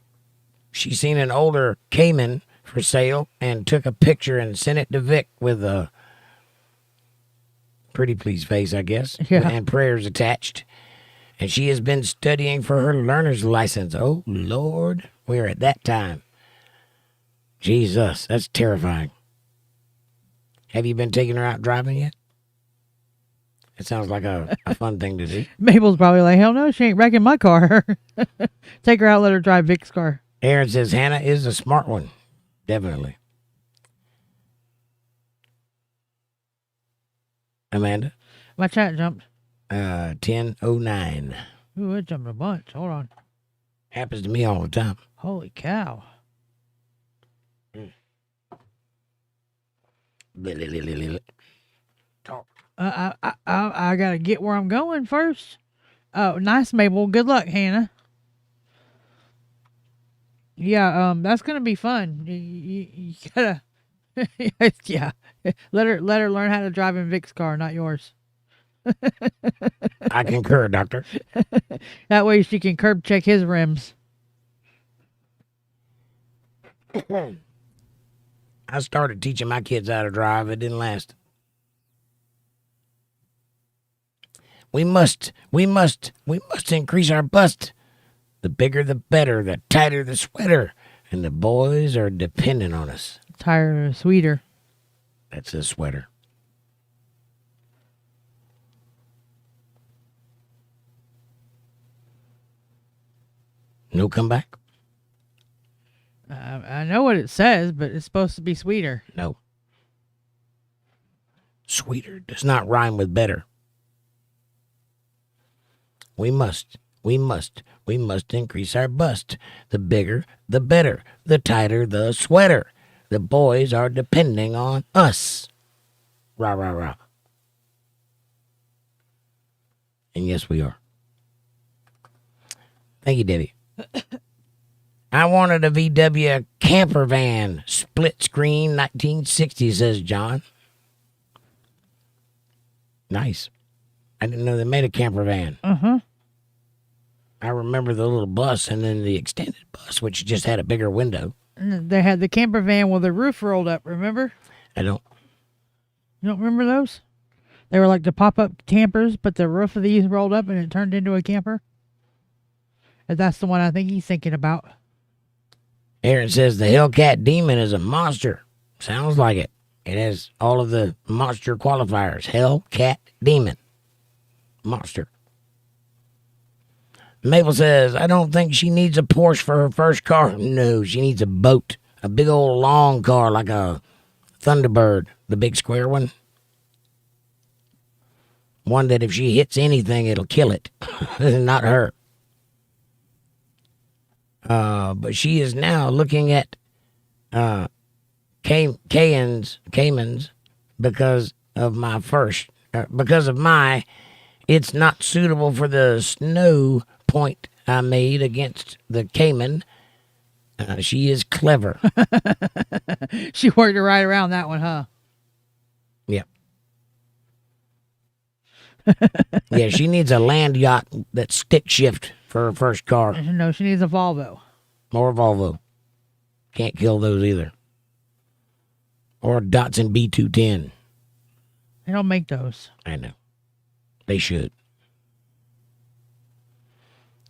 She's seen an older Cayman for sale and took a picture and sent it to Vic with a pretty please face, I guess, Yeah. and prayers attached. And she has been studying for her learner's license. Oh, Lord, we're at that time. Jesus, that's terrifying. Have you been taking her out driving yet? It sounds like a fun thing to do. Mabel's probably like, hell no, she ain't wrecking my car. Take her out, let her drive Vic's car. Aaron says Hannah is a smart one. Definitely. Amanda? My chat jumped. 10:09. Ooh, it jumped a bunch. Hold on. Happens to me all the time. Holy cow. Talk. I gotta get where I'm going first. Oh, nice, Mabel. Good luck, Hannah. Yeah, that's gonna be fun. You gotta, yeah. Let her learn how to drive in Vic's car, not yours. I concur, Doctor. That way she can curb check his rims. I started teaching my kids how to drive. It didn't last. We must increase our bust. The bigger the better, the tighter the sweater. And the boys are depending on us. Tighter, sweeter. That's a sweater. No comeback? I know what it says, but it's supposed to be sweeter. No. Sweeter does not rhyme with better. We must increase our bust. The bigger, the better. The tighter, the sweater. The boys are depending on us. Rah, rah, rah. And yes, we are. Thank you, Debbie. I wanted a VW camper van, split screen, 1960, says John. Nice. I didn't know they made a camper van. Uh-huh. I remember the little bus and then the extended bus, which just had a bigger window. And they had the camper van with the roof rolled up, remember? I don't. You don't remember those? They were like the pop-up campers, but the roof of these rolled up and it turned into a camper. And that's the one I think he's thinking about. Aaron says the Hellcat Demon is a monster. Sounds like it. It has all of the monster qualifiers. Hellcat Demon. Monster. Mabel says, I don't think she needs a Porsche for her first car. No, she needs a boat. A big old long car like a Thunderbird. The big square one. One that if she hits anything, it'll kill it. Not her. But she is now looking at Caymans because of my it's not suitable for the snow point I made against the Cayman. She is clever. She worked her right around that one, huh? Yeah. Yeah, she needs a land yacht that's stick shift for her first car. No, she needs a Volvo. Or a Volvo. Can't kill those either. Or a Datsun B210. They don't make those. I know. They should.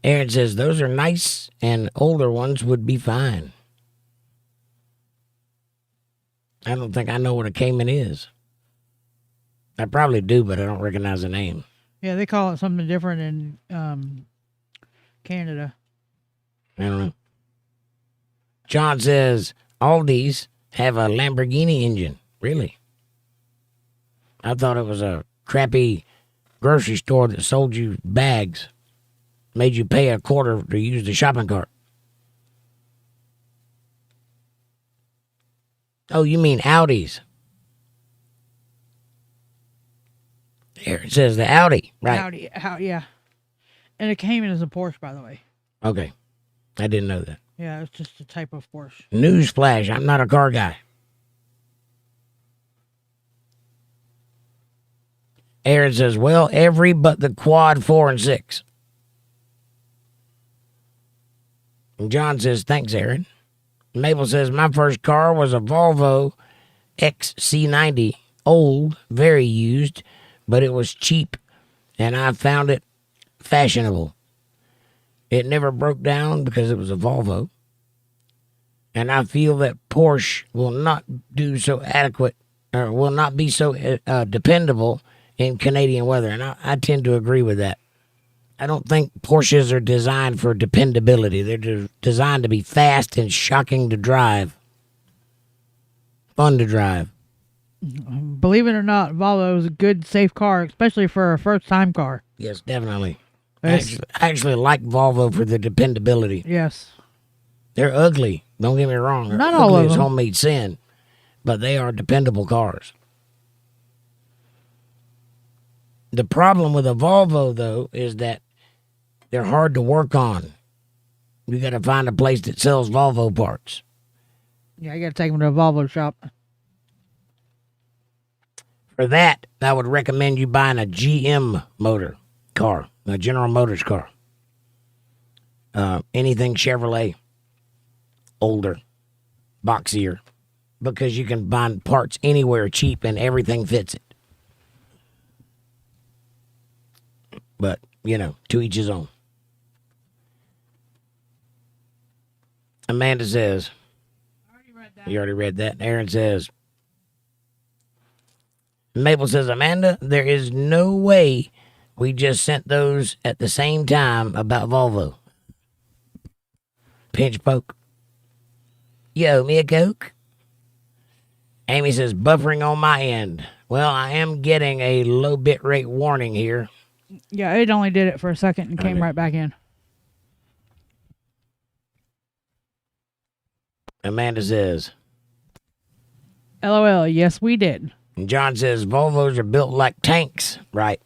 Aaron says those are nice and older ones would be fine. I don't think I know what a Cayman is. I probably do, but I don't recognize the name. Yeah, they call it something different in Canada. I don't know. John says all these have a Lamborghini engine. Really? I thought it was a crappy grocery store that sold you bags. Made you pay a quarter to use the shopping cart. Oh, you mean Audis. There it says the Audi, right? Audi, yeah. And a Cayman is a Porsche, by the way. Okay. I didn't know that. Yeah, it's just a type of Porsche. Newsflash, I'm not a car guy. Aaron says, well, every but the quad 4 and 6. And John says, thanks, Aaron. Mabel says, my first car was a Volvo XC90. Old, very used, but it was cheap, and I found it fashionable. It never broke down because it was a Volvo. And I feel that Porsche will not do so adequate, or will not be so dependable in Canadian weather. And I tend to agree with that. I don't think Porsches are designed for dependability. They're designed to be fast and shocking to drive. Fun to drive. Believe it or not, Volvo is a good, safe car, especially for a first-time car. Yes, definitely. I actually like Volvo for the dependability. Yes. They're ugly. Don't get me wrong. Not all of them. It's homemade sin, but they are dependable cars. The problem with a Volvo, though, is that they're hard to work on. You got to find a place that sells Volvo parts. Yeah, you got to take them to a Volvo shop. For that, I would recommend you buying a GM motor car, a General Motors car. Anything Chevrolet, older, boxier, because you can find parts anywhere cheap and everything fits it. But, to each his own. Amanda says, you already read that. Aaron says, Mabel says, Amanda, there is no way we just sent those at the same time about Volvo. Pinch poke. You owe me a Coke? Amy says, buffering on my end. Well, I am getting a low bit rate warning here. Yeah, it only did it for a second and came right back in. Amanda says, LOL, yes, we did. and John says, Volvos are built like tanks, right?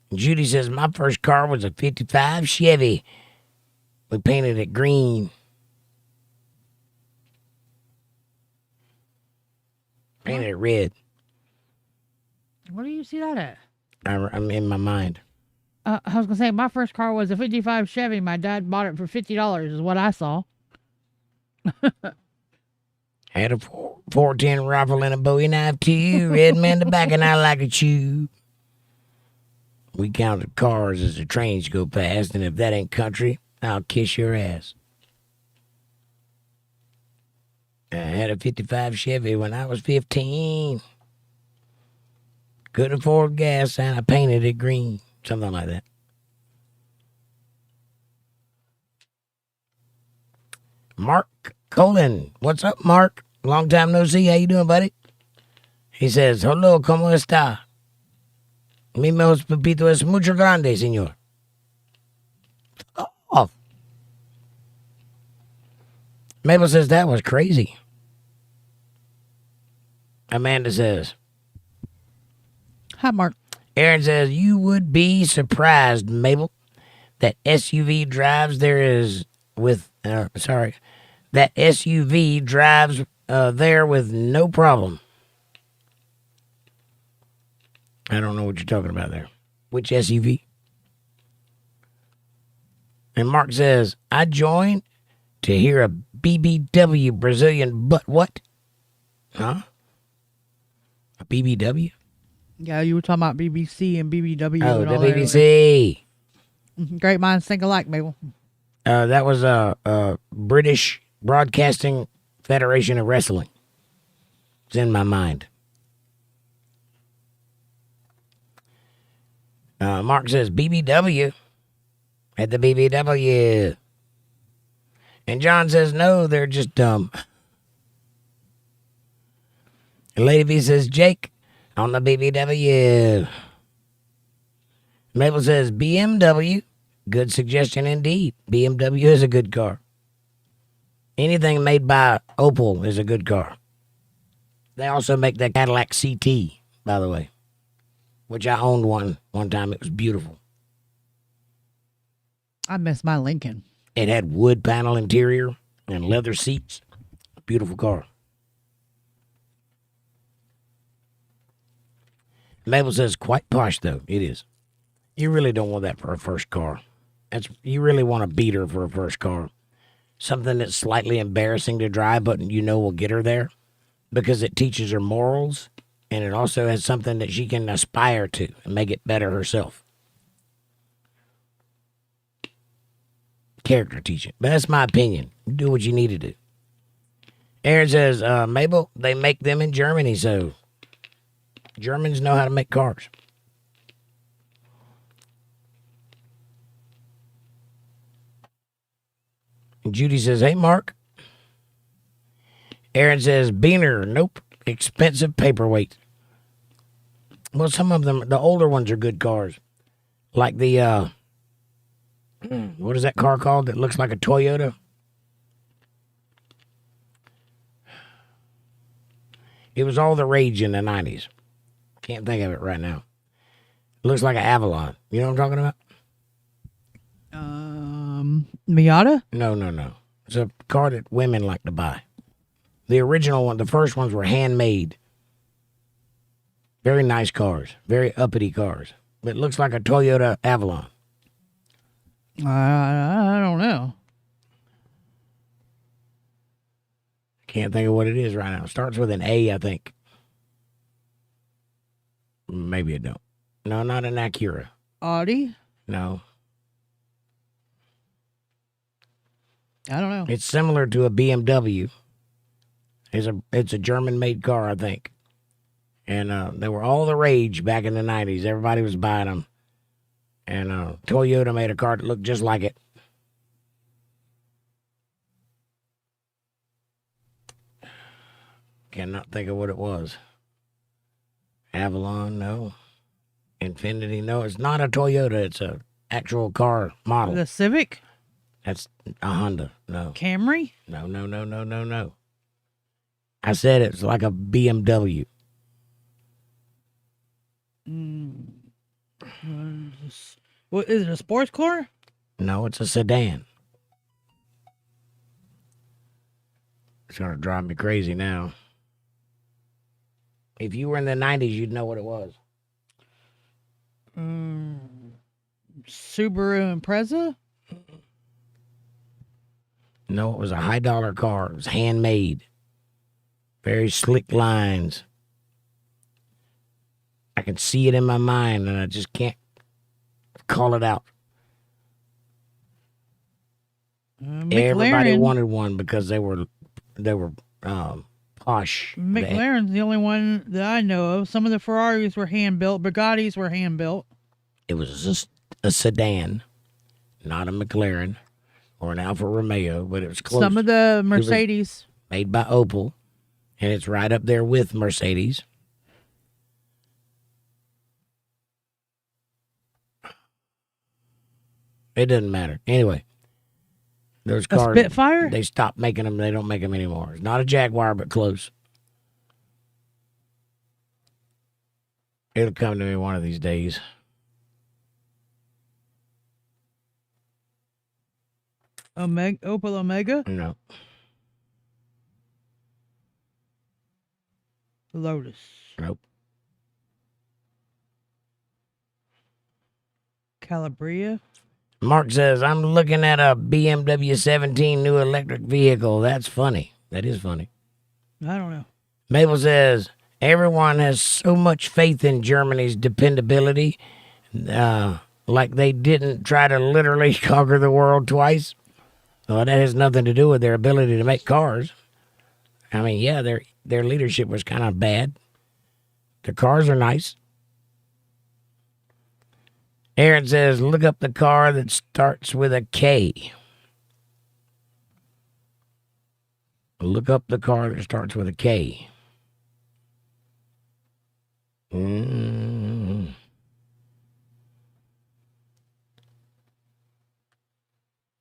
And Judy says, my first car was a 55 Chevy. We painted it green. Painted it red. Where do you see that at? I'm in my mind. I was going to say, my first car was a 55 Chevy. My dad bought it for $50 is what I saw. Had a 410 rifle and a Bowie knife too. Red man tobacco and I like a chew. We counted cars as the trains go past, and if that ain't country, I'll kiss your ass. I had a 55 Chevy when I was 15. Couldn't afford gas, and I painted it green. Something like that. Mark Colin. What's up, Mark? Long time no see. How you doing, buddy? He says, hello, ¿cómo está? Mi pepito es mucho grande, señor. Oh. Mabel says, that was crazy. Amanda says, Hi, Mark. Aaron says, you would be surprised, Mabel, that SUV drives there is with, that SUV drives there with no problem. I don't know what you're talking about there. Which SUV? And Mark says, I joined to hear a BBW Brazilian butt what? Huh? A BBW? Yeah, you were talking about BBC and BBW. Oh, and the all that. BBC. Great minds think alike, Mabel. That was a British Broadcasting Federation of Wrestling. It's in my mind. Mark says, BBW. At the BBW. And John says, no, they're just dumb. And Lady V says, Jake, on the BBW. Mabel says, BMW. Good suggestion indeed. BMW is a good car. Anything made by Opel is a good car. They also make that Cadillac CT, by the way, which I owned one time. It was beautiful. I miss my Lincoln. It had wood panel interior and leather seats. Beautiful car. Mabel says, quite posh, though. It is. You really don't want that for a first car. You really want a beater for a first car. Something that's slightly embarrassing to drive, but you know will get her there. Because it teaches her morals, and it also has something that she can aspire to and make it better herself. Character teaching. But that's my opinion. Do what you need to do. Aaron says, Mabel, they make them in Germany, so Germans know how to make cars. And Judy says, hey, Mark. Aaron says, Beaner, nope. Expensive paperweight. Well, some of them, the older ones are good cars. Like the, what is that car called that looks like a Toyota? It was all the rage in the 90s. Can't think of it right now. It looks like an Avalon. You know what I'm talking about? Miata? No. It's a car that women like to buy. The original one, the first ones were handmade. Very nice cars. Very uppity cars. But it looks like a Toyota Avalon. I don't know. Can't think of what it is right now. It starts with an A, I think. Maybe it don't. No, not an Acura. Audi? No. I don't know. It's similar to a BMW. It's a German-made car, I think. And they were all the rage back in the 90s. Everybody was buying them. And Toyota made a car that looked just like it. Cannot think of what it was. Avalon, no. Infinity, no. It's not a Toyota. It's a actual car model. The Civic? That's a Honda. No. Camry? No. I said it's like a BMW. What is it? A sports car? No, it's a sedan. It's gonna drive me crazy now. If you were in the 90s, you'd know what it was. Subaru Impreza? No, it was a high dollar car. It was handmade. Very slick lines. I can see it in my mind and I just can't call it out. Everybody wanted one because they were posh. McLaren's the only one that I know of. Some of the Ferraris were hand built. Bugattis were hand built. It was a sedan, not a McLaren or an Alfa Romeo, but it was close. Some of the Mercedes. Made by Opel, and it's right up there with Mercedes. It doesn't matter. Anyway, those cars. A Spitfire? They stopped making them. They don't make them anymore. It's not a Jaguar, but close. It'll come to me one of these days. Opel Omega? No. Lotus. Nope. Calabria? Mark says, I'm looking at a BMW 17 new electric vehicle. That's funny. That is funny. I don't know. Mabel says, everyone has so much faith in Germany's dependability, like they didn't try to literally conquer the world twice. Well, that has nothing to do with their ability to make cars. I mean, yeah, their leadership was kind of bad. The cars are nice. Aaron says, look up the car that starts with a K. Look up the car that starts with a K.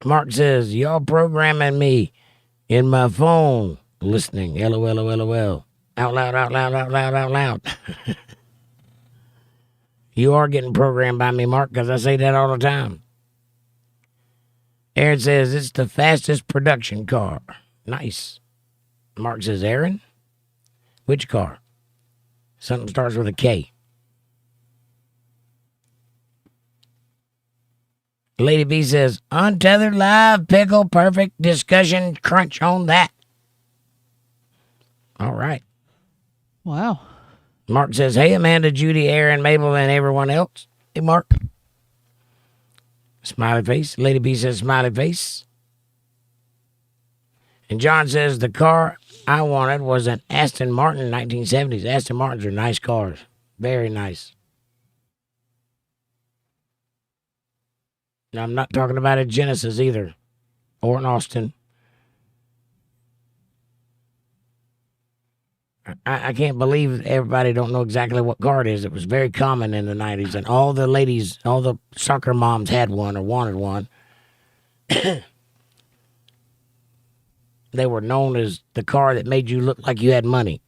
Mark says, y'all programming me in my phone. Listening. LOL. Out loud. You are getting programmed by me, Mark, because I say that all the time. Aaron says, it's the fastest production car. Nice. Mark says, Aaron? Which car? Something starts with a K. Lady B says, Untethered Live, pickle, perfect discussion, crunch on that. All right. Wow. Mark says, hey, Amanda, Judy, Aaron, Mabel, and everyone else. Hey, Mark. Smiley face. Lady B says, smiley face. And John says, the car I wanted was an Aston Martin 1970s. Aston Martins are nice cars. Very nice. Now, I'm not talking about a Genesis either. Or an Austin. I can't believe everybody don't know exactly what car it is. It was very common in the 90s, and all the ladies, all the soccer moms had one or wanted one. They were known as the car that made you look like you had money.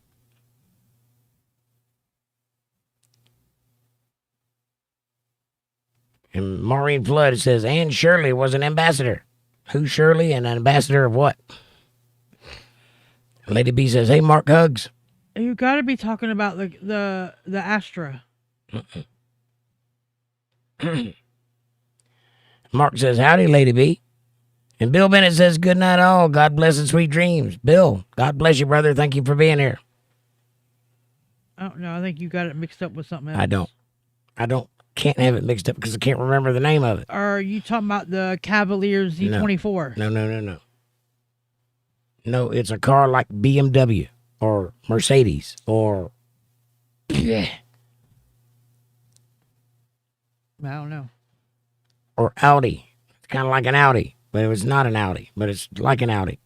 And Maureen Flood says, and Shirley was an ambassador. Who's Shirley and an ambassador of what? Lady B says, hey, Mark Hugs. You got to be talking about the Astra. Mark says, howdy, Lady B. And Bill Bennett says, good night all. God bless and sweet dreams. Bill, God bless you, brother. Thank you for being here. I don't know. I think you got it mixed up with something else. I can't have it mixed up because I can't remember the name of it. Are you talking about the Cavalier Z24? No. No, it's a car like BMW or Mercedes or... Yeah. I don't know. Or Audi. It's kind of like an Audi, but it was not an Audi, but it's like an Audi.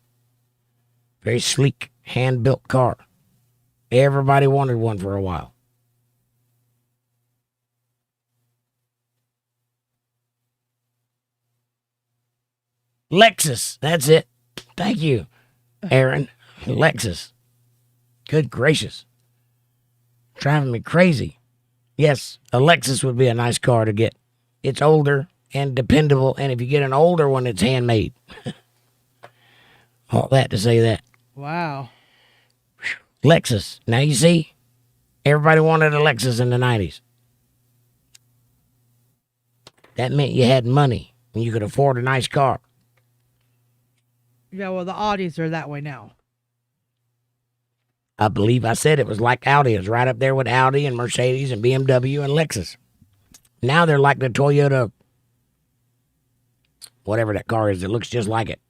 Very sleek, hand-built car. Everybody wanted one for a while. Lexus, that's it. Thank you, Aaron. Lexus. Good gracious. Driving me crazy. Yes, a Lexus would be a nice car to get. It's older and dependable, and if you get an older one, it's handmade. All that to say that. Wow. Lexus. Now you see, everybody wanted a Lexus in the 90s. That meant you had money and you could afford a nice car. Yeah, well, the Audis are that way now. I believe I said it was like Audi. It was right up there with Audi and Mercedes and BMW and Lexus. Now they're like the Toyota, whatever that car is. It looks just like it.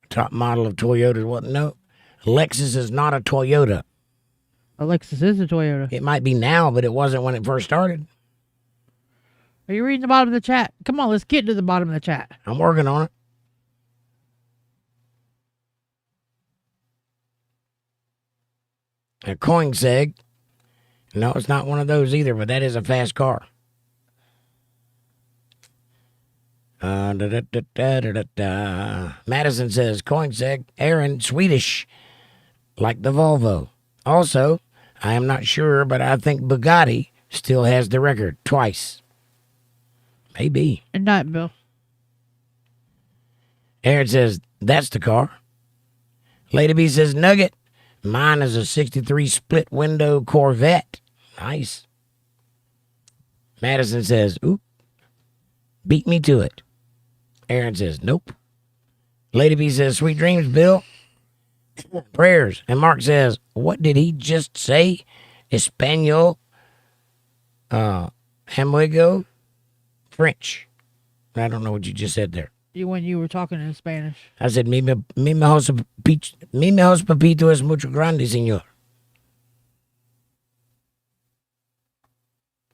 Top model of Toyota. What? No, Lexus is not a Toyota. A Lexus is a Toyota. It might be now, but it wasn't when it first started. Are you reading the bottom of the chat? Come on, let's get to the bottom of the chat. I'm working on it. A Koenigsegg. No, it's not one of those either, but that is a fast car. Madison says, Koenigsegg, Aaron, Swedish, like the Volvo. Also, I am not sure, but I think Bugatti still has the record twice. Maybe. Good night, Bill. Aaron says, that's the car. Lady B says, Nugget. Mine is a 63 split window Corvette. Nice. Madison says, oop. Beat me to it. Aaron says, nope. Lady B says, sweet dreams, Bill. Prayers. And Mark says, what did he just say? Espanol, Amigo, French. I don't know what you just said there. When you were talking in Spanish. I said, mi mejor papito es mucho grande, señor.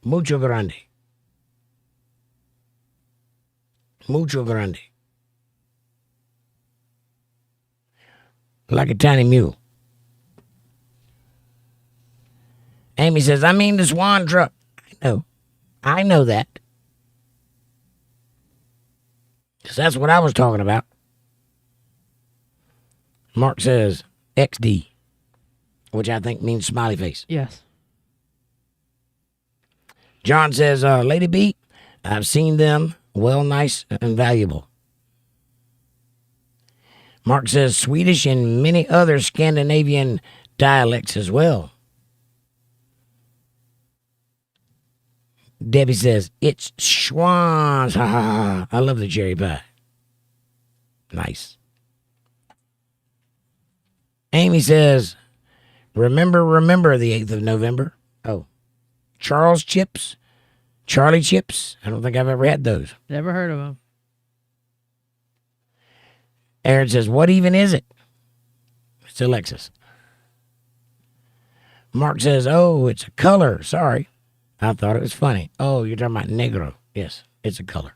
Mucho grande. Mucho grande. Like a tiny mule. Amy says, I mean the Swan truck. I know that. Because that's what I was talking about. Mark says, XD. Which I think means smiley face. Yes. John says, Lady B, I've seen them. Well, nice and valuable. Mark says Swedish and many other Scandinavian dialects as well. Debbie says, it's Schwans. Ha ha ha. I love the cherry pie. Nice. Amy says, remember the 8th of November. Oh, Charlie Chips. I don't think I've ever had those. Never heard of them. Aaron says, what even is it? It's a Lexus. Mark says, oh, it's a color. Sorry. I thought it was funny. Oh, you're talking about negro. Yes, it's a color.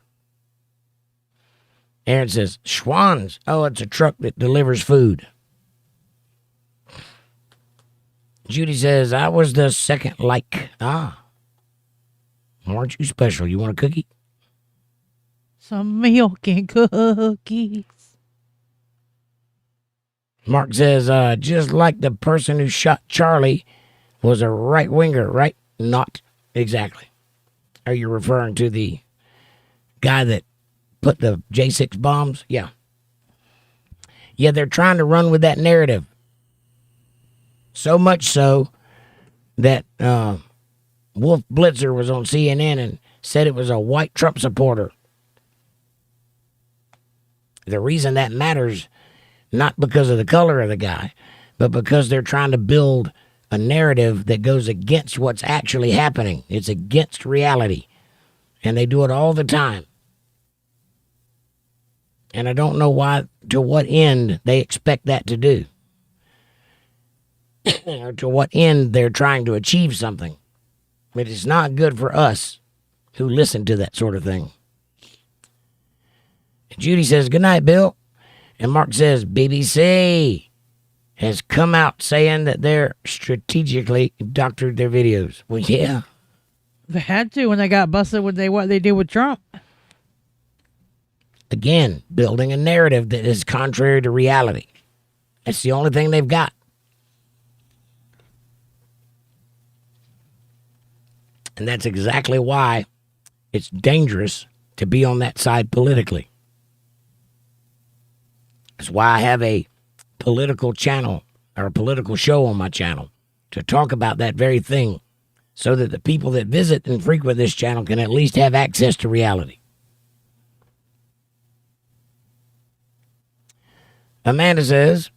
Aaron says, Schwans. Oh, it's a truck that delivers food. Judy says, I was the second like. Aren't you special? You want a cookie? Some milk and cookies. Mark says, just like the person who shot Charlie was a right winger, right? Not Exactly. Are you referring to the guy that put the J6 bombs? Yeah. Yeah, they're trying to run with that narrative. So much so that Wolf Blitzer was on CNN and said it was a white Trump supporter. The reason that matters, not because of the color of the guy, but because they're trying to build a narrative that goes against what's actually happening. It's against reality. And they do it all the time. And I don't know why, to what end they expect that to do. Or to what end they're trying to achieve something. But it's not good for us who listen to that sort of thing. And Judy says, good night, Bill. And Mark says, BBC has come out saying that they're strategically doctored their videos. Well, yeah. They had to when they got busted with what they did with Trump. Again, building a narrative that is contrary to reality. That's the only thing they've got. And that's exactly why it's dangerous to be on that side politically. That's why I have a political channel or a political show on my channel to talk about that very thing so that the people that visit and frequent this channel can at least have access to reality. Amanda says,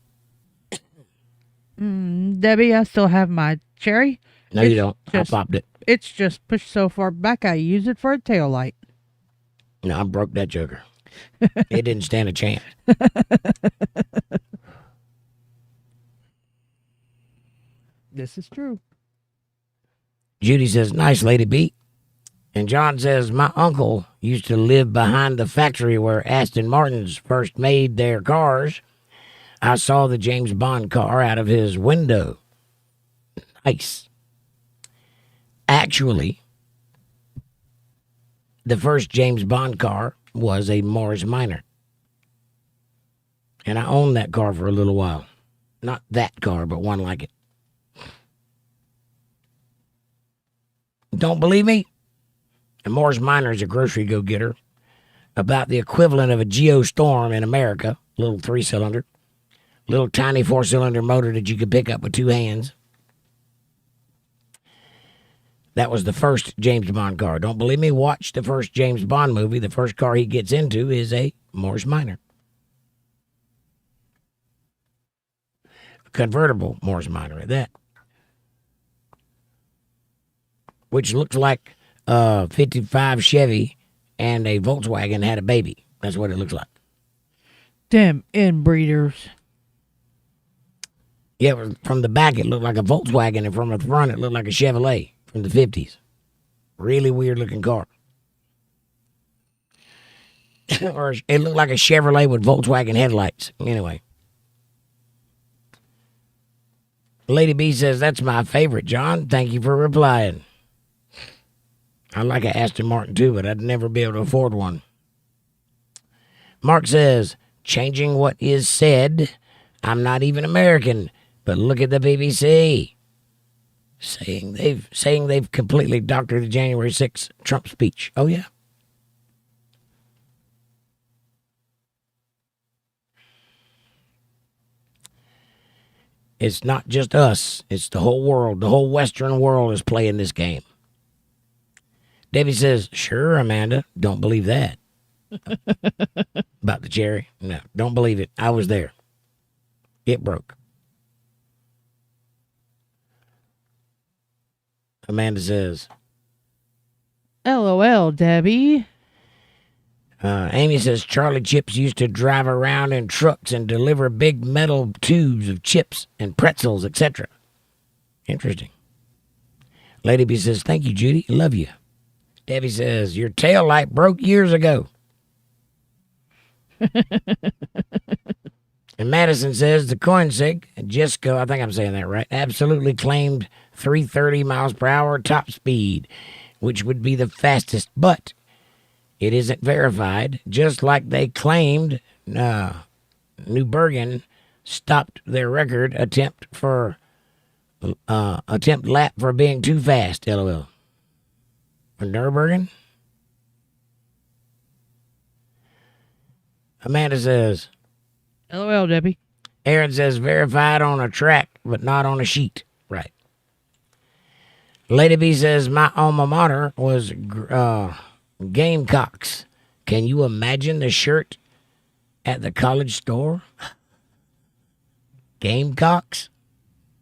Debbie, I still have my cherry. no, you don't. I popped it. It's just pushed so far back I use it for a tail light. No, I broke that joker. It didn't stand a chance. This is true. Judy says, nice, Lady B. And John says, my uncle used to live behind the factory where Aston Martins first made their cars. I saw the James Bond car out of his window. Nice. Actually, the first James Bond car was a Morris Minor. And I owned that car for a little while. Not that car, but one like it. Don't believe me? And Morris Minor is a grocery go-getter. About the equivalent of a Geostorm in America. Little 3-cylinder. Little tiny 4-cylinder motor that you could pick up with 2 hands. That was the first James Bond car. Don't believe me? Watch the first James Bond movie. The first car he gets into is a Morris Minor. A convertible Morris Minor at that. Which looks like a 55 Chevy and a Volkswagen had a baby. That's what it looks like. Damn inbreeders. Yeah, from the back it looked like a Volkswagen, and from the front it looked like a Chevrolet from the 50s. Really weird looking car. Or it looked like a Chevrolet with Volkswagen headlights. Anyway. Lady B says, that's my favorite, John. Thank you for replying. I like an Aston Martin too, but I'd never be able to afford one. Mark says, changing what is said. I'm not even American, but look at the BBC. Saying they've completely doctored the January 6th Trump speech. Oh, yeah. It's not just us. It's the whole world. The whole Western world is playing this game. Debbie says, sure, Amanda. Don't believe that. About the cherry? No, don't believe it. I was there. It broke. Amanda says, LOL, Debbie. Amy says, Charlie Chips used to drive around in trucks and deliver big metal tubes of chips and pretzels, etc. Interesting. Lady B says, thank you, Judy. Love you. Debbie says, your tail light broke years ago. And Madison says, the Koenigsegg, Jesco, I think I'm saying that right, absolutely claimed 330 miles per hour top speed, which would be the fastest, but it isn't verified, just like they claimed New Bergen stopped their record attempt lap for being too fast, LOL. Nürburgring? Amanda says, LOL, Debbie. Aaron says, verified on a track, but not on a sheet. Right. Lady B says, my alma mater was Gamecocks. Can you imagine the shirt at the college store? Gamecocks?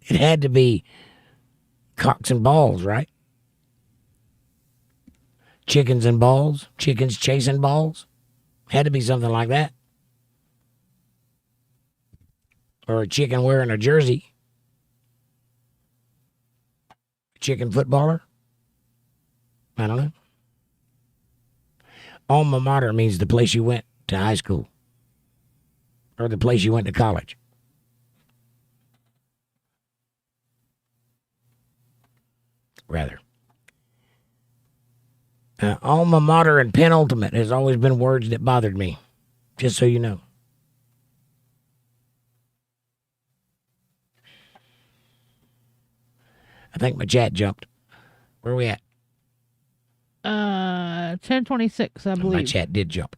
It had to be cocks and balls, right? Chickens and balls? Chickens chasing balls? Had to be something like that. Or a chicken wearing a jersey. Chicken footballer? I don't know. Alma mater means the place you went to high school. Or the place you went to college. Rather. Alma mater and penultimate has always been words that bothered me. Just so you know. I think my chat jumped. Where are we at? 10:26, I believe. My chat did jump.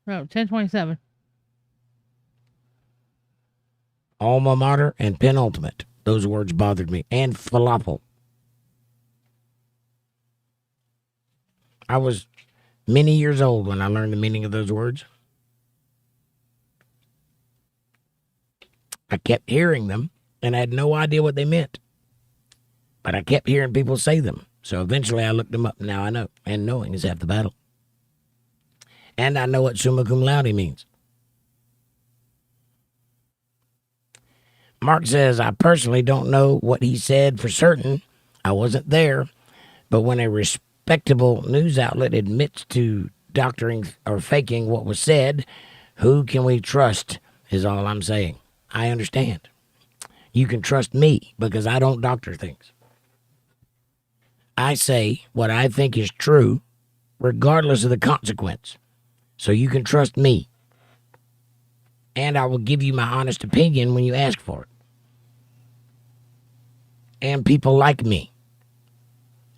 No, 10:27. Alma mater and penultimate. Those words bothered me. And falafel. I was many years old when I learned the meaning of those words. I kept hearing them, and I had no idea what they meant. But I kept hearing people say them. So eventually I looked them up. Now I know. And knowing is half the battle. And I know what summa cum laude means. Mark says, I personally don't know what he said for certain. I wasn't there. But when a respectable news outlet admits to doctoring or faking what was said, who can we trust is all I'm saying. I understand. You can trust me because I don't doctor things. I say what I think is true regardless of the consequence. So you can trust me. And I will give you my honest opinion when you ask for it. And people like me.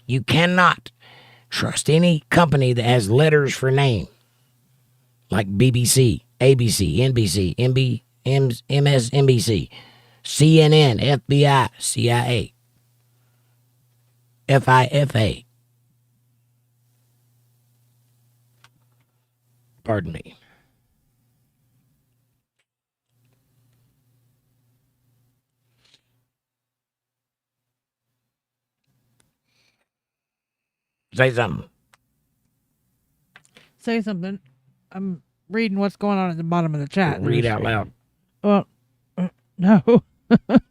You cannot trust any company that has letters for name. Like BBC, ABC, NBC, MSNBC, CNN, FBI, CIA, FIFA. Pardon me. Say something. Say something. I'm reading what's going on at the bottom of the chat. Read out loud. Well, no. You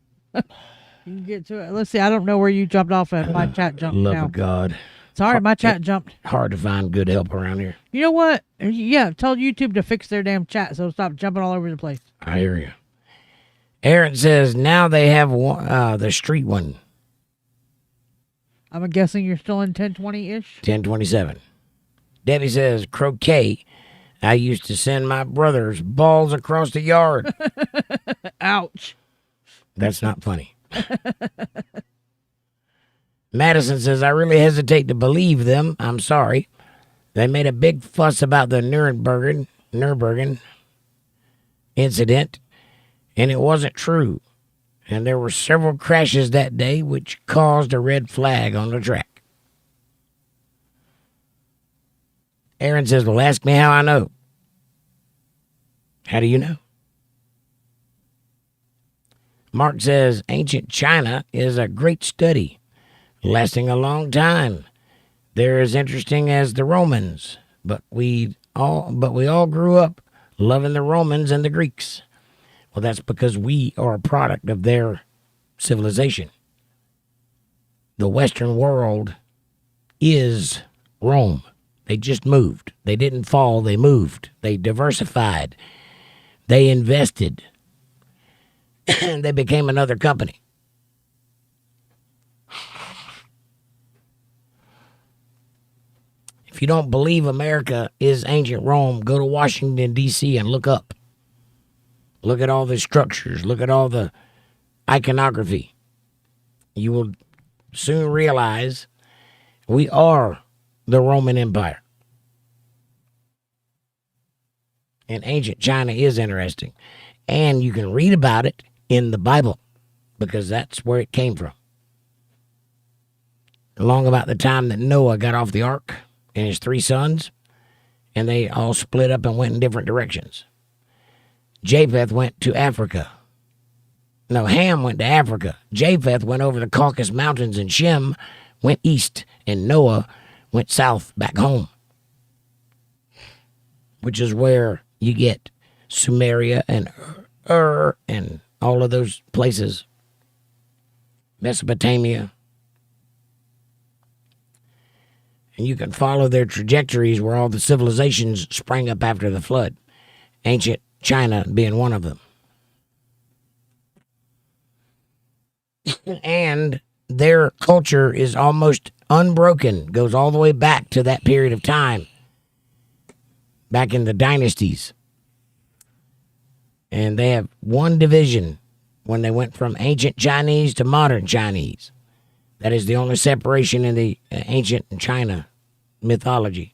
can get to it. Let's see. I don't know where you jumped off at. My chat jumped Love now. of God. Sorry, my chat jumped. Hard to find good help around here. You know what? Yeah, tell YouTube to fix their damn chat so stop jumping all over the place. I hear you. Aaron says now they have the street one. I'm guessing you're still in 1020-ish? 1027. Debbie says, croquet. I used to send my brothers balls across the yard. Ouch. That's not funny. Madison says, I really hesitate to believe them. I'm sorry. They made a big fuss about the Nürburgring incident, and it wasn't true. And there were several crashes that day, which caused a red flag on the track. Aaron says, well, ask me how I know. How do you know? Mark says, ancient China is a great study, lasting a long time. They're as interesting as the Romans, but we all grew up loving the Romans and the Greeks. Well, that's because we are a product of their civilization. The Western world is Rome. They just moved. They didn't fall, they moved. They diversified. They invested. And they became another company. If you don't believe America is ancient Rome, go to Washington, D.C. and look up. Look at all the structures. Look at all the iconography. You will soon realize we are the Roman Empire. And ancient China is interesting. And you can read about it in the Bible because that's where it came from. Along about the time that Noah got off the ark and his 3 sons, and they all split up and went in different directions. Japheth went to Africa. No, Ham went to Africa. Japheth went over the Caucasus Mountains, and Shem went east, and Noah went south back home, which is where you get Sumeria and and all of those places, Mesopotamia. And you can follow their trajectories where all the civilizations sprang up after the flood, ancient China being one of them. And their culture is almost unbroken, goes all the way back to that period of time, back in the dynasties. And they have one division when they went from ancient Chinese to modern Chinese. That is the only separation in the ancient China mythology.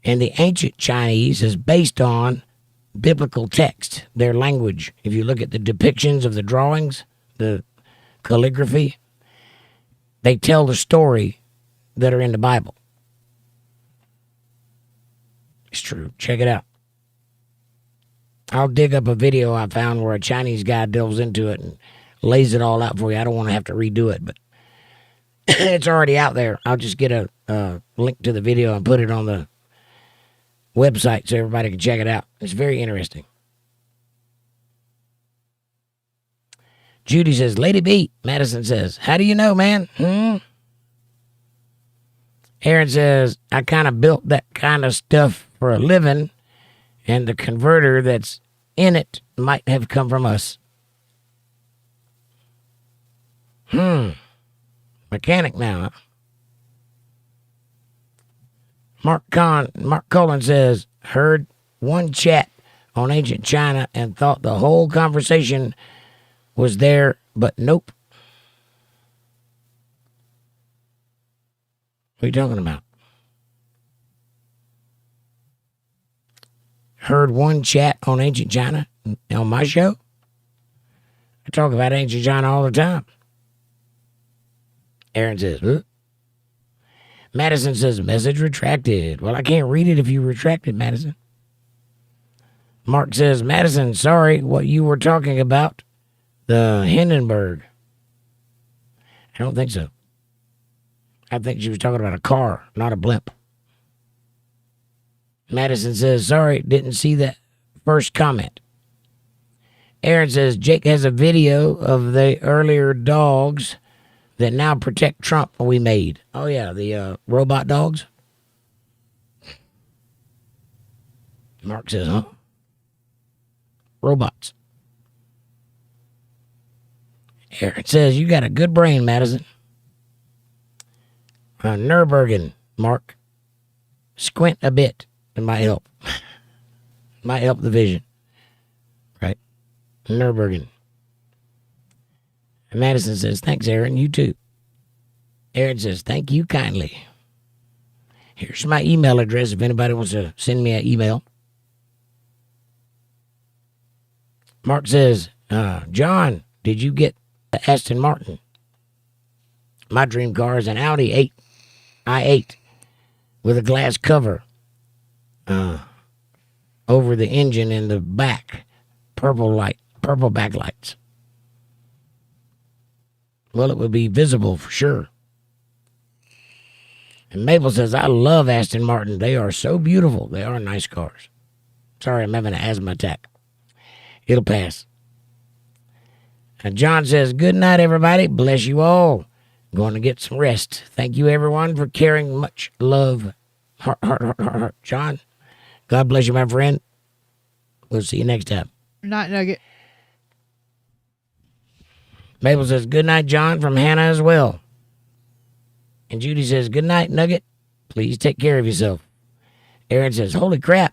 And the ancient Chinese is based on biblical text, their language. If you look at the depictions of the drawings, the calligraphy, they tell the story that are in the Bible. It's true. Check it out. I'll dig up a video I found where a Chinese guy delves into it and lays it all out for you. I don't want to have to redo it, but it's already out there. I'll just get a link to the video and put it on the website so everybody can check it out. It's very interesting. Judy says, Lady B. Madison says, how do you know, man? Aaron says, I kind of built that kind of stuff for a living, and the converter that's in it might have come from us. Mechanic now, huh? Mark Cullen says, heard one chat on ancient China and thought the whole conversation was there, but nope. What are you talking about? Heard one chat on ancient China on my show? I talk about ancient China all the time. Aaron says, huh? Madison says, message retracted. Well, I can't read it if you retracted, Madison. Mark says, Madison, sorry, what you were talking about, the Hindenburg. I don't think so. I think she was talking about a car, not a blimp. Madison says, sorry, didn't see that first comment. Aaron says, Jake has a video of the earlier dogs that now protect Trump we made. Oh, yeah, the robot dogs. Mark says, huh? Robots. Aaron says, you got a good brain, Madison. Nürburgring, Mark. Squint a bit. It might help. Might help the vision. Right? Nürburgring. And Madison says, thanks, Aaron. You too. Aaron says, thank you kindly. Here's my email address if anybody wants to send me an email. Mark says, John, did you get the Aston Martin? My dream car is an Audi i8 with a glass cover over the engine in the back. Purple backlights. Well, it would be visible for sure. And Mabel says, I love Aston Martin. They are so beautiful. They are nice cars. Sorry, I'm having an asthma attack. It'll pass. And John says, good night, everybody. Bless you all. Going to get some rest. Thank you, everyone, for caring. Much love. Heart, heart, heart, heart, heart. John, God bless you, my friend. We'll see you next time. Night, Nugget. Mabel says, good night, John, from Hannah as well. And Judy says, good night, Nugget. Please take care of yourself. Aaron says, holy crap.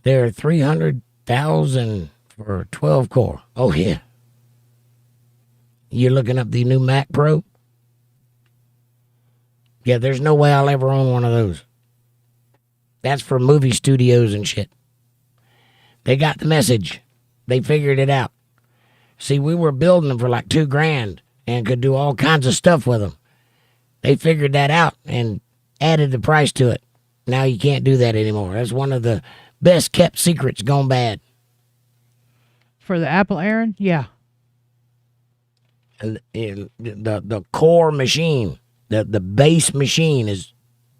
There are 300,000 for 12 core. Oh, yeah. You're looking up the new Mac Pro? Yeah, there's no way I'll ever own one of those. That's for movie studios and shit. They got the message. They figured it out. See, we were building them for like $2,000 and could do all kinds of stuff with them. They figured that out and added the price to it. Now you can't do that anymore. That's one of the best kept secrets gone bad. For the Apple, Aaron? Yeah. And the core machine, the base machine is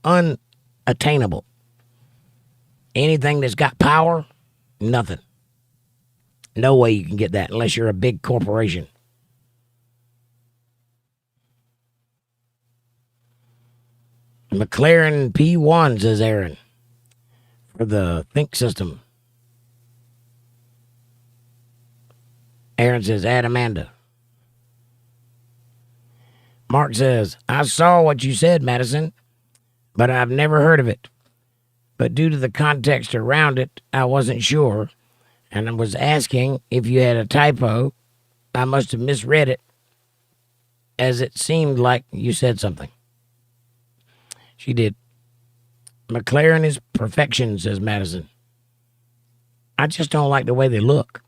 unattainable. Anything that's got power, nothing. No way you can get that unless you're a big corporation. McLaren P1, says Aaron, for the Think system. Aaron says, add Amanda. Mark says, I saw what you said, Madison, but I've never heard of it. But due to the context around it, I wasn't sure, and I was asking if you had a typo. I must have misread it, as it seemed like you said something. She did. McLaren is perfection, says Madison. I just don't like the way they look.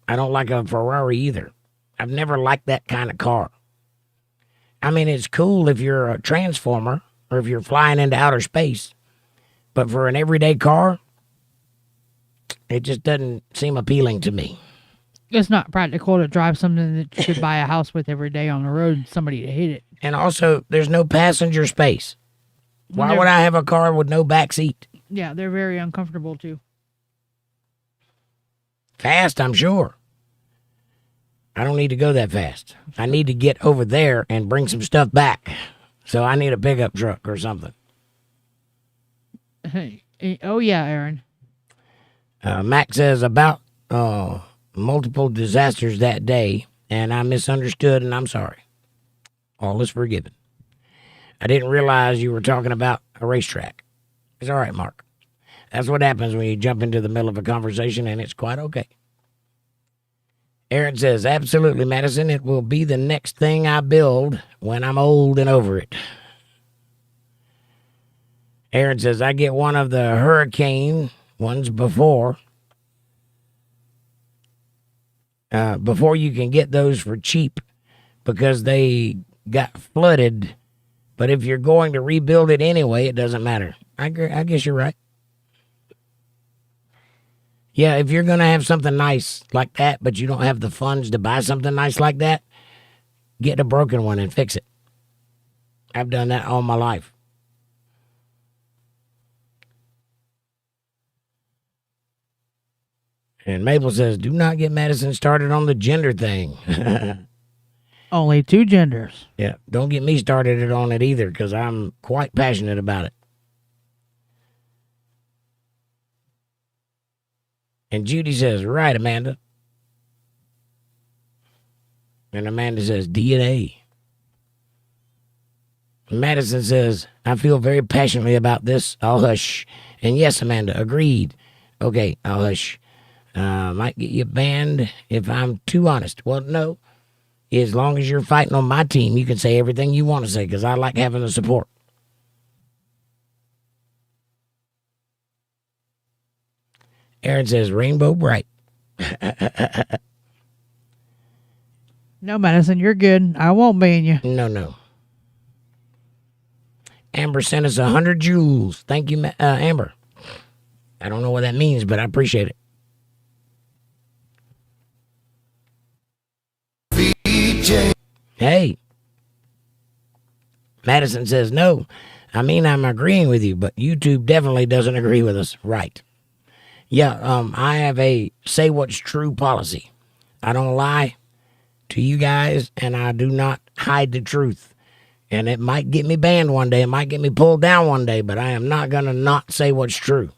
I don't like a Ferrari either. I've never liked that kind of car. I mean, it's cool if you're a transformer or if you're flying into outer space. But for an everyday car, it just doesn't seem appealing to me. It's not practical to drive something that you could buy a house with every day on the road, somebody to hit it. And also, there's no passenger space. Why would I have a car with no back seat? Yeah, they're very uncomfortable too. Fast, I'm sure. I don't need to go that fast. I need to get over there and bring some stuff back. So I need a pickup truck or something. Hey, oh yeah, Aaron. Mac says about multiple disasters that day, and I misunderstood, and I'm sorry. All is forgiven. I didn't realize you were talking about a racetrack. It's all right, Mark. That's what happens when you jump into the middle of a conversation, and it's quite okay. Aaron says, absolutely, Madison. It will be the next thing I build when I'm old and over it. Aaron says, I get one of the hurricane ones before you can get those for cheap because they got flooded. But if you're going to rebuild it anyway, it doesn't matter. I guess you're right. Yeah, if you're going to have something nice like that, but you don't have the funds to buy something nice like that, get a broken one and fix it. I've done that all my life. And Mabel says, do not get Madison started on the gender thing. Only two genders. Yeah, don't get me started on it either, because I'm quite passionate about it. And Judy says, right, Amanda. And Amanda says, DNA. Madison says, I feel very passionately about this. I'll hush. And yes, Amanda, agreed. Okay, I'll hush. Might get you banned if I'm too honest. Well, no. As long as you're fighting on my team, you can say everything you want to say, because I like having the support. Aaron says, rainbow bright. No, Madison, you're good. I won't ban you. No. Amber sent us 100 joules. Thank you, Amber. I don't know what that means, but I appreciate it. Hey. Madison says, no. I mean, I'm agreeing with you, but YouTube definitely doesn't agree with us. Right. Yeah, I have a say what's true policy. I don't lie to you guys, and I do not hide the truth. And it might get me banned one day. It might get me pulled down one day, but I am not going to not say what's true.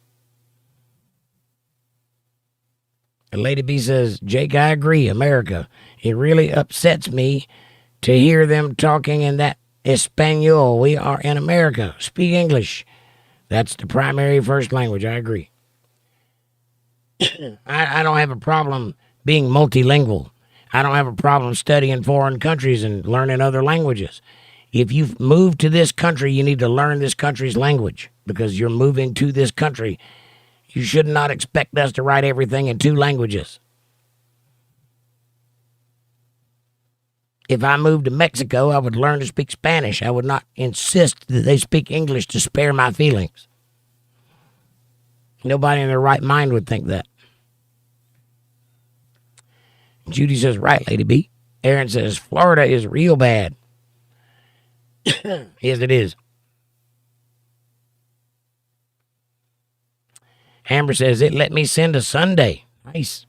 And Lady B says, Jake, I agree, America. It really upsets me to hear them talking in that Espanol. We are in America. Speak English. That's the primary first language. I agree. I don't have a problem being multilingual. I don't have a problem studying foreign countries and learning other languages. If you've moved to this country, you need to learn this country's language because you're moving to this country. You should not expect us to write everything in 2 languages. If I moved to Mexico, I would learn to speak Spanish. I would not insist that they speak English to spare my feelings. Nobody in their right mind would think that. Judy says, right, Lady B. Aaron says, Florida is real bad. Yes, it is. Amber says, it let me send a Sunday. Nice.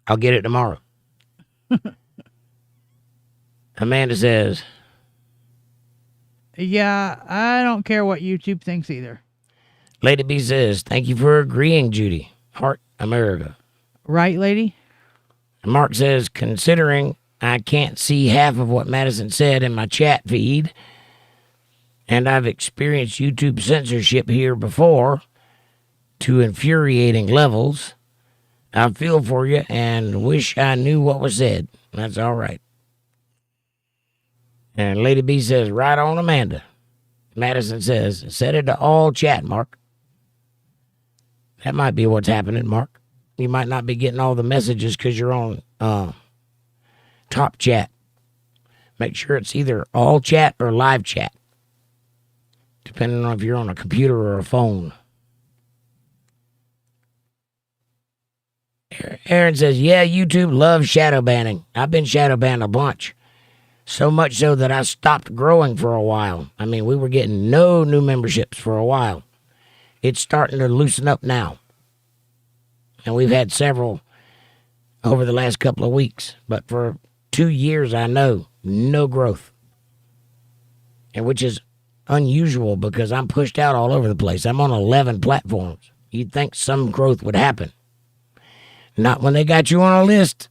I'll get it tomorrow. Amanda says, yeah, I don't care what YouTube thinks either. Lady B says, thank you for agreeing, Judy. Heart America. Right, lady? And Mark says, considering I can't see half of what Madison said in my chat feed, and I've experienced YouTube censorship here before to infuriating levels, I feel for you and wish I knew what was said. That's all right. And Lady B says, right on, Amanda. Madison says, set it to all chat, Mark. That might be what's happening, Mark. You might not be getting all the messages because you're on top chat. Make sure it's either all chat or live chat, depending on if you're on a computer or a phone. Aaron says, yeah, YouTube loves shadow banning. I've been shadow banned a bunch. So much so that I stopped growing for a while. I mean, we were getting no new memberships for a while. It's starting to loosen up now. And we've had several over the last couple of weeks. But for 2 years, I know, no growth. And which is unusual because I'm pushed out all over the place. I'm on 11 platforms. You'd think some growth would happen. Not when they got you on a list.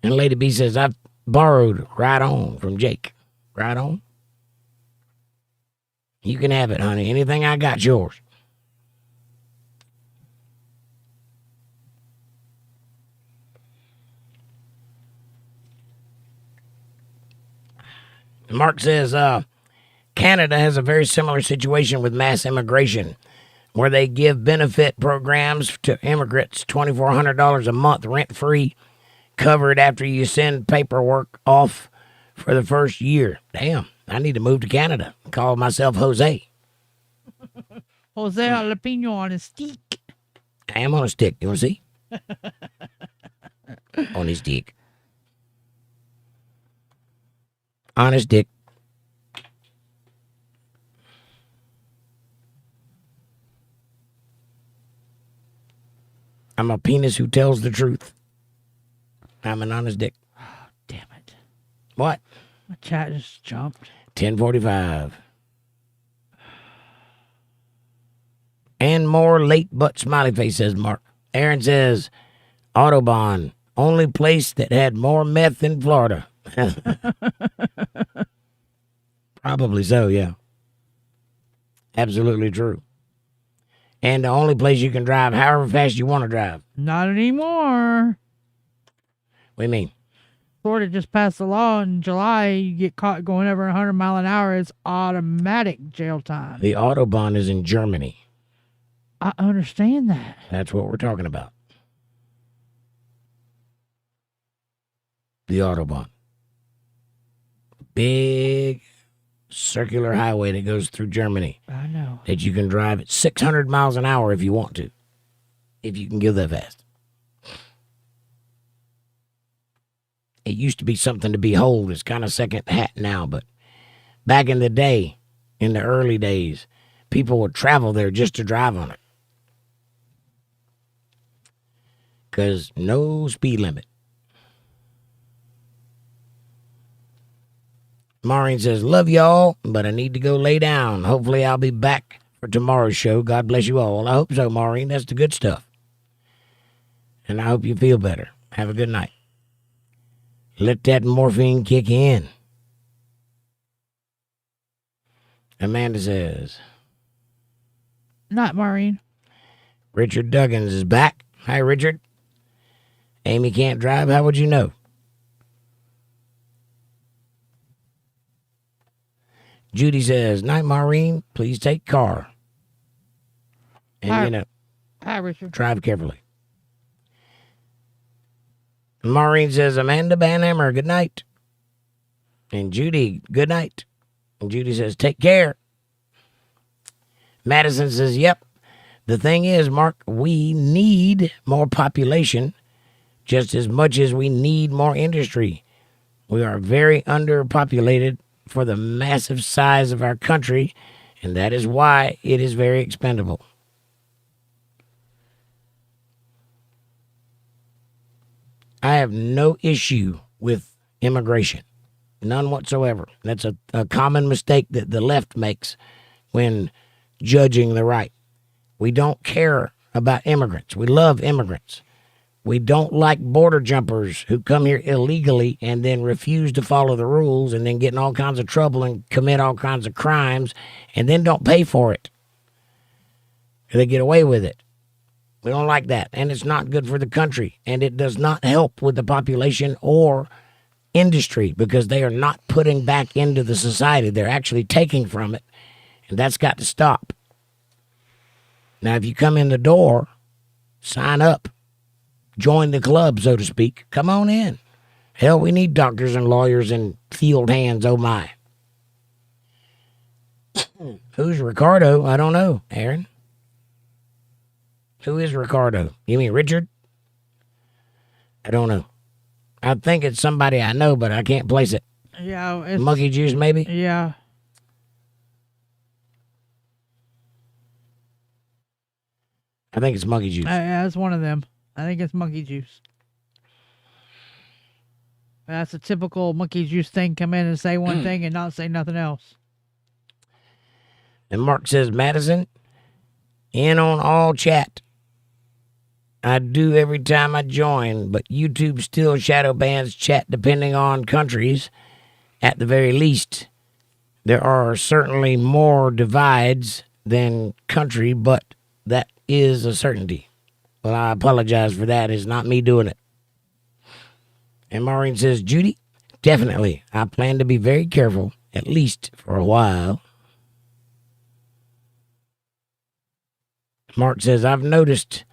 And Lady B says, I've borrowed right on from Jake. Right on? You can have it, honey. Anything I got's yours. Mark says, Canada has a very similar situation with mass immigration, where they give benefit programs to immigrants, $2,400 a month rent-free, covered after you send paperwork off for the first year. Damn, I need to move to Canada. Call myself Jose. Jose Jalapeno on a stick. I am on a stick. You want to see? On his dick. On his dick. I'm a penis who tells the truth. I'm an honest dick. Oh, damn it. What? My chat just jumped. 10:45. And more late but smiley face, says Mark. Aaron says, Autobahn, only place that had more meth in Florida. Probably so, yeah. Absolutely true. And the only place you can drive however fast you want to drive. Not anymore. What do you mean? Florida just passed a law in July. You get caught going over 100 mile an hour, it's automatic jail time. The Autobahn is in Germany. I understand that. That's what we're talking about. The Autobahn. Big circular highway that goes through Germany. I know. That you can drive at 600 miles an hour if you want to. If you can go that fast. It used to be something to behold. It's kind of second hat now, but back in the day, in the early days, people would travel there just to drive on it. Because no speed limit. Maureen says, love y'all, but I need to go lay down. Hopefully I'll be back for tomorrow's show. God bless you all. Well, I hope so, Maureen. That's the good stuff. And I hope you feel better. Have a good night. Let that morphine kick in. Amanda says, Not Maureen. Richard Duggins is back. Hi, Richard. Amy can't drive. How would you know? Judy says, night, Maureen. Please take car. And, Hi, Richard. drive carefully. Maureen says, Amanda Banhammer, good night. And Judy, good night. And Judy says, take care. Madison says, yep. The thing is, Mark, we need more population just as much as we need more industry. We are very underpopulated for the massive size of our country, and that is why it is very expendable. I have no issue with immigration. None whatsoever. That's a common mistake that the left makes when judging the right. We don't care about immigrants. We love immigrants. We don't like border jumpers who come here illegally and then refuse to follow the rules and then get in all kinds of trouble and commit all kinds of crimes and then don't pay for it. They get away with it. We don't like that. And it's not good for the country. And it does not help with the population or industry because they are not putting back into the society. They're actually taking from it. And that's got to stop. Now, if you come in the door, sign up. Join the club, so to speak. Come on in. Hell, we need doctors and lawyers and field hands, oh my. Who's Ricardo? I don't know, Aaron. Who is Ricardo? You mean Richard? I don't know. I think it's somebody I know, but I can't place it. Yeah. It's, Monkey Juice, maybe? Yeah. I think it's Monkey Juice. That's one of them. I think it's Monkey Juice. That's a typical Monkey Juice thing. Come in and say one thing and not say nothing else. And Mark says, Madison, in on all chat. I do every time I join, but YouTube still shadow bans chat depending on countries. At the very least, there are certainly more divides than country, but that is a certainty. Well, I apologize for that. It's not me doing it. And Maureen says, Judy, definitely. I plan to be very careful, at least for a while. Mark says, I've noticed,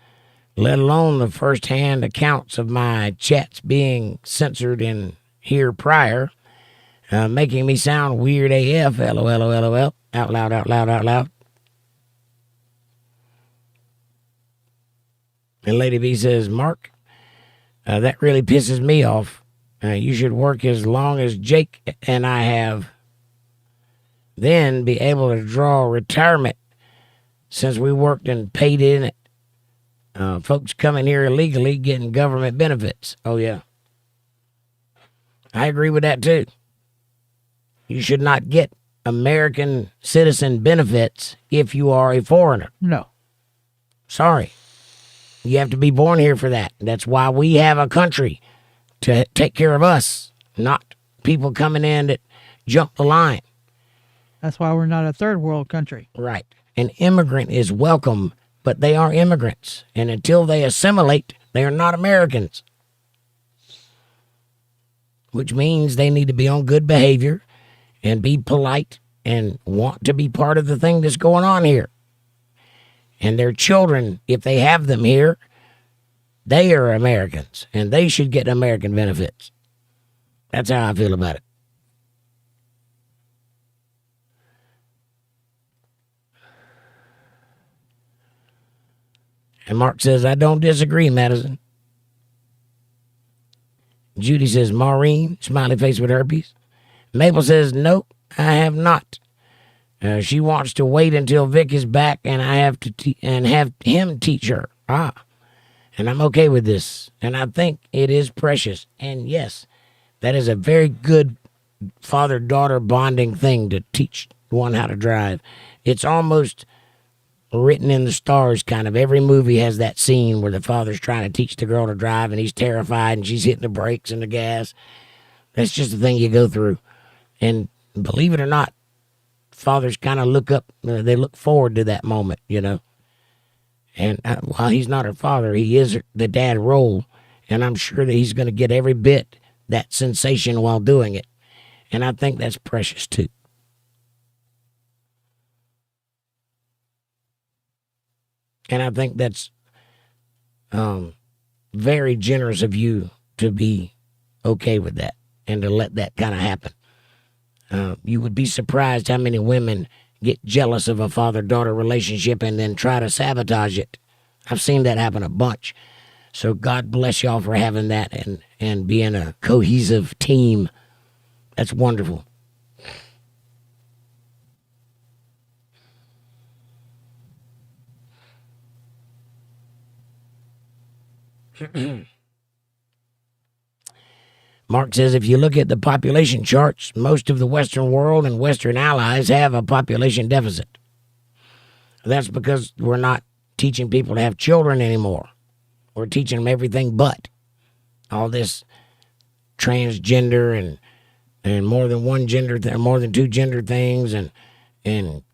let alone the first-hand accounts of my chats being censored in here prior, making me sound weird AF, LOL. Out loud. And Lady B says, Mark, that really pisses me off. You should work as long as Jake and I have. Then be able to draw retirement since we worked and paid in it. Folks coming here illegally getting government benefits. Oh, yeah. I agree with that, too. You should not get American citizen benefits if you are a foreigner. No. Sorry. You have to be born here for that. That's why we have a country to take care of us, not people coming in that jump the line. That's why we're not a third world country. Right. An immigrant is welcome, but they are immigrants. And until they assimilate, they are not Americans. Which means they need to be on good behavior and be polite and want to be part of the thing that's going on here. And their children, if they have them here, they are Americans, and they should get American benefits. That's how I feel about it. And Mark says, I don't disagree, Madison. Judy says, Maureen, smiley face with herpes. Maple says, nope, I have not. She wants to wait until Vic is back, and I have to have him teach her. And I'm okay with this, and I think it is precious. And yes, that is a very good father-daughter bonding thing to teach one how to drive. It's almost written in the stars, kind of. Every movie has that scene where the father's trying to teach the girl to drive, and he's terrified, and she's hitting the brakes and the gas. That's just the thing you go through. And believe it or not, fathers kind of look up, they look forward to that moment, you know. And while he's not her father, he is the dad role. And I'm sure that he's going to get every bit that sensation while doing it. And I think that's precious too. And I think that's very generous of you to be okay with that and to let that kind of happen. You would be surprised how many women get jealous of a father-daughter relationship and then try to sabotage it. I've seen that happen a bunch. So God bless y'all for having that and being a cohesive team. That's wonderful. Mark says, if you look at the population charts, most of the Western world and Western allies have a population deficit. That's because we're not teaching people to have children anymore. We're teaching them everything but all this transgender and more than one gender, more than two gender things, and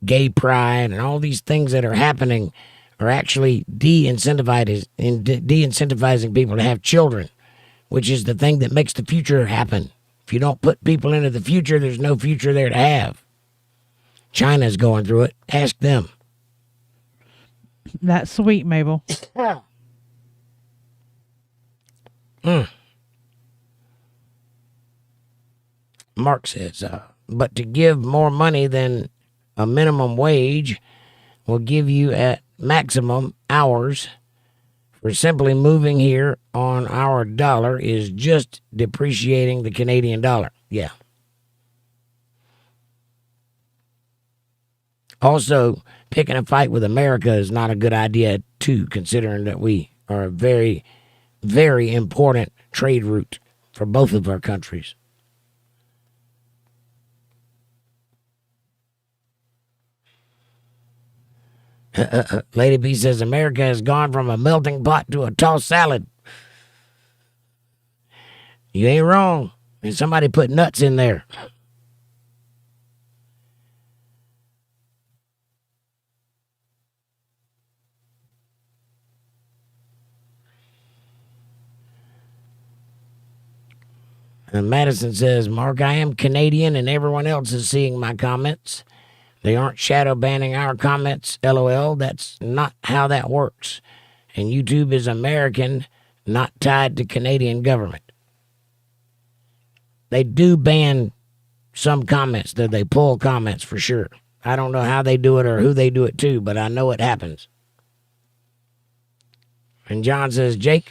gay pride, and all these things that are happening are actually de-incentivizing people to have children, which is the thing that makes the future happen. If you don't put people into the future, there's no future there to have. China's going through it. Ask them. That's sweet, Mabel. Mark says, but to give more money than a minimum wage will give you at maximum hours for simply moving here on our dollar is just depreciating the Canadian dollar. Yeah. Also, picking a fight with America is not a good idea, too, considering that we are a very, very important trade route for both of our countries. Lady B says America has gone from a melting pot to a tossed salad. You ain't wrong. And somebody put nuts in there. And Madison says, Mark, I am Canadian and everyone else is seeing my comments. They aren't shadow banning our comments, LOL. That's not how that works. And YouTube is American, not tied to Canadian government. They do ban some comments, that they pull comments for sure. I don't know how they do it or who they do it to, but I know it happens. And John says, Jake,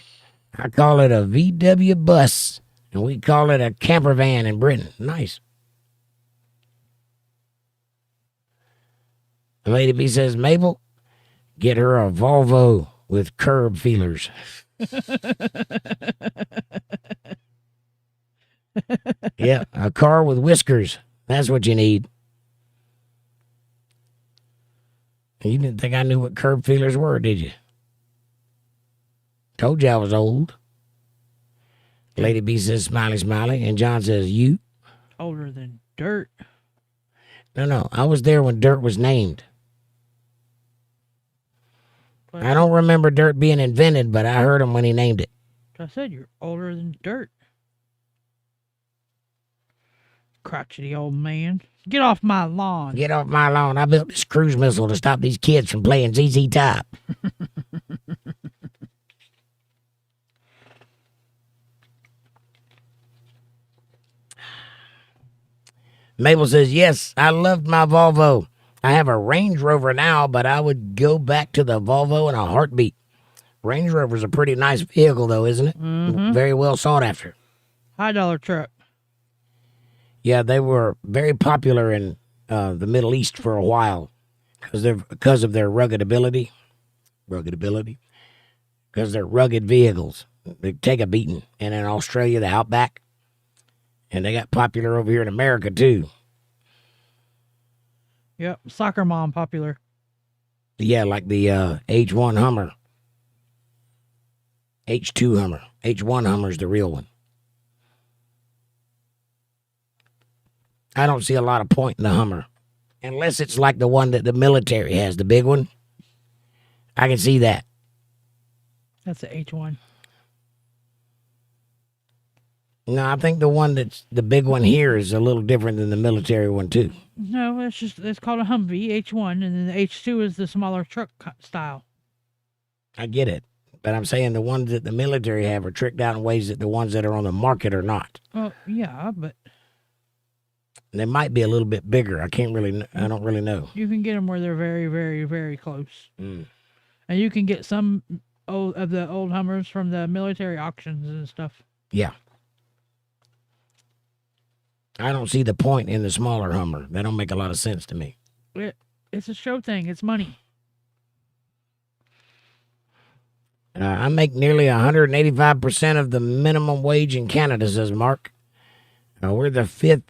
I call it a VW bus, and we call it a camper van in Britain. Nice. The Lady B says, Mabel, get her a Volvo with curb feelers. Yeah, a car with whiskers. That's what you need. You didn't think I knew what curb feelers were, did you? Told you I was old. Lady B says, smiley, smiley. And John says, you? Older than dirt. No, I was there when dirt was named. But I don't remember dirt being invented, but I heard him when he named it. I said you're older than dirt. Crotchety old man. Get off my lawn. Get off my lawn. I built this cruise missile to stop these kids from playing ZZ Top. Mabel says, yes, I loved my Volvo. I have a Range Rover now, but I would go back to the Volvo in a heartbeat. Range Rover's a pretty nice vehicle, though, isn't it? Mm-hmm. Very well sought after. High dollar truck. Yeah, they were very popular in the Middle East for a while because of their ruggedability. Because they're rugged vehicles. They take a beating. And in Australia, the Outback. And they got popular over here in America, too. Yep, soccer mom popular. Yeah, like the H1 Hummer. H2 Hummer. H1 Hummer's the real one. I don't see a lot of point in the Hummer. Unless it's like the one that the military has, the big one. I can see that. That's the H1. No, I think the one that's the big one here is a little different than the military one too. No, it's called a Humvee H1, and then the H2 is the smaller truck style. I get it, but I'm saying the ones that the military have are tricked out in ways that the ones that are on the market are not. Well, yeah, but They might be a little bit bigger. I don't really know. you can get them where they're very, very, very close. Mm. And you can get some of the old Hummers from the military auctions and stuff. Yeah. I don't see the point in the smaller Hummer. That don't make a lot of sense to me. It's a show thing. It's money. I make nearly 185% of the minimum wage in Canada, says Mark. We're the 5th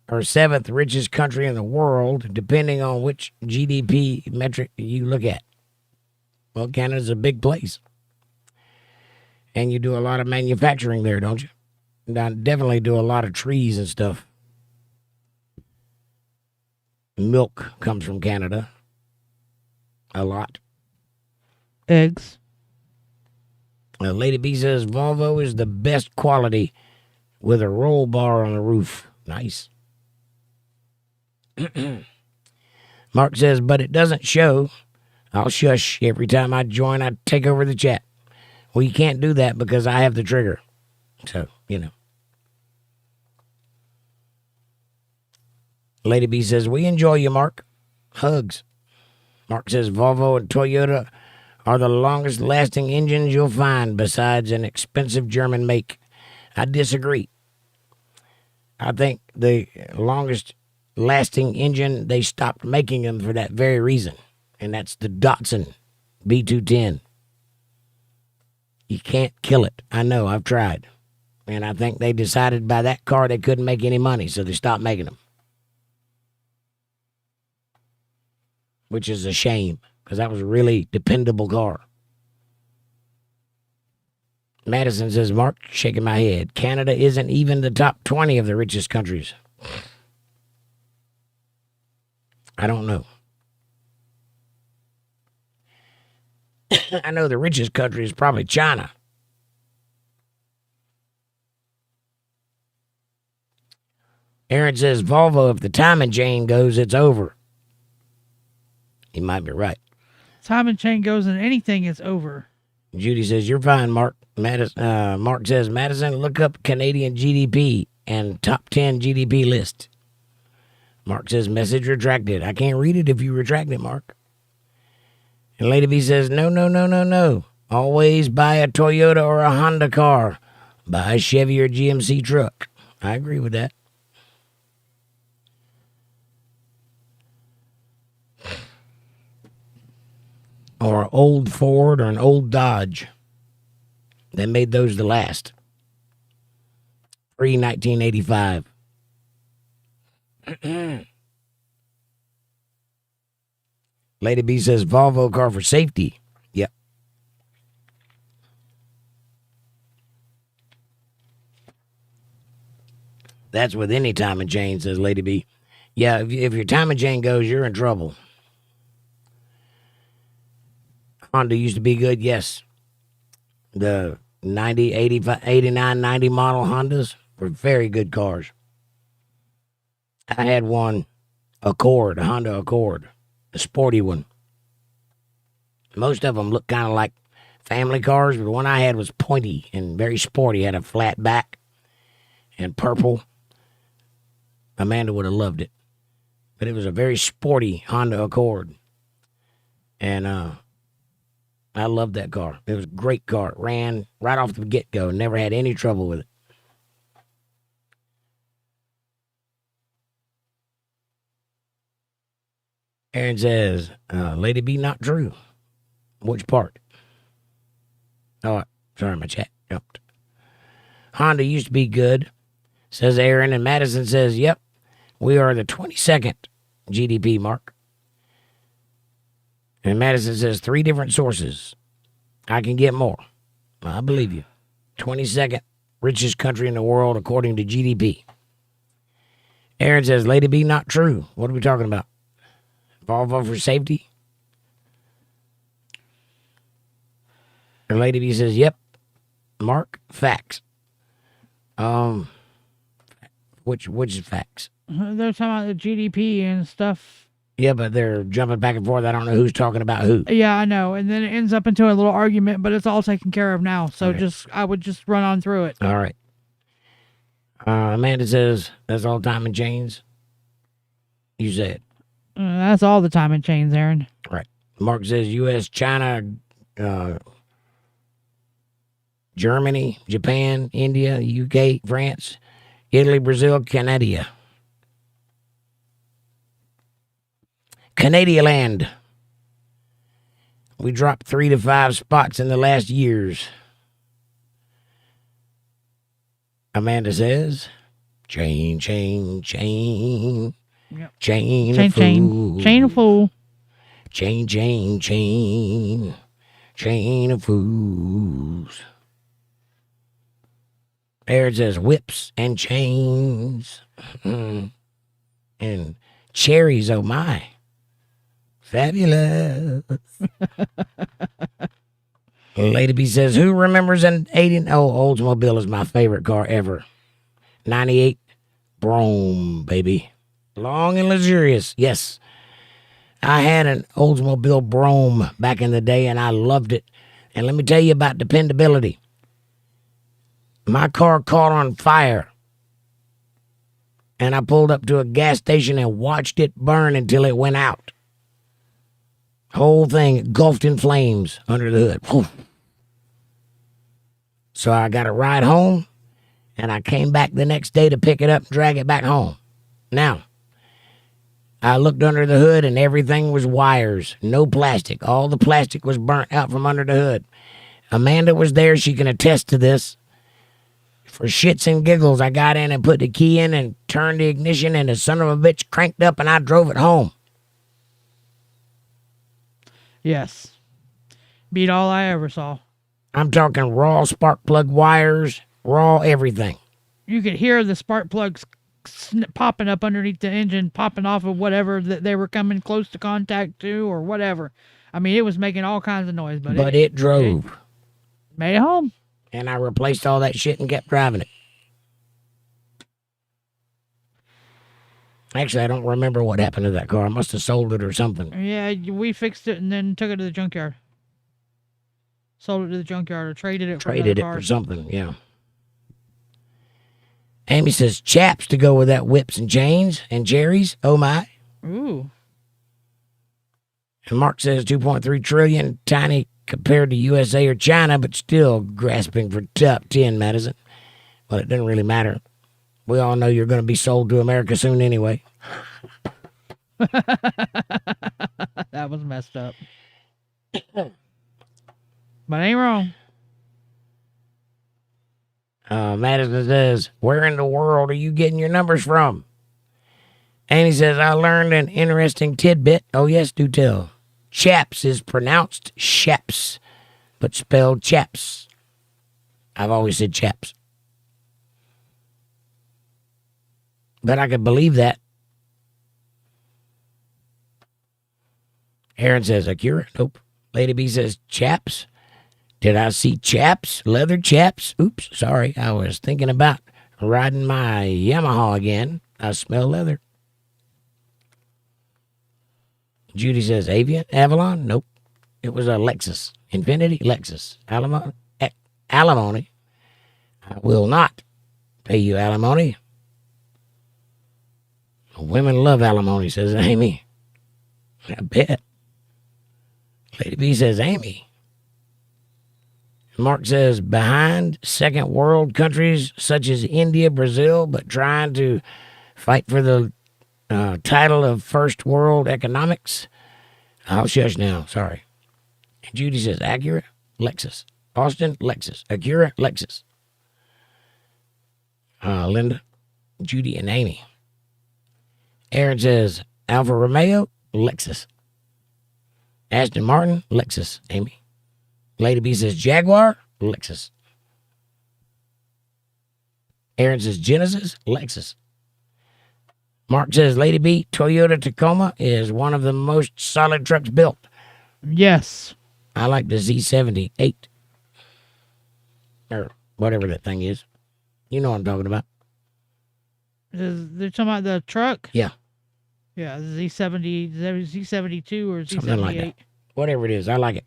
or 7th richest country in the world, depending on which GDP metric you look at. Well, Canada's a big place. And you do a lot of manufacturing there, don't you? And I definitely do a lot of trees and stuff. Milk comes from Canada. A lot. Eggs. Lady B says Volvo is the best quality with a roll bar on the roof. Nice. Mark says, but it doesn't show. I'll shush every time I join. I take over the chat. Well, you can't do that because I have the trigger. So, you know. Lady B says, we enjoy you, Mark. Hugs. Mark says, Volvo and Toyota are the longest lasting engines you'll find besides an expensive German make. I disagree. I think the longest lasting engine, they stopped making them for that very reason. And that's the Datsun B210. You can't kill it. I know, I've tried. And I think they decided by that car they couldn't make any money, so they stopped making them. Which is a shame, because that was a really dependable car. Madison says, Mark, shaking my head. Canada isn't even the top 20 of the richest countries. I don't know. I know the richest country is probably China. Aaron says, Volvo, if the timing chain goes, it's over. He might be right. Timing chain goes in anything, it's over. Judy says, you're fine, Mark. Mark says, Madison, look up Canadian GDP and top 10 GDP list. Mark says, message retracted. I can't read it if you retract it, Mark. And Lady B says, no. Always buy a Toyota or a Honda car. Buy a Chevy or GMC truck. I agree with that. Or an old Ford or an old Dodge. They made those the last. Pre-1985. Lady B says Volvo car for safety. Yep. That's with any timing chain, says Lady B. Yeah, if your timing chain goes, you're in trouble. Honda used to be good, yes. The 90, 85, 89, 90 model Hondas were very good cars. I had one, a Honda Accord, a sporty one. Most of them look kind of like family cars, but the one I had was pointy and very sporty, had a flat back and purple. Amanda would have loved it. But it was a very sporty Honda Accord. And I loved that car. It was a great car. It ran right off the get-go. Never had any trouble with it. Aaron says, Lady B, not true. Which part? Oh, sorry, my chat jumped. Honda used to be good, says Aaron. And Madison says, yep, we are the 22nd GDP, Mark. And Madison says 3 different sources. I can get more. I believe you. 22nd richest country in the world according to GDP. Aaron says, Lady B, not true. What are we talking about? Volvo for safety? And Lady B says, yep. Mark, facts. Which is facts? They're talking about the GDP and stuff. Yeah, but they're jumping back and forth. I don't know who's talking about who. Yeah, I know. And then it ends up into a little argument, but it's all taken care of now. So I would just run on through it. All right. Amanda says, that's all time in chains. You said. That's all the time in chains, Aaron. Right. Mark says U.S., China, Germany, Japan, India, UK, France, Italy, Brazil, Canada. Canadian land. We dropped 3 to 5 spots in the last years. Amanda says, chain, chain, chain. Yep. Chain Chain, of fool. chain of fool. Chain, chain, chain. Chain of fools. There it says whips and chains. And cherries, oh my. Fabulous. Lady B says, who remembers an 80? Oh, Oldsmobile is my favorite car ever. 98 Brougham, baby. Long and luxurious. Yes. I had an Oldsmobile Brougham back in the day, and I loved it. And let me tell you about dependability. My car caught on fire, and I pulled up to a gas station and watched it burn until it went out. Whole thing engulfed in flames under the hood. Whew. So I got a ride home, and I came back the next day to pick it up and drag it back home. Now, I looked under the hood, and everything was wires, no plastic. All the plastic was burnt out from under the hood. Amanda was there. She can attest to this. For shits and giggles, I got in and put the key in and turned the ignition, and the son of a bitch cranked up, and I drove it home. Yes. Beat all I ever saw. I'm talking raw spark plug wires, raw everything. You could hear the spark plugs popping up underneath the engine, popping off of whatever that they were coming close to contact to or whatever. I mean, it was making all kinds of noise, but it drove. It made it home. And I replaced all that shit and kept driving it. Actually, I don't remember what happened to that car. I must have sold it or something. Yeah, we fixed it and then took it to the junkyard. Sold it to the junkyard or traded it for something, yeah. Amy says, chaps to go with that whips and chains and cherries. Oh, my. Ooh. And Mark says 2.3 trillion, tiny compared to USA or China, but still grasping for top 10, Madison. Well, it doesn't really matter. We all know you're going to be sold to America soon anyway. That was messed up. But ain't wrong. Madison says, where in the world are you getting your numbers from? Annie says, I learned an interesting tidbit. Oh, yes, do tell. Chaps is pronounced shaps, but spelled chaps. I've always said chaps. But I could believe that. Aaron says, Acura? Nope. Lady B says, chaps? Did I see chaps? Leather chaps? Oops, sorry. I was thinking about riding my Yamaha again. I smell leather. Judy says, Avalon? Nope. It was a Lexus. Infinity Lexus. Alimony. I will not pay you alimony. Women love alimony, says Amy. I bet. Lady B says, Amy. Mark says, behind second world countries such as India, Brazil, but trying to fight for the title of first world economics. I'll shush now, sorry. And Judy says, Acura, Lexus. Austin, Lexus. Acura, Lexus. Linda, Judy, and Amy. Aaron says, Alfa Romeo, Lexus. Aston Martin, Lexus, Amy. Lady B says, Jaguar, Lexus. Aaron says, Genesis, Lexus. Mark says, Lady B, Toyota Tacoma is one of the most solid trucks built. Yes. I like the Z78. Or whatever that thing is. You know what I'm talking about. They're talking about the truck? Yeah. Yeah, Z70, Z72 or Z78. Something like that. Whatever it is, I like it.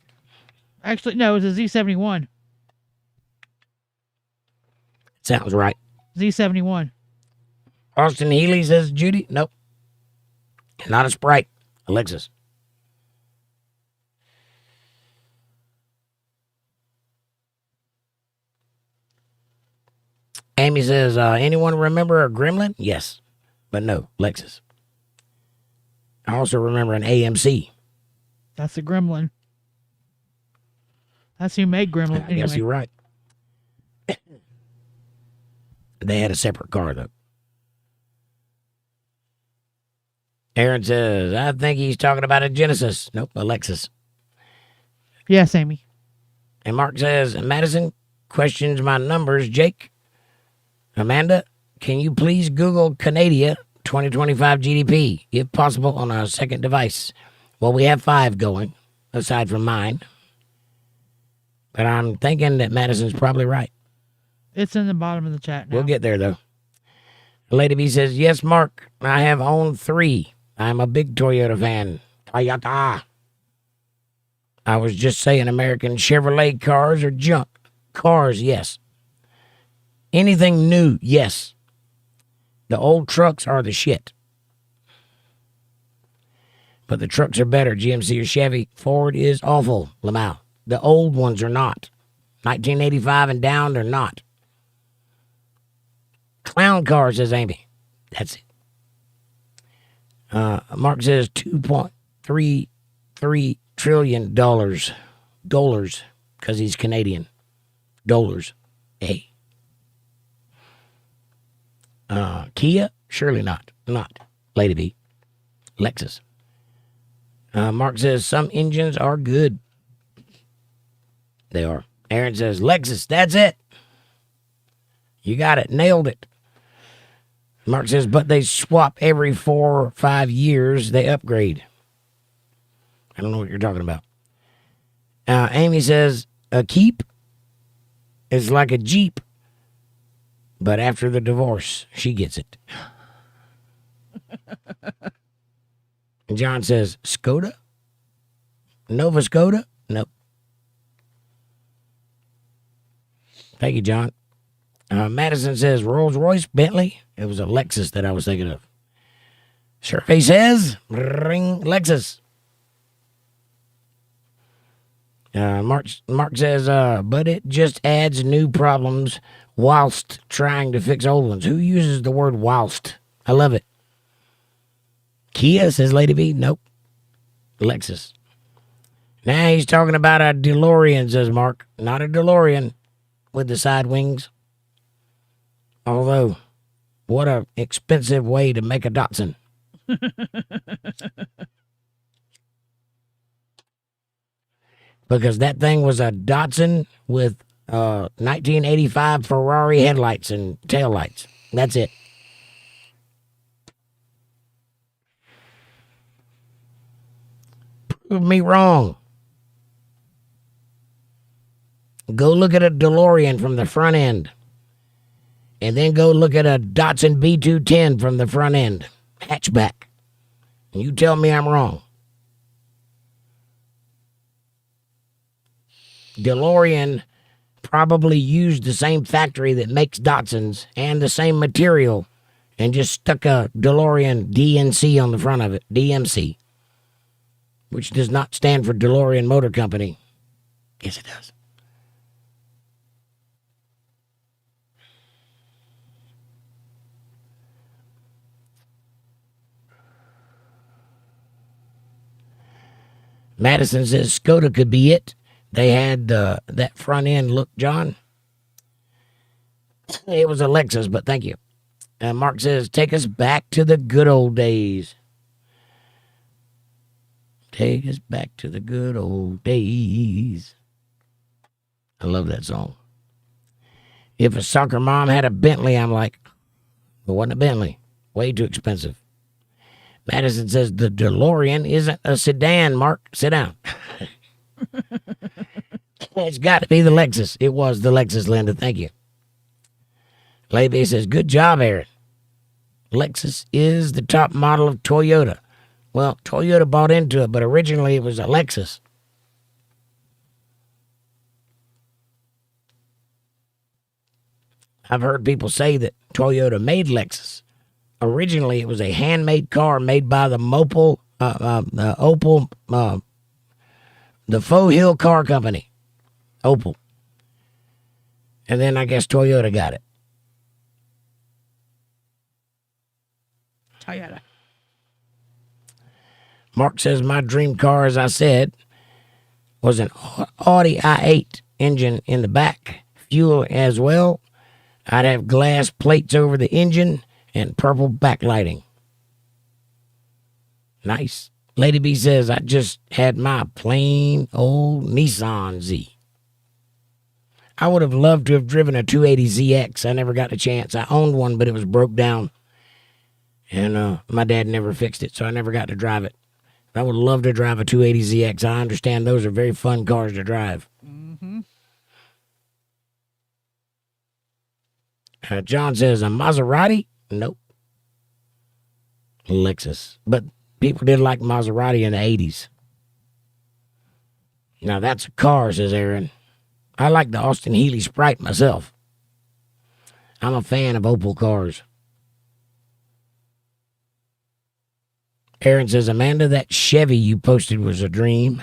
Actually, no, it's a Z71. Sounds right. Z71. Austin Healy says Judy. Nope. Not a Sprite. Alexis. Amy says, anyone remember a gremlin? Yes. But no, Lexus. I also remember an AMC. That's a gremlin. That's who made gremlin anyway. I guess you're right. They had a separate car, though. Aaron says, I think he's talking about a Genesis. Nope, a Lexus. Yes, Amy. And Mark says, Madison questions my numbers. Jake, Amanda, can you please Google Canada 2025 GDP, if possible, on a second device? Well, we have 5 going, aside from mine. But I'm thinking that Madison's probably right. It's in the bottom of the chat now. We'll get there, though. Lady B says, yes, Mark, I have owned 3. I'm a big Toyota fan. Toyota. I was just saying American Chevrolet cars are junk. Cars, yes. Anything new, yes. The old trucks are the shit. But the trucks are better, GMC or Chevy. Ford is awful, Lamau. The old ones are not. 1985 and down, they're not. Clown car, says Amy. That's it. Mark says $2.33 trillion. Dollars, because he's Canadian. Dollars. Hey. Kia? Surely not. Not. Lady B. Lexus. Mark says some engines are good. They are. Aaron says Lexus. That's it. You got it. Nailed it. Mark says, but they swap every 4 or 5 years. They upgrade. I don't know what you're talking about. Amy says, a Keep is like a Jeep, but after the divorce, she gets it. And John says, Skoda? Nova Skoda? Nope. Thank you, John. Madison says, Rolls Royce, Bentley. It was a Lexus that I was thinking of. Survey says, ring Lexus. Mark says, but it just adds new problems whilst trying to fix old ones. Who uses the word whilst? I love it. Kia, says Lady B. Nope. Lexus. Now he's talking about a DeLorean, says Mark. Not a DeLorean with the side wings. Although, what a expensive way to make a Datsun. Because that thing was a Datsun with 1985 Ferrari headlights and taillights. That's it. Prove me wrong. Go look at a DeLorean from the front end. And then go look at a Datsun B210 from the front end. Hatchback. And you tell me I'm wrong. DeLorean probably used the same factory that makes Datsuns and the same material and just stuck a DeLorean DNC on the front of it. DMC. Which does not stand for DeLorean Motor Company. Yes, it does. Madison says Skoda could be it. They had that front end look, John. It was a Lexus, but thank you. Mark says, take us back to the good old days. Take us back to the good old days. I love that song. If a soccer mom had a Bentley, I'm like, it wasn't a Bentley. Way too expensive. Madison says the DeLorean isn't a sedan, Mark. Sit down. It's got to be the Lexus. It was the Lexus, Linda. Thank you. Lady says, good job, Aaron. Lexus is the top model of Toyota. Well, Toyota bought into it, but originally it was a Lexus. I've heard people say that Toyota made Lexus. Originally, it was a handmade car made by the Opel, the Faux Hill Car Company, Opel. And then I guess Toyota got it. Toyota. Mark says, my dream car, as I said, was an Audi i8 engine in the back. Fuel as well. I'd have glass plates over the engine and purple backlighting. Nice. Lady B says, I just had my plain old Nissan Z. I would have loved to have driven a 280ZX. I never got a chance. I owned one, but it was broke down. And my dad never fixed it, so I never got to drive it. I would love to drive a 280ZX. I understand those are very fun cars to drive. Mm-hmm. John says, a Maserati? Nope. Lexus. But people did like Maserati in the 80s. Now that's a car, says Aaron. I like the Austin Healey Sprite myself. I'm a fan of Opel cars. Aaron says, Amanda, that Chevy you posted was a dream.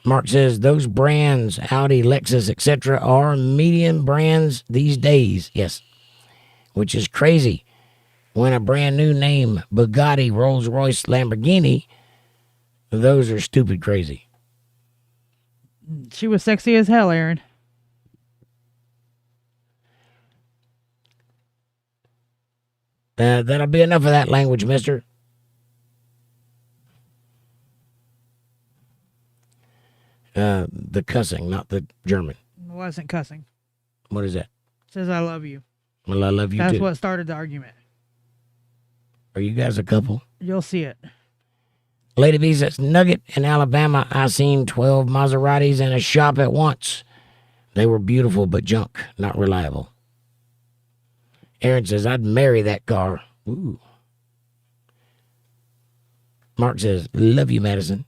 Mark says, those brands, Audi, Lexus, etc., are medium brands these days. Yes. Which is crazy. When a brand new name, Bugatti, Rolls-Royce, Lamborghini, those are stupid crazy. She was sexy as hell, Aaron. That'll be enough of that language, mister. The cussing, not the German. It wasn't cussing. What is that? Says I love you. Well, I love you That's too. what started the argument. Are you guys a couple? You'll see it. Lady B says, Nugget in Alabama, I seen 12 Maseratis in a shop at once. They were beautiful, but junk, not reliable. Aaron says, I'd marry that car. Ooh. Mark says, love you, Madison.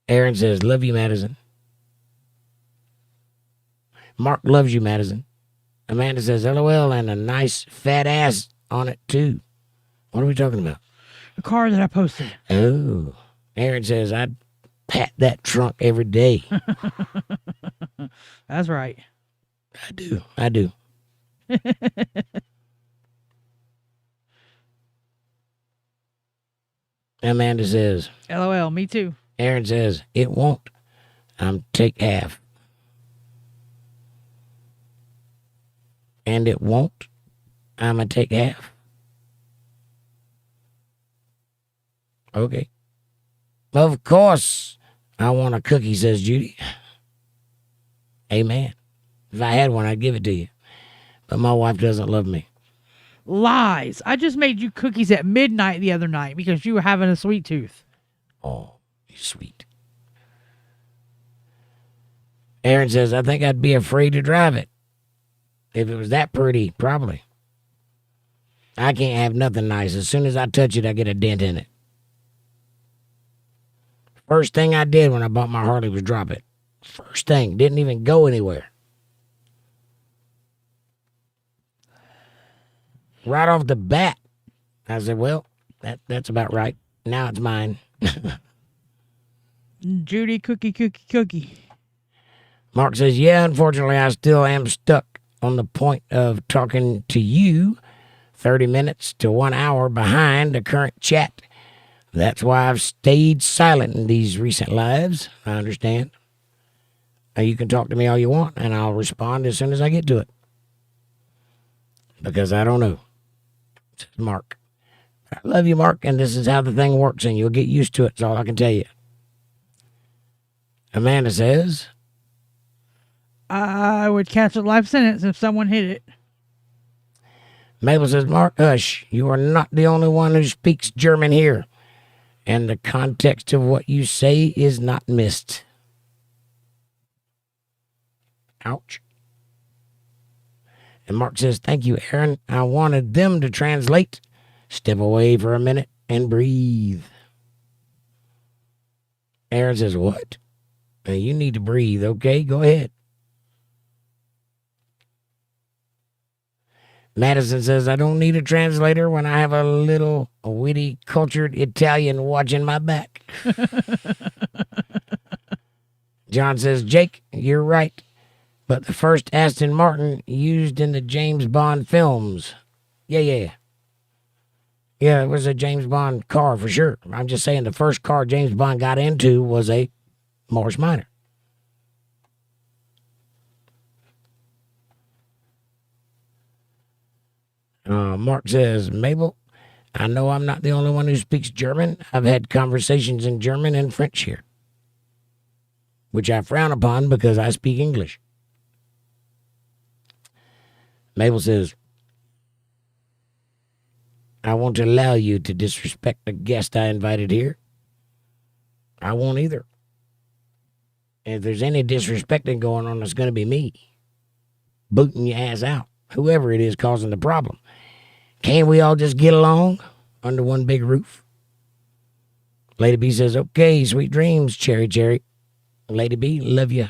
Aaron says, love you, Madison. Mark loves you, Madison. Amanda says, LOL, and a nice fat ass on it, too. What are we talking about? The car that I posted. Oh. Aaron says, I'd pat that trunk every day. That's right. I do. Amanda says, LOL, me too. Aaron says, it won't. I'm take half. And it won't. I'm going to take half. Okay. Of course, I want a cookie, says Judy. Amen. If I had one, I'd give it to you. But my wife doesn't love me. Lies. I just made you cookies at midnight the other night because you were having a sweet tooth. Oh, you're sweet. Aaron says, I think I'd be afraid to drive it. If it was that pretty, probably. I can't have nothing nice. As soon as I touch it, I get a dent in it. First thing I did when I bought my Harley was drop it. First thing. Didn't even go anywhere. Right off the bat. I said, well, that's about right. Now it's mine. Judy, cookie. Mark says, yeah, unfortunately, I still am stuck on the point of talking to you 30 minutes to 1 hour behind the current chat. That's why I've stayed silent in these recent lives. I understand. You can talk to me all you want, and I'll respond as soon as I get to it. Because I don't know. Says Mark. I love you, Mark, and this is how the thing works, and you'll get used to it. That's all I can tell you. Amanda says, I would catch a life sentence if someone hit it. Mabel says, Mark, hush. You are not the only one who speaks German here. And the context of what you say is not missed. Ouch. And Mark says, thank you, Aaron. I wanted them to translate. Step away for a minute and breathe. Aaron says, what? Now, you need to breathe, okay? Go ahead. Madison says, I don't need a translator when I have a little witty, cultured Italian watching my back. John says, Jake, you're right. But the first Aston Martin used in the James Bond films. Yeah, it was a James Bond car for sure. I'm just saying the first car James Bond got into was a Morris Minor. Mark says, Mabel, I know I'm not the only one who speaks German. I've had conversations in German and French here, which I frown upon because I speak English. Mabel says, I won't allow you to disrespect the guest I invited here. I won't either. And if there's any disrespecting going on, it's going to be me booting your ass out, whoever it is causing the problem. Can't we all just get along under one big roof? Lady B says, okay, sweet dreams, Cherry Cherry. Lady B, love you.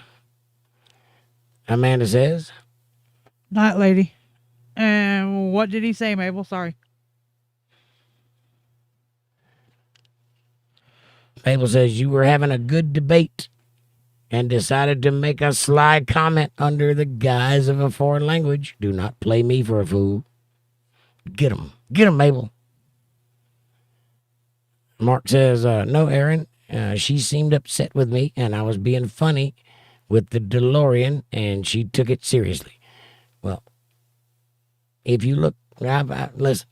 Amanda says, Night, lady. And what did he say, Mabel? Sorry. Mabel says, you were having a good debate and decided to make a sly comment under the guise of a foreign language. Do not play me for a fool. Get him, Mabel. Mark says, no, Aaron. She seemed upset with me, and I was being funny with the DeLorean, and she took it seriously. Well, if you look, listen,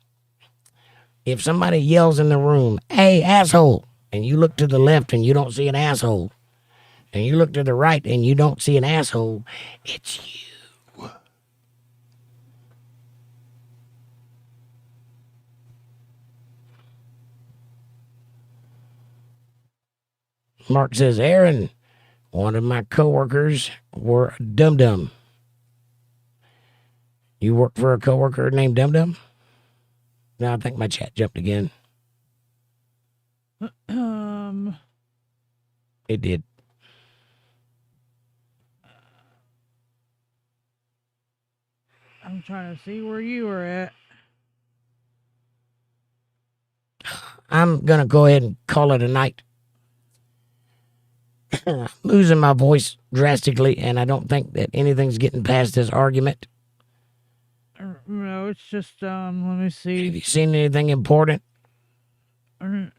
if somebody yells in the room, hey, asshole, and you look to the left and you don't see an asshole, and you look to the right and you don't see an asshole, it's you. Mark says, Aaron, one of my coworkers were a dum-dum. You work for a coworker named Dum-Dum? No, I think my chat jumped again. It did. I'm trying to see where you were at. I'm going to go ahead and call it a night. I'm losing my voice drastically, and I don't think that anything's getting past this argument. No, it's just, let me see. Have you seen anything important?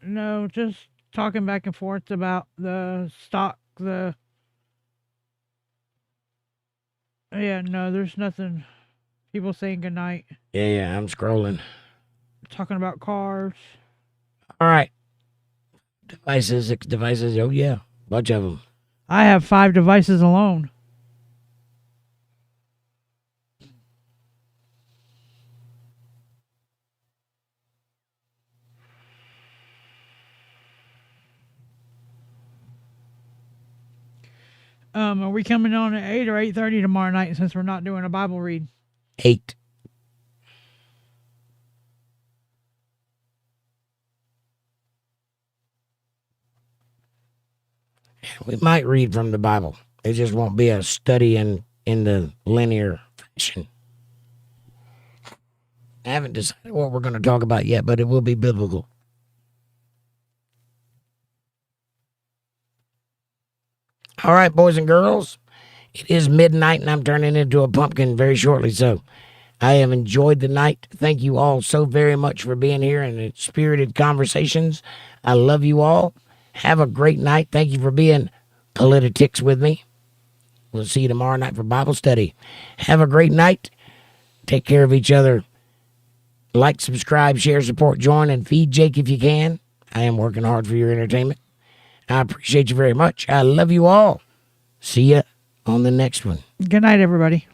No, just talking back and forth about the stock, yeah, no, there's nothing. People saying goodnight. Yeah, I'm scrolling. Talking about cars. All right. Devices, 6 devices. Oh, yeah. Bunch of them. I have 5 devices alone. Are we coming on at 8 or 8:30 tomorrow night since we're not doing a Bible read? 8. We might read from the Bible. It just won't be a study in the linear fashion. I haven't decided what we're going to talk about yet, but it will be biblical. All right, boys and girls. It is midnight, and I'm turning into a pumpkin very shortly, so I have enjoyed the night. Thank you all so very much for being here and the spirited conversations. I love you all. Have a great night. Thank you for being Politi-tics with me. We'll see you tomorrow night for Bible study. Have a great night. Take care of each other. Like, subscribe, share, support, join, and feed Jake if you can. I am working hard for your entertainment. I appreciate you very much. I love you all. See ya on the next one. Good night, everybody.